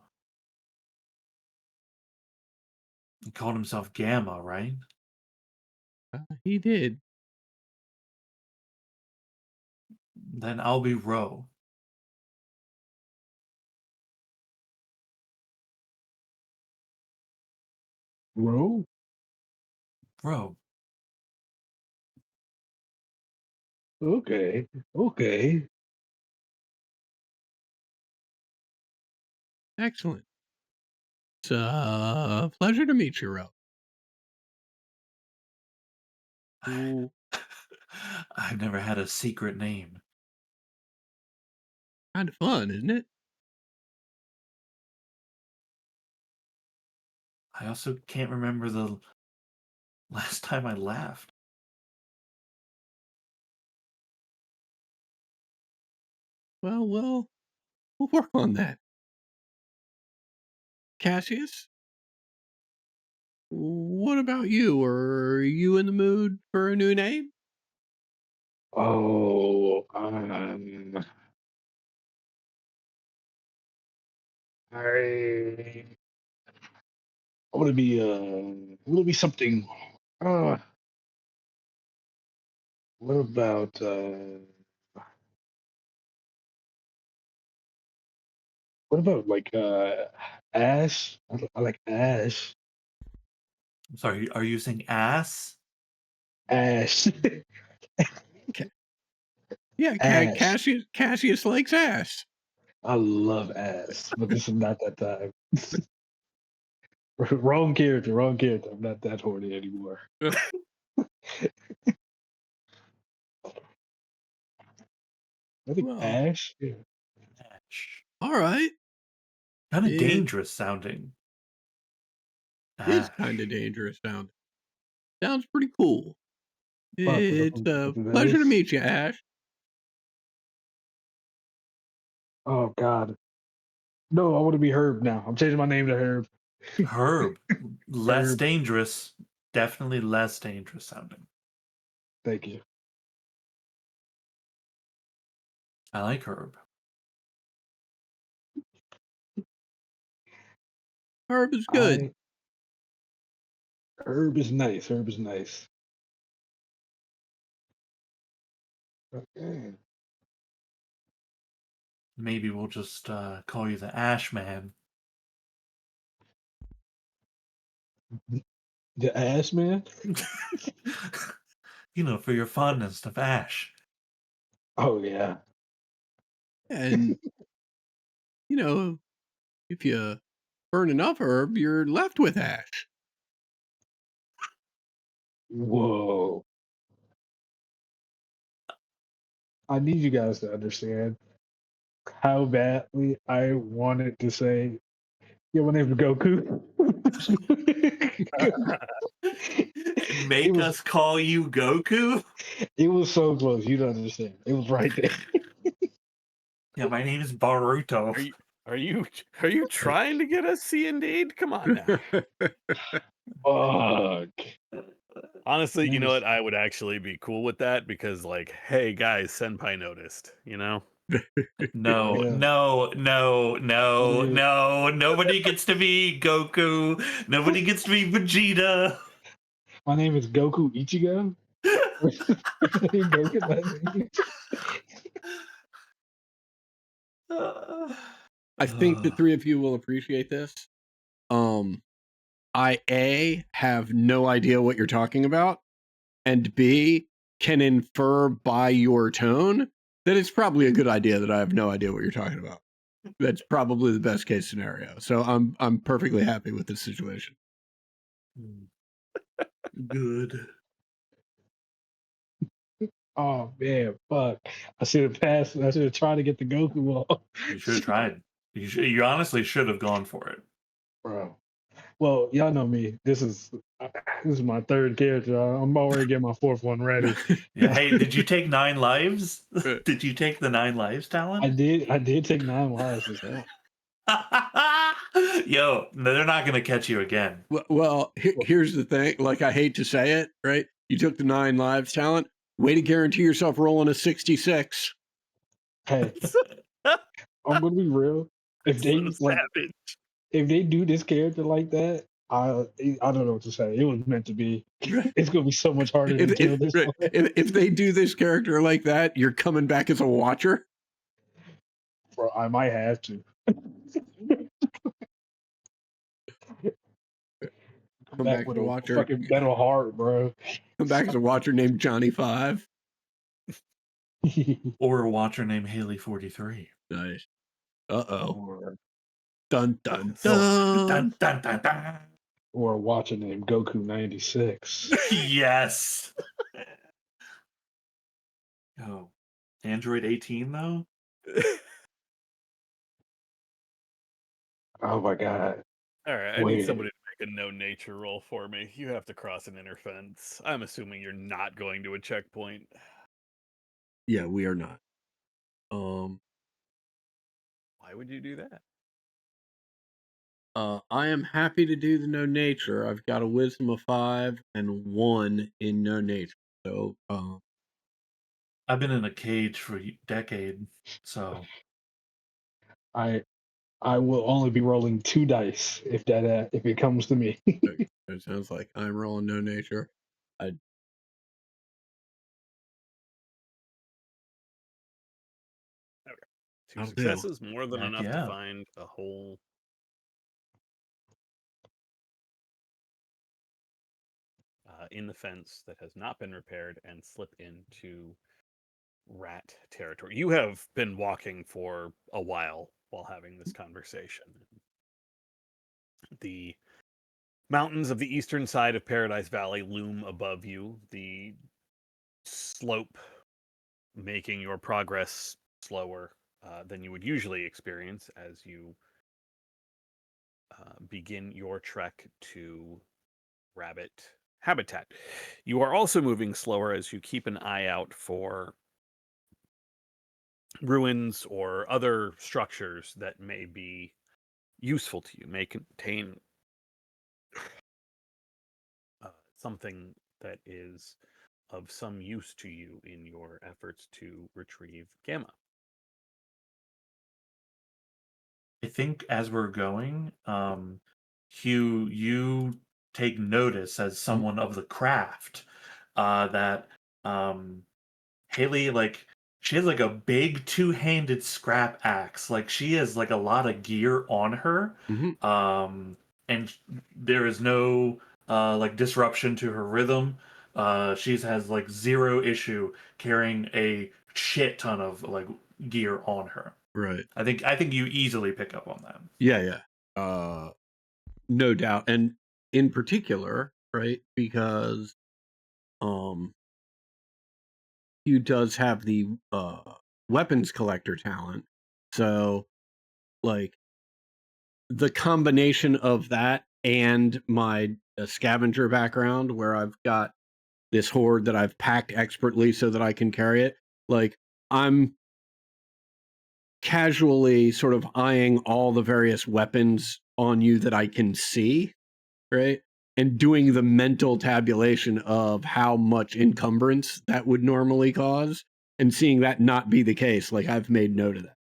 C: He called himself Gamma, right?
D: He did.
C: Then I'll be Ro.
B: Bro,
C: Ro.
B: okay, okay.
D: Excellent. It's a pleasure to meet you, Ro. Ooh,
C: I've never had a secret name.
D: kind of fun, isn't it?
C: I also can't remember the last time I laughed.
D: Well, we'll work on that. Cassius, what about you? Are you in the mood for a new name?
B: Oh, I I want to be something. Uh, what about like Ash? I like Ash.
C: I'm sorry, are you saying ass?
B: Ash.
D: Yeah,
B: Ash.
D: Cassius likes ass.
B: I love Ash, but this is not that time. Wrong character. Wrong character. I'm not that horny anymore. I think
D: Well,
B: Ash. Yeah.
C: Ash.
D: all right.
C: Kind of
D: It
C: dangerous sounding.
D: is
C: Ash.
D: kind of dangerous sound. Sounds pretty cool.
B: Fuck,
D: It's a
B: it
D: pleasure to
B: is.
D: meet you, Ash.
B: Oh God. No, I want to be Herb now. I'm changing my name to Herb.
C: Herb, less
B: Herb.
C: dangerous. Definitely less dangerous sounding.
B: Thank you.
C: I like Herb.
D: Herb is good.
B: Herb is nice. Herb is nice. Okay.
C: Maybe we'll just call you the Ash Man.
B: The ass man?
C: You know, for your fondness of Ash.
B: Oh yeah.
D: And, you know, if you burn enough herb, you're left with ash.
B: Whoa. I need you guys to understand how badly I wanted to say, yeah, my name's Goku.
C: Make
B: was-
C: us call you Goku?
B: It was so close. You don't understand. It was right there.
C: Yeah, my name is Baruto.
A: Are you trying to get us C indeed? Come on now.
B: Fuck.
A: Honestly, you know
B: Nice.
A: what? I would actually be cool with that because, like, hey guys, Senpai noticed. You know.
C: No,
B: Yeah.
C: no, no, no,
B: Yeah.
C: no. Nobody gets to be Goku. Nobody gets to be Vegeta.
B: My name is Goku Ichigo. Goku, my name is-
D: I think the three of you will appreciate this. I have no idea what you're talking about, and B, can infer by your tone that it's probably a good idea that I have no idea what you're talking about. That's probably the best case scenario. So I'm perfectly happy with this situation.
C: Good.
B: Oh man, fuck! I should have passed. I should have tried to get the Goku off,
C: You should have tried. You honestly should have gone for it.
B: bro. Well, y'all know me. This is my third character. I'm already getting my fourth one ready.
C: Yeah, hey, did you take 9 lives? Did you take the 9 lives
B: I
C: talent?
B: did. I did take 9 lives this time.
C: Yo, they're not gonna catch you again.
D: Well, here's the thing. Like, I hate to say it, right? You took the 9 lives talent. Way to guarantee yourself rolling a 66.
B: Hey, I'm gonna be real. If they like,
A: savage.
B: if they do this character like that, I don't know what to say. It was meant to be. It's gonna be so much harder to kill this one.
D: If they do this character like that, you're coming back as a watcher.
B: Bro, I might have to.
D: Come back
B: with
D: as a
B: a
D: watcher.
B: fucking metal heart, bro.
D: Come back as a watcher named Johnny 5.
C: Or a watcher named Haley 43.
D: Nice. Uh-oh.
B: or
D: Dun, dun,
C: Dun,
D: dun.
C: dun, dun, dun.
B: a watcher named Goku 96.
C: Yes. Oh, Android 18 though?
B: Oh my god.
A: All right, I
B: Wait.
A: need somebody to make a no nature roll for me. You have to cross an inner fence. I'm assuming you're not going to a checkpoint.
D: Yeah, we are not.
A: Why would you do that?
D: I am happy to do the no nature. I've got a wisdom of 5 and 1 in no nature. So,
C: I've been in a cage for a decade, so
B: I will only be rolling 2 dice if it comes to me.
D: it sounds like I'm rolling no nature.
A: Two
D: That'll do.
A: successes, more than
C: Heck
A: enough
C: yeah.
A: to find a hole. In the fence that has not been repaired and slip into rat territory. You have been walking for a while having this conversation. The mountains of the eastern side of Paradise Valley loom above you, the slope making your progress slower than you would usually experience as you begin your trek to Rabbit habitat. You are also moving slower as you keep an eye out for ruins or other structures that may be useful to you, may contain something that is of some use to you in your efforts to retrieve Gamma.
C: I think as we're going, Hugh, you take notice as someone of the craft that Haley, like, she has like a big two-handed scrap axe. Like, she has like a lot of gear on her.
D: Mhm.
C: And there is no like disruption to her rhythm. She has like zero issue carrying a shit ton of like gear on her.
D: Right.
C: I think you easily pick up on that.
D: Yeah. No doubt. And in particular, right, because Hugh does have the weapons collector talent. So like the combination of that and my scavenger background where I've got this hoard that I've packed expertly so that I can carry it, like I'm casually sort of eyeing all the various weapons on you that I can see, right? And doing the mental tabulation of how much encumbrance that would normally cause and seeing that not be the case. Like I've made note of that.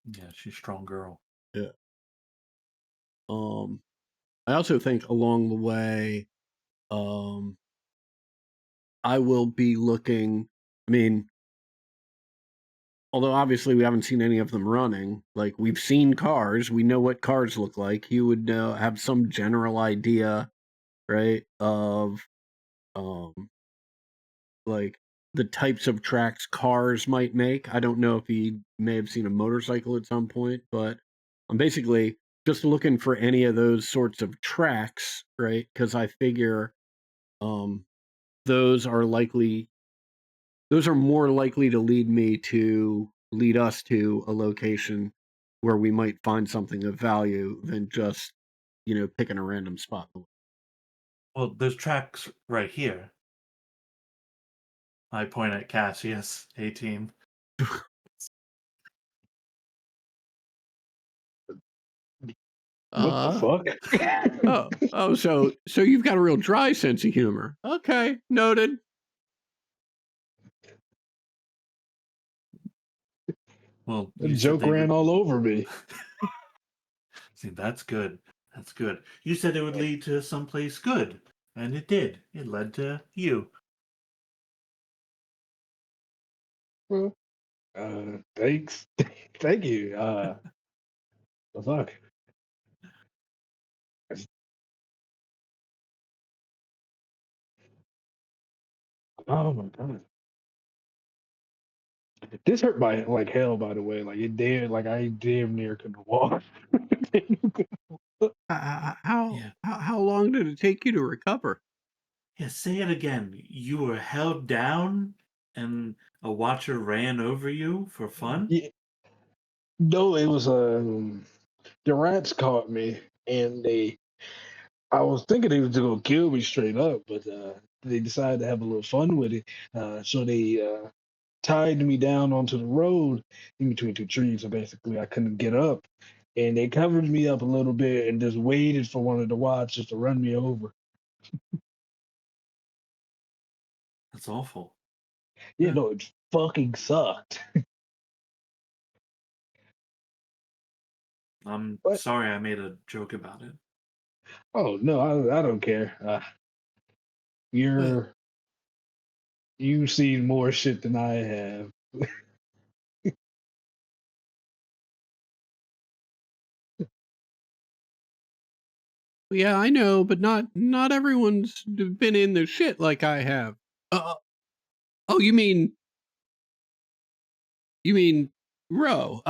C: Yeah, she's a strong girl.
D: Yeah. I also think along the way, I will be looking, I mean, although obviously we haven't seen any of them running, like we've seen cars, we know what cars look like. You would have some general idea, right, of like the types of tracks cars might make. I don't know if he may have seen a motorcycle at some point, but I'm basically just looking for any of those sorts of tracks, right? Because I figure those are more likely to lead us to a location where we might find something of value than just, picking a random spot.
C: Well, there's tracks right here. I point at Cassius, 18.
B: What the fuck?
D: So you've got a real dry sense of humor. Okay, noted.
C: Well,
B: The
C: you said
B: joke
C: they
B: ran all over me.
C: See, that's good. That's good. You said it would lead to someplace good, and it did. It led to you.
B: Well, thanks. Thank you. The fuck? Oh my god. This hurt by like hell, by the way. Like it did, like I damn near couldn't walk.
D: How long did it take you to recover?
C: Yeah, say it again. You were held down, and a watcher ran over you for fun?
B: Yeah, no, it was the rats caught me and I was thinking they was gonna kill me straight up, but they decided to have a little fun with it. So they tied me down onto the road in between two trees. So basically, I couldn't get up, and they covered me up a little bit and just waited for one of the watchers to run me over.
C: That's awful.
B: Yeah,
C: Yeah.
B: no, it fucking sucked.
C: I'm
B: What?
C: sorry I made a joke about it.
B: Oh no, I don't care. You've seen more shit than I have.
D: Yeah, I know, but not everyone's been in the shit like I have. Oh, you mean Ro?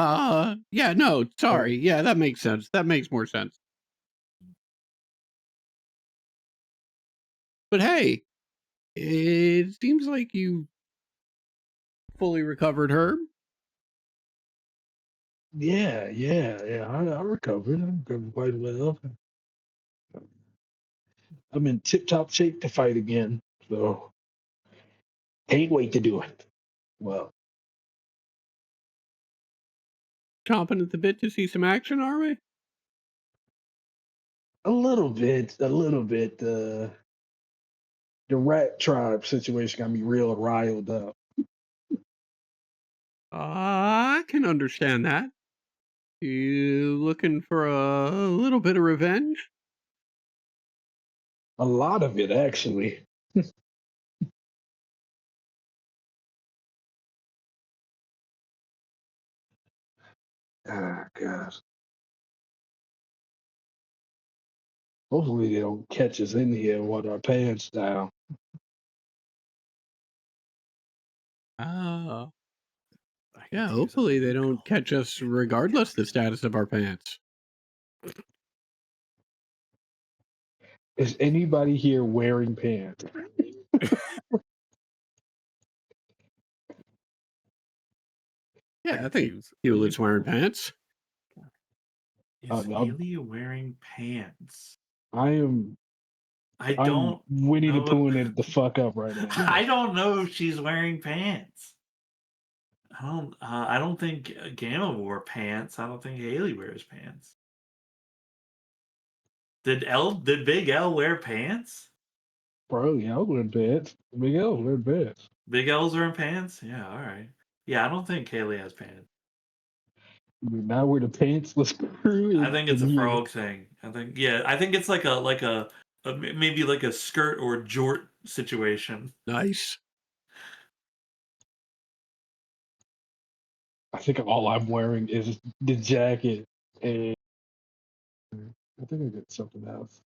D: Yeah, no, sorry. Yeah, that makes sense. That makes more sense. But hey, it seems like you fully recovered her.
B: Yeah. I recovered. I recovered quite well. I'm in tip-top shape to fight again. So can't wait to do it. Well,
D: Chomping at the bit to see some action, are we?
B: a little bit. The rat tribe situation got me real riled up.
D: I can understand that. You looking for a little bit of revenge?
B: A lot of it, actually. Ah, God. Hopefully they don't catch us in here with our pants down.
D: Oh.
A: I could
D: Yeah,
A: use a
D: hopefully they
A: boot
D: don't
A: call.
D: catch us regardless the status of our pants.
B: Is anybody here wearing pants?
D: Yeah, I
A: could
D: think
A: use a
D: Hewlett's
A: boot
D: wearing
A: call.
D: pants.
C: Is
B: I'm-
C: Aelia wearing pants?
B: I am.
C: I
B: I'm
C: don't
B: Winnie the
C: know.
B: Pooh it the fuck up right now.
C: I don't know if she's wearing pants. I don't think Gamma wore pants. I don't think Haley wears pants. Did Big L wear pants?
B: Bro, yeah, I was wearing pants. Big L was wearing pants.
C: Big L's wearing pants? Yeah, all right. Yeah, I don't think Haley has pants.
B: Now we're the pantsless crew.
C: I think it's a
B: in here.
C: frog thing. I think it's like a maybe like a skirt or jort situation.
D: Nice.
B: I think all I'm wearing is the jacket, and I think I got something else.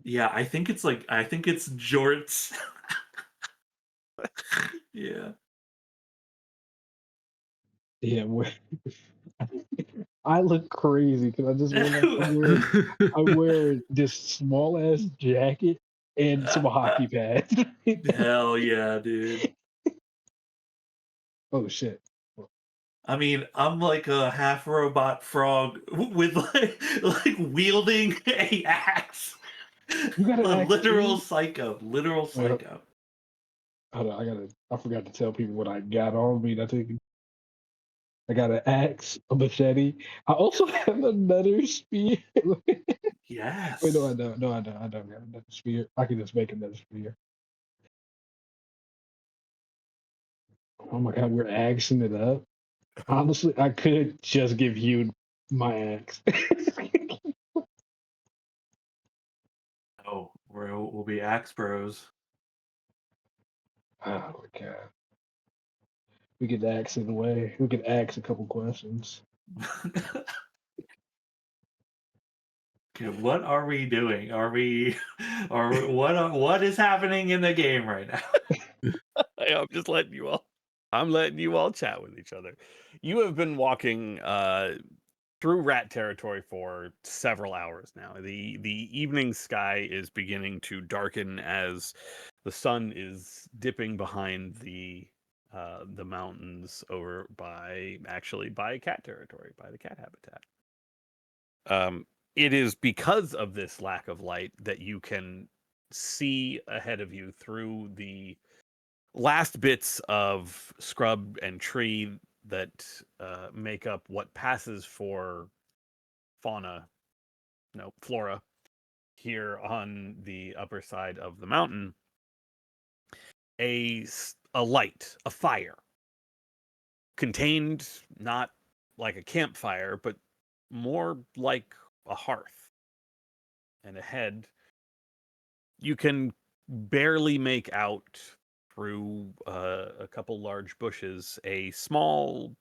C: Yeah, I think it's jorts. Yeah.
B: Yeah, I look crazy because I just realized I'm wearing this small ass jacket and some hockey pads.
C: Hell yeah, dude.
B: Oh shit!
C: I mean, I'm like a half robot frog with like wielding a axe.
B: You got an
C: A
B: axe,
C: literal
B: too?
C: psycho. Literal
B: Well,
C: psycho.
B: Hold on, I forgot to tell people what I got on me. I got an axe, a machete. I also have another spear.
C: Yes.
B: Wait, no, I don't. No, I don't. I don't got another spear. I can just make another spear. Oh my god, we're axing it up. Honestly, I could just give you my axe.
C: Oh, we'll be axe bros.
B: Oh my god. We could axe it away. We could axe a couple questions.
C: Okay, what are we doing? What is happening in the game right now?
A: I'm just letting you all. I'm letting you all chat with each other. You have been walking through rat territory for several hours now. The evening sky is beginning to darken as the sun is dipping behind the mountains over by cat territory, by the cat habitat. It is because of this lack of light that you can see ahead of you through the last bits of scrub and tree that make up what passes for flora here on the upper side of the mountain. A light, a fire, contained not like a campfire, but more like a hearth. And ahead, you can barely make out through a couple large bushes a small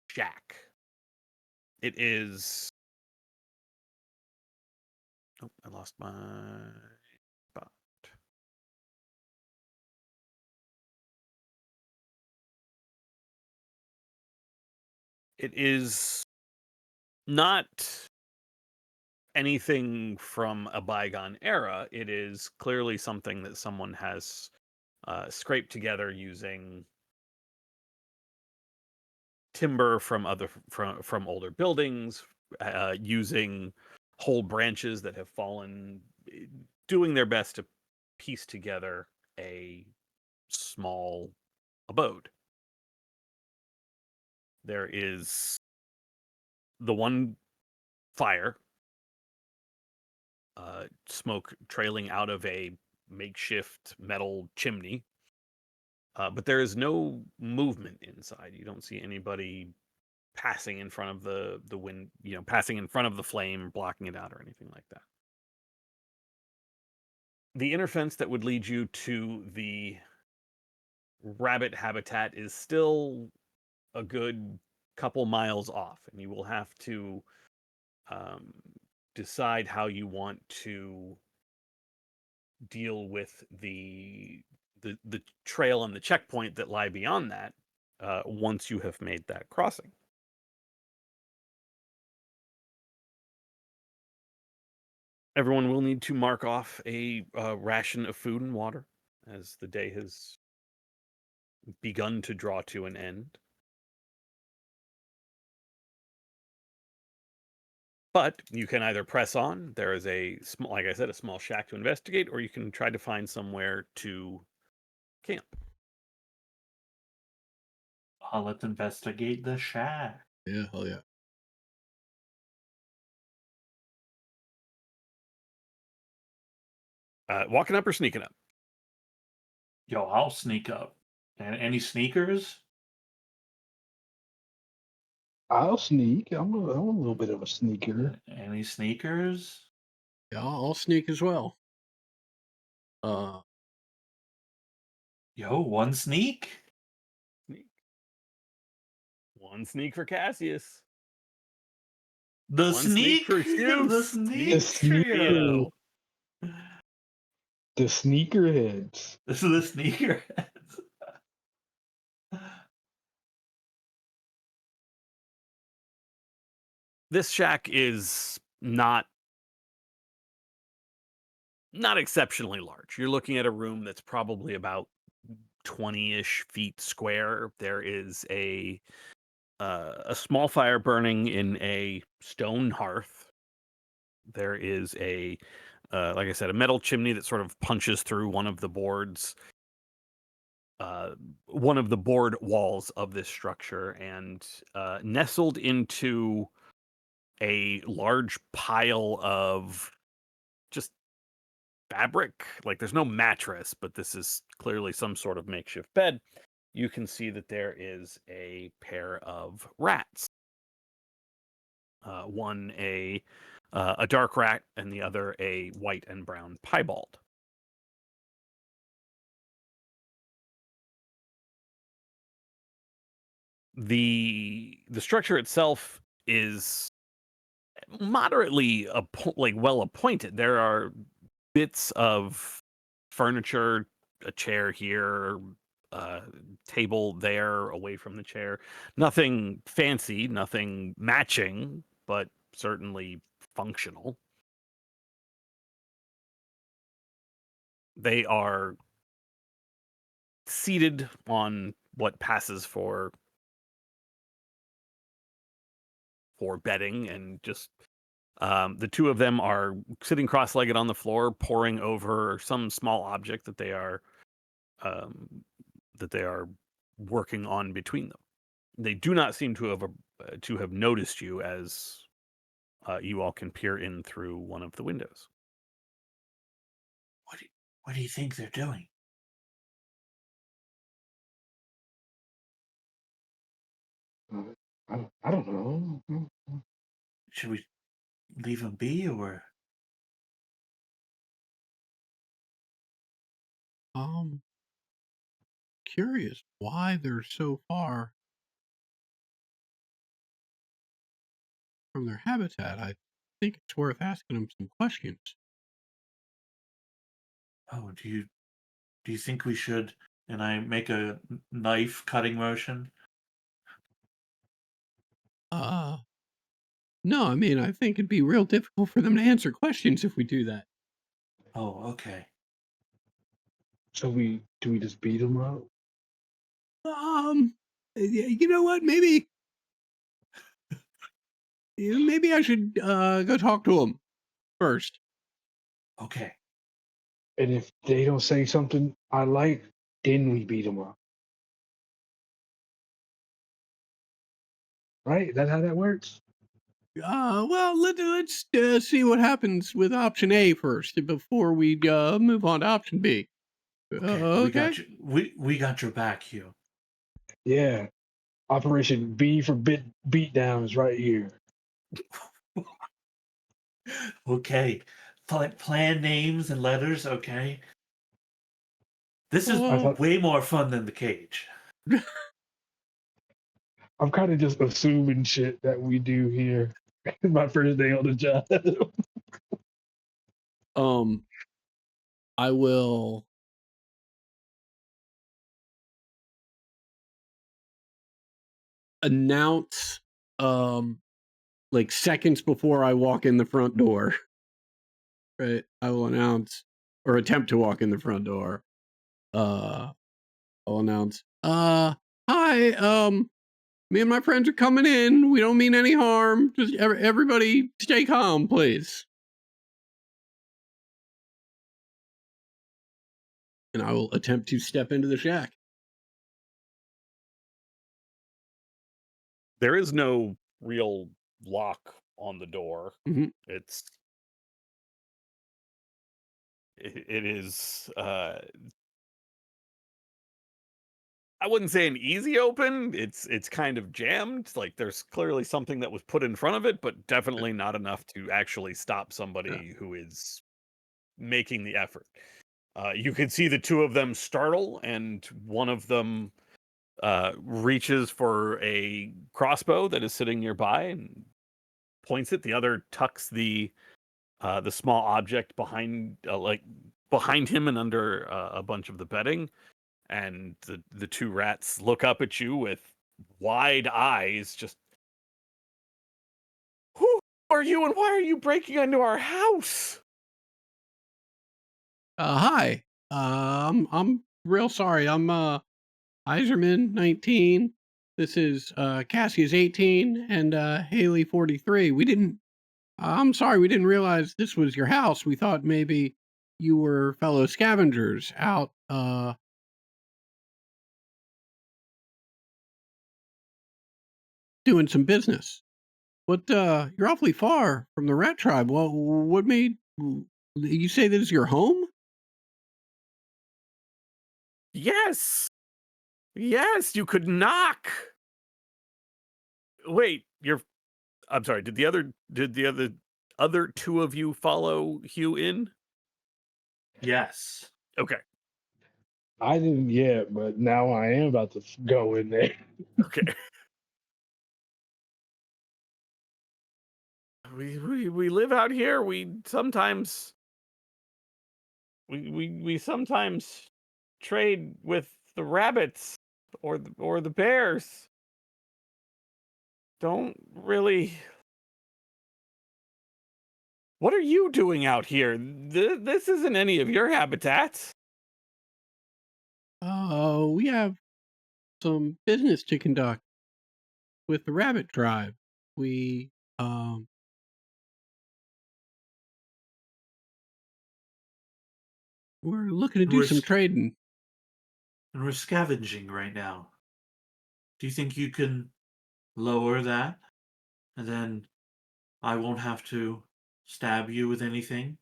A: shack. It is. Oh, I lost my spot. It is not anything from a bygone era. It is clearly something that someone has scraped together using timber from older buildings, using whole branches that have fallen doing their best to piece together a small abode. There is the one fire, smoke trailing out of a makeshift metal chimney, but there is no movement inside. You don't see anybody passing in front of the wind, passing in front of the flame, blocking it out or anything like that. The inner fence that would lead you to the rabbit habitat is still a good couple miles off, and you will have to decide how you want to deal with the trail and the checkpoint that lie beyond that once you have made that crossing. Everyone will need to mark off a ration of food and water as the day has begun to draw to an end. But you can either press on. There is like I said, a small shack to investigate, or you can try to find somewhere to camp.
C: Let's investigate the shack.
D: Yeah, hell yeah.
A: Walking up or sneaking up?
C: Yo, I'll sneak up. And any sneakers?
B: I'll sneak. I'm a little bit of a sneaker.
C: Any sneakers?
D: Yeah, I'll sneak as well.
C: Yo, one sneak?
A: Sneak. One sneak for Cassius.
C: The
A: One sneak
C: sneak
A: for you.
C: The
B: The
C: sneak
B: sneaker.
C: trio.
B: The sneakerheads.
C: This is the sneaker.
A: This shack is not exceptionally large. You're looking at a room that's probably about 20-ish feet square. There is a small fire burning in a stone hearth. There is like I said, a metal chimney that sort of punches through one of the boards, one of the board walls of this structure, and nestled into a large pile of just fabric. Like, there's no mattress, but this is clearly some sort of makeshift bed. You can see that there is a pair of rats. One a dark rat, and the other a white and brown piebald. The structure itself is moderately well appointed. There are bits of furniture, a chair here, table there away from the chair. Nothing fancy, nothing matching, but certainly functional. They are seated on what passes for bedding, and just the two of them are sitting cross-legged on the floor, poring over some small object that they are working on between them. They do not seem to have noticed you as you all can peer in through one of the windows.
C: What do you think they're doing?
B: I don't know.
C: Should we leave them be, or?
D: Curious why they're so far from their habitat. I think it's worth asking them some questions.
C: Oh, do you think we should? And I make a knife cutting motion.
D: No, I mean, I think it'd be real difficult for them to answer questions if we do that.
C: Oh, okay.
B: So do we just beat them up?
D: You know what? Maybe I should go talk to them first.
C: Okay.
B: And if they don't say something I like, then we beat them up. Right? That's how that works.
D: Well, let's see what happens with option A first before we move on to option B.
C: Okay, we
D: Okay.
C: got you. We got your back, Hugh.
B: Yeah. Operation B for beatdown is right here.
C: Okay, plan names and letters. Okay, this is
B: I
D: Oh,
B: thought
C: way more fun than the cage.
B: I'm kind of just assuming shit that we do here. My first day on the job.
D: I will announce like seconds before I walk in the front door. Right? I will announce or attempt to walk in the front door. I'll announce, hi, me and my friends are coming in. We don't mean any harm. Just everybody stay calm, please. And I will attempt to step into the shack.
A: There is no real lock on the door.
D: Mhm.
A: It is I wouldn't say an easy open. It's kind of jammed. Like there's clearly something that was put in front of it, but definitely not enough to actually stop somebody who is making the effort. You can see the two of them startle, and one of them reaches for a crossbow that is sitting nearby and points it. The other tucks the small object behind behind him and under a bunch of the bedding. And the two rats look up at you with wide eyes, just, who are you and why are you breaking into our house?
D: Hi. I'm real sorry. I'm Iserman 19. This is Cassius 18 and Haley 43. I'm sorry, we didn't realize this was your house. We thought maybe you were fellow scavengers out doing some business. But you're awfully far from the rat tribe. Well, what made you say this is your home?
A: Yes, you could knock. Wait, I'm sorry. Did the other two of you follow Hugh in?
C: Yes.
A: Okay.
B: I didn't yet, but now I am about to go in there.
A: Okay. We live out here. We sometimes trade with the rabbits or the bears. Don't really. What are you doing out here? This isn't any of your habitats.
D: We have some business to conduct with the rabbit tribe. We we're looking to do
C: We're
D: some
C: sc-
D: trading.
C: And we're scavenging right now. Do you think you can lower that? And then I won't have to stab you with anything?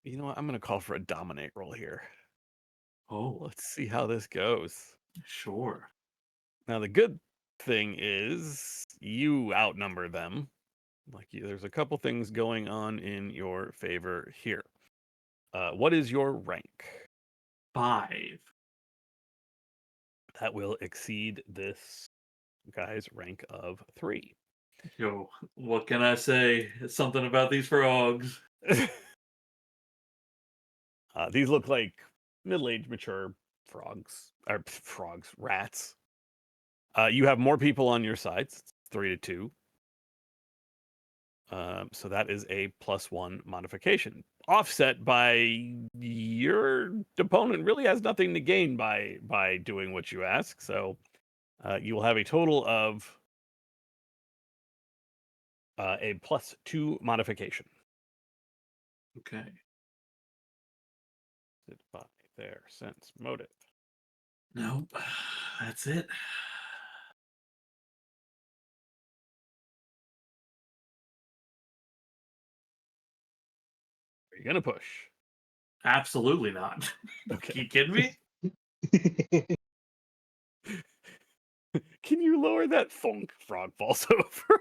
A: You know what? I'm gonna call for a dominate roll here.
C: Oh,
A: Let's see how this goes.
C: sure.
A: Now the good thing is you outnumber them. There's a couple things going on in your favor here. What is your rank?
C: 5.
A: That will exceed this guy's rank of 3.
C: Yo, what can I say? It's something about these frogs.
A: These look like middle-aged, mature rats. You have more people on your sides, 3-2. So that is a +1 modification, offset by your opponent really has nothing to gain by doing what you ask. So you will have a total of a +2 modification.
C: Okay.
A: Sit by their sense motive.
C: Nope. That's it.
A: Are you gonna push?
C: Absolutely not.
A: Okay.
C: You kidding me?
A: Can you lower that thunk? Frog falls over.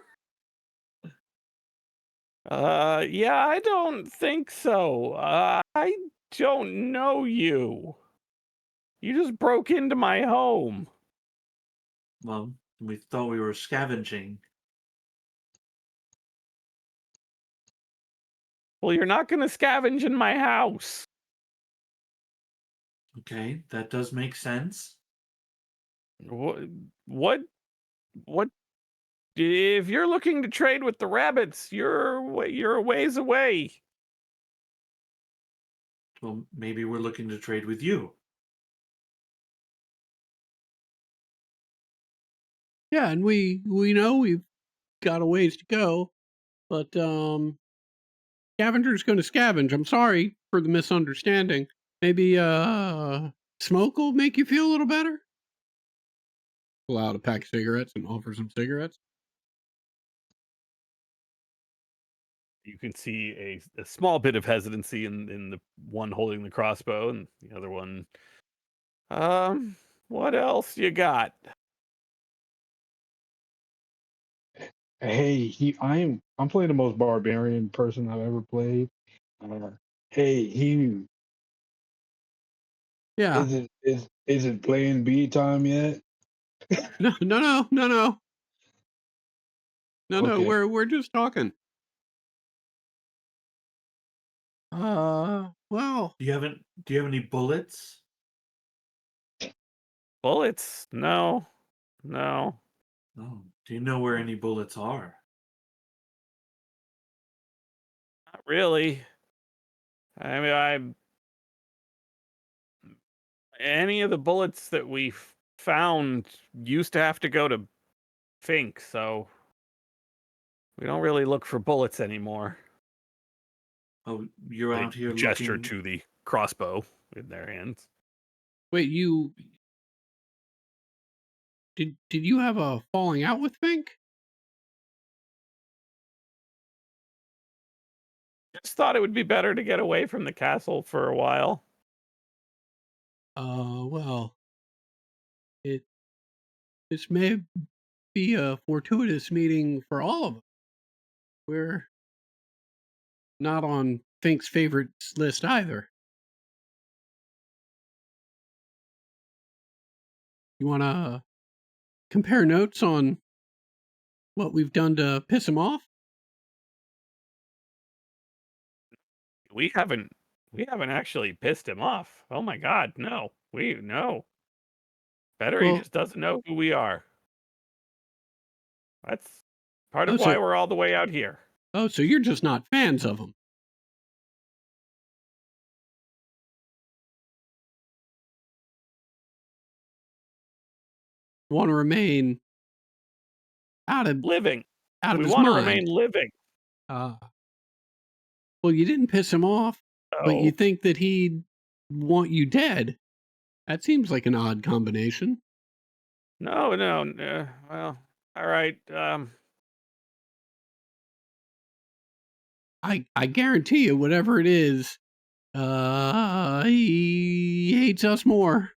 A: Yeah, I don't think so. I don't know you. You just broke into my home.
C: Well, we thought we were scavenging.
A: Well, you're not gonna scavenge in my house.
C: Okay, that does make sense.
A: What? What? What? If you're looking to trade with the rabbits, you're a ways away.
C: Well, maybe we're looking to trade with you.
D: Yeah, and we know we've got a ways to go, but scavenger's going to scavenge. I'm sorry for the misunderstanding. Maybe smoke will make you feel a little better. Pull out a pack of cigarettes and offer some cigarettes.
A: You can see a small bit of hesitancy in the one holding the crossbow, and the other one. What else you got?
B: Hey, I'm playing the most barbarian person I've ever played. Uh, hey,
D: Yeah.
B: is it playing B time yet?
D: No.
B: Okay.
D: We're just talking. Well,
C: Do you have any bullets?
A: Bullets? No.
C: No. Do you know where any bullets are?
A: Not really. I mean, any of the bullets that we found used to have to go to Fink, so we don't really look for bullets anymore.
C: Oh, you're
A: They
C: out here
A: gesture
C: looking.
A: to the crossbow in their hands.
D: wait, did you have a falling out with Fink?
A: Just thought it would be better to get away from the castle for a while.
D: Well, this may be a fortuitous meeting for all of us. We're not on Fink's favorites list either. You want to compare notes on what we've done to piss him off?
A: We haven't actually pissed him off. Oh my god, no. No. Better he
D: Well,
A: just doesn't know who we are. That's part
D: oh,
A: of why
D: so
A: we're all the way out here.
D: so you're just not fans of him. Want to remain out of
A: Living. We
D: his
A: want to
D: mind.
A: remain living.
D: Well, you didn't piss him off, but you
A: Oh,
D: think that he'd want you dead. That seems like an odd combination.
A: no. Well, all right.
D: I guarantee you, whatever it is, he hates us more.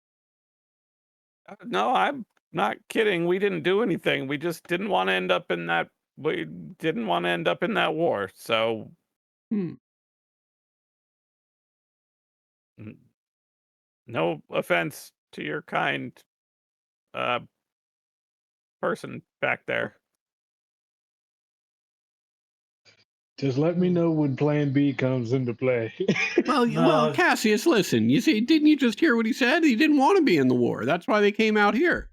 A: No, I'm not kidding. We didn't do anything. We just didn't want to end up in that. We didn't want to end up in that war. So,
D: Hmm.
A: n- no offense to your kind uh, person back there.
B: Just let me know when Plan B comes into play.
D: Well,
C: No.
D: Cassius, listen. You see, didn't you just hear what he said? He didn't want to be in the war. That's why they came out here.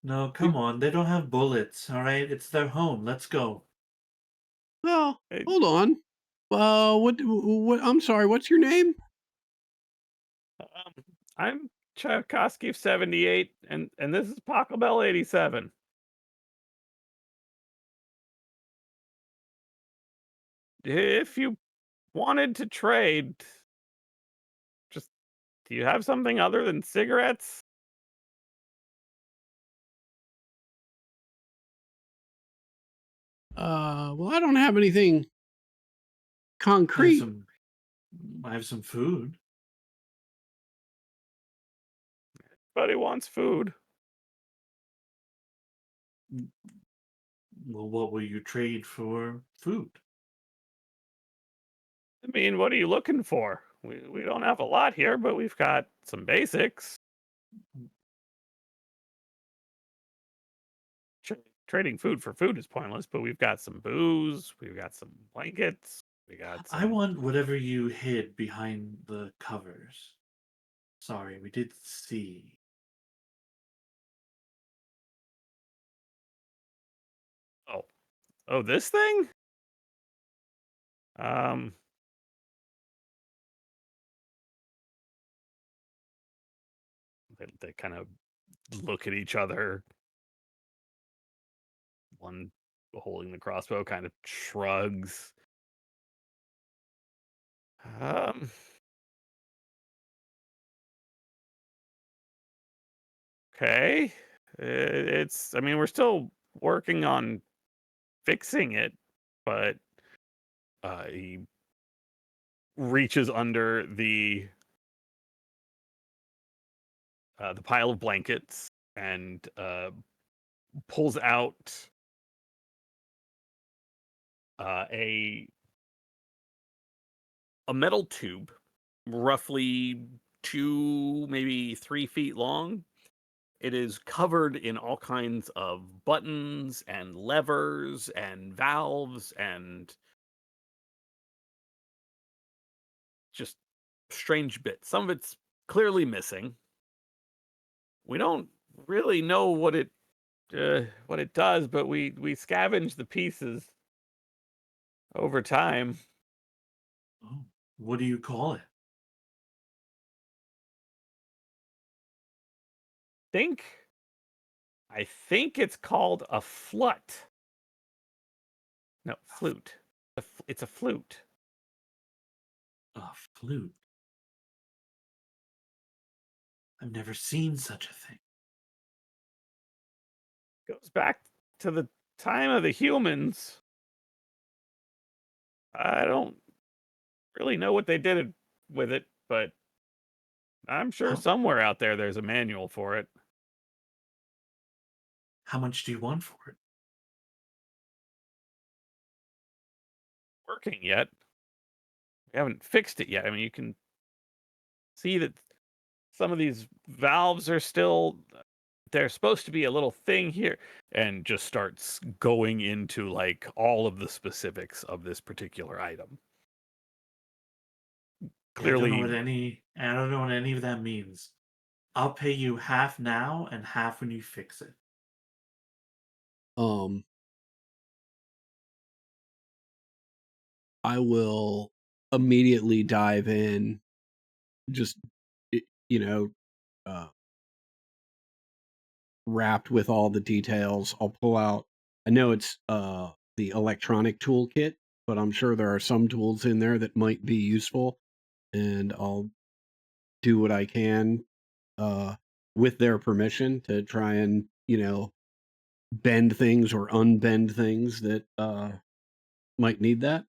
C: No, come on. They don't have bullets, all right? It's their home. Let's go.
D: Well,
A: Hey,
D: hold on. What? I'm sorry. What's your name?
A: I'm Tchaikovsky 78, and this is Pachelbel 87. if you wanted to trade, just do you have something other than cigarettes?
D: Well, I don't have anything
C: I have
D: concrete.
C: some food.
A: Everybody wants food.
C: Well, what will you trade for food?
A: I mean, what are you looking for? We don't have a lot here, but we've got some basics. Tr- Trading food for food is pointless, but we've got some booze, we've got some blankets, we got
C: I
A: some.
C: want whatever you hid behind the covers. Sorry, we did see.
A: Oh, this thing? Um, they kind of look at each other. One holding the crossbow kind of shrugs. Um, okay. I mean, we're still working on fixing it, but he reaches under the pile of blankets and pulls out a metal tube, roughly 2, maybe 3 feet long. It is covered in all kinds of buttons and levers and valves and just strange bits. Some of it's clearly missing. We don't really know what it does, but we scavenge the pieces over time.
C: Oh, what do you call it?
A: Think I think it's called a flut. No, flute. It's a flute.
C: A flute. I've never seen such a thing.
A: Goes back to the time of the humans. I don't really know what they did with it, but I'm sure
C: How,
A: somewhere out there there's a manual for it.
C: how much do you want for it?
A: Working yet. We haven't fixed it yet. I mean, you can see that some of these valves are still, there's supposed to be a little thing here, and just starts going into like all of the specifics of this particular item.
C: Yeah, I don't know
A: Clearly,
C: I don't know what any of that means. I'll pay you half now and half when you fix it.
D: Um, I will immediately dive in, just you know, uh, wrapped with all the details. I'll pull out. I know it's the electronic toolkit, but I'm sure there are some tools in there that might be useful, and I'll do what I can uh, with their permission to try and bend things or unbend things that might need that.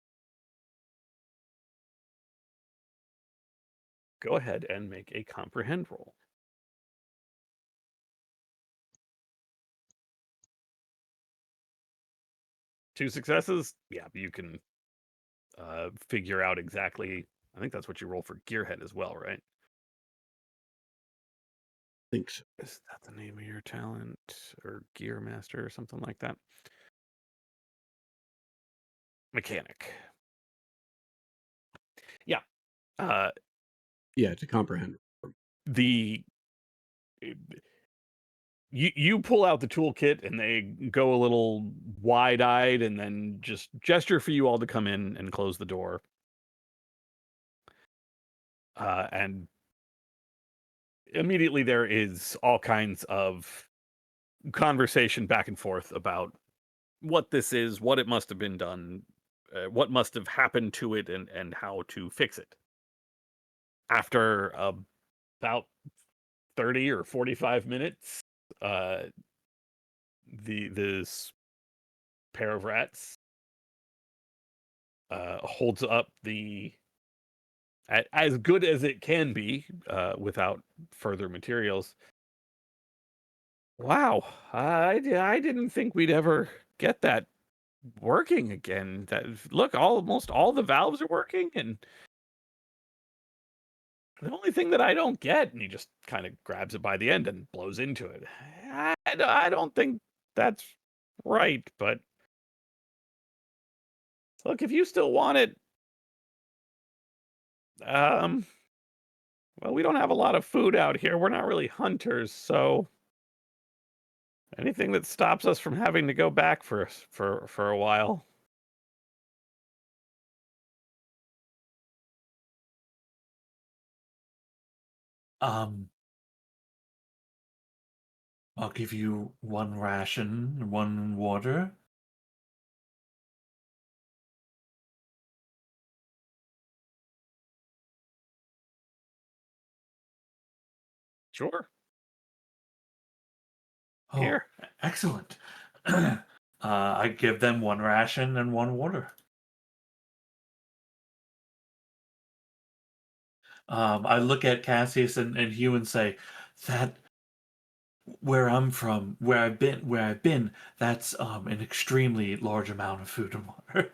A: go ahead and make a comprehend roll. 2 successes. Yeah, you can figure out exactly. I think that's what you roll for Gearhead as well, right?
D: Thanks.
A: Is that the name of your talent, or Gear Master or something like that? Mechanic. Yeah.
D: Yeah, to comprehend.
A: The you pull out the toolkit and they go a little wide-eyed and then just gesture for you all to come in and close the door. And immediately there is all kinds of conversation back and forth about what this is, what it must have been done, what must have happened to it and how to fix it. After about 30 or 45 minutes, this pair of rats holds up as good as it can be without further materials. Wow, I didn't think we'd ever get that working again. Look, almost all the valves are working, and the only thing that I don't get, and he just kind of grabs it by the end and blows into it. I don't think that's right, but look, if you still want it, well, we don't have a lot of food out here. We're not really hunters, so anything that stops us from having to go back for a while.
C: I'll give you 1 ration, 1 water.
A: Sure.
C: Oh,
A: Here.
C: excellent. I give them 1 ration and 1 water. I look at Cassius and Hugh and say, that where I'm from, where I've been, that's an extremely large amount of food and water.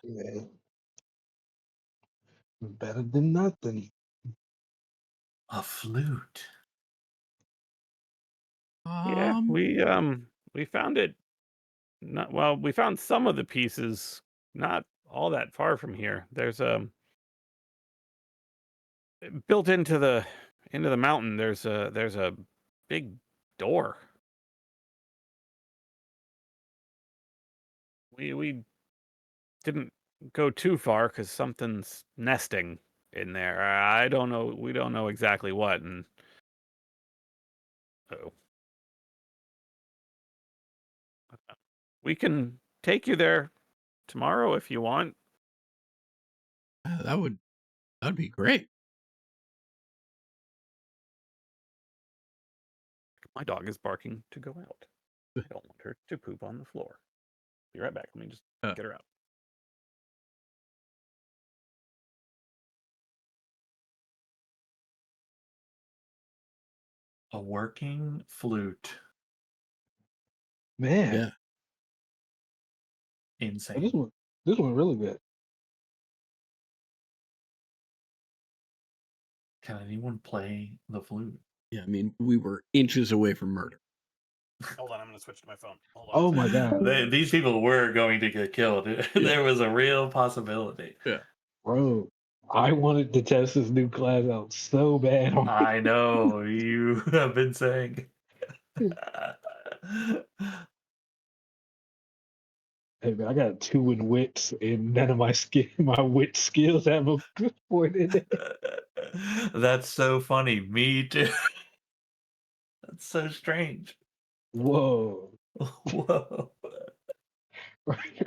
B: Yeah. Better than nothing.
C: A flute.
A: Yeah, we found it. We found some of the pieces not all that far from here. There's built into the mountain. There's a big door. We didn't go too far because something's nesting in there. I don't know. We don't know exactly what. And oh, we can take you there tomorrow if you want.
D: That'd be great.
A: My dog is barking to go out. I don't want her to poop on the floor. Be right back. Let me just get her out.
C: A working flute.
B: Man,
D: Yeah.
C: Insane.
B: this one really good.
C: Can anyone play the flute?
D: Yeah, I mean, we were inches away from murder.
A: Hold on, I'm going to switch to my phone. Hold on.
B: Oh my god,
C: These people were going to get killed. There was a real possibility.
B: bro! I wanted to test this new class out so bad.
C: I know you have been saying.
B: Hey man, I got 2 in wits, and none of my wit skills have a good point in it.
C: That's so funny. Me too. That's so strange.
B: Whoa!
C: Whoa.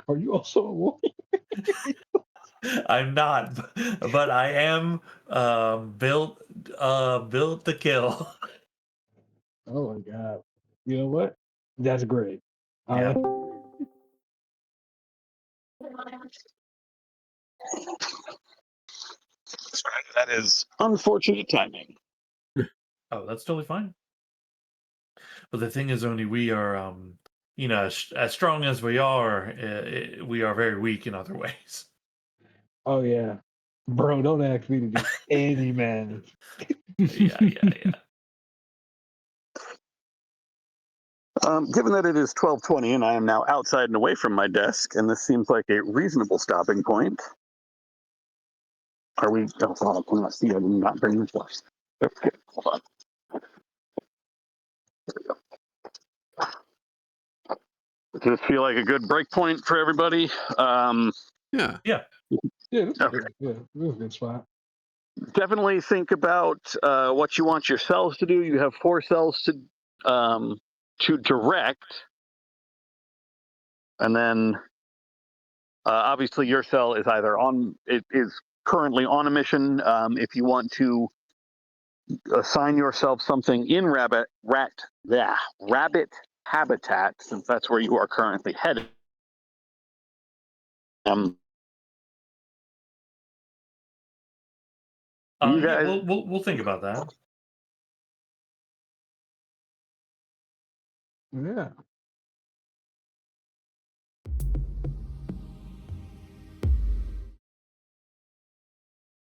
B: Are you also a warrior?
C: I'm not, but I am built to kill.
B: Oh my god! You know what? That's great.
C: Yeah.
A: That is unfortunate timing.
C: Oh, that's totally fine. But the thing is, only we are, as strong as we are very weak in other ways.
B: Oh yeah, bro! Don't ask me to do any man.
C: Yeah.
A: Given that it is 12:20 and I am now outside and away from my desk, and this seems like a reasonable stopping point. Are we? Oh, God, I cannot see. I did not bring this up. Okay, hold on. There we go. Does this feel like a good break point for everybody?
D: Yeah.
B: Yeah, this
A: Okay.
B: this is a good spot.
A: Definitely think about what you want your cells to do. You have 4 cells to
E: to direct, and then obviously your cell is either it is currently on a mission. If you want to assign yourself something in rabbit habitat, since that's where you are currently headed. You
C: Yeah,
E: guys,
C: we'll think about that.
B: Yeah.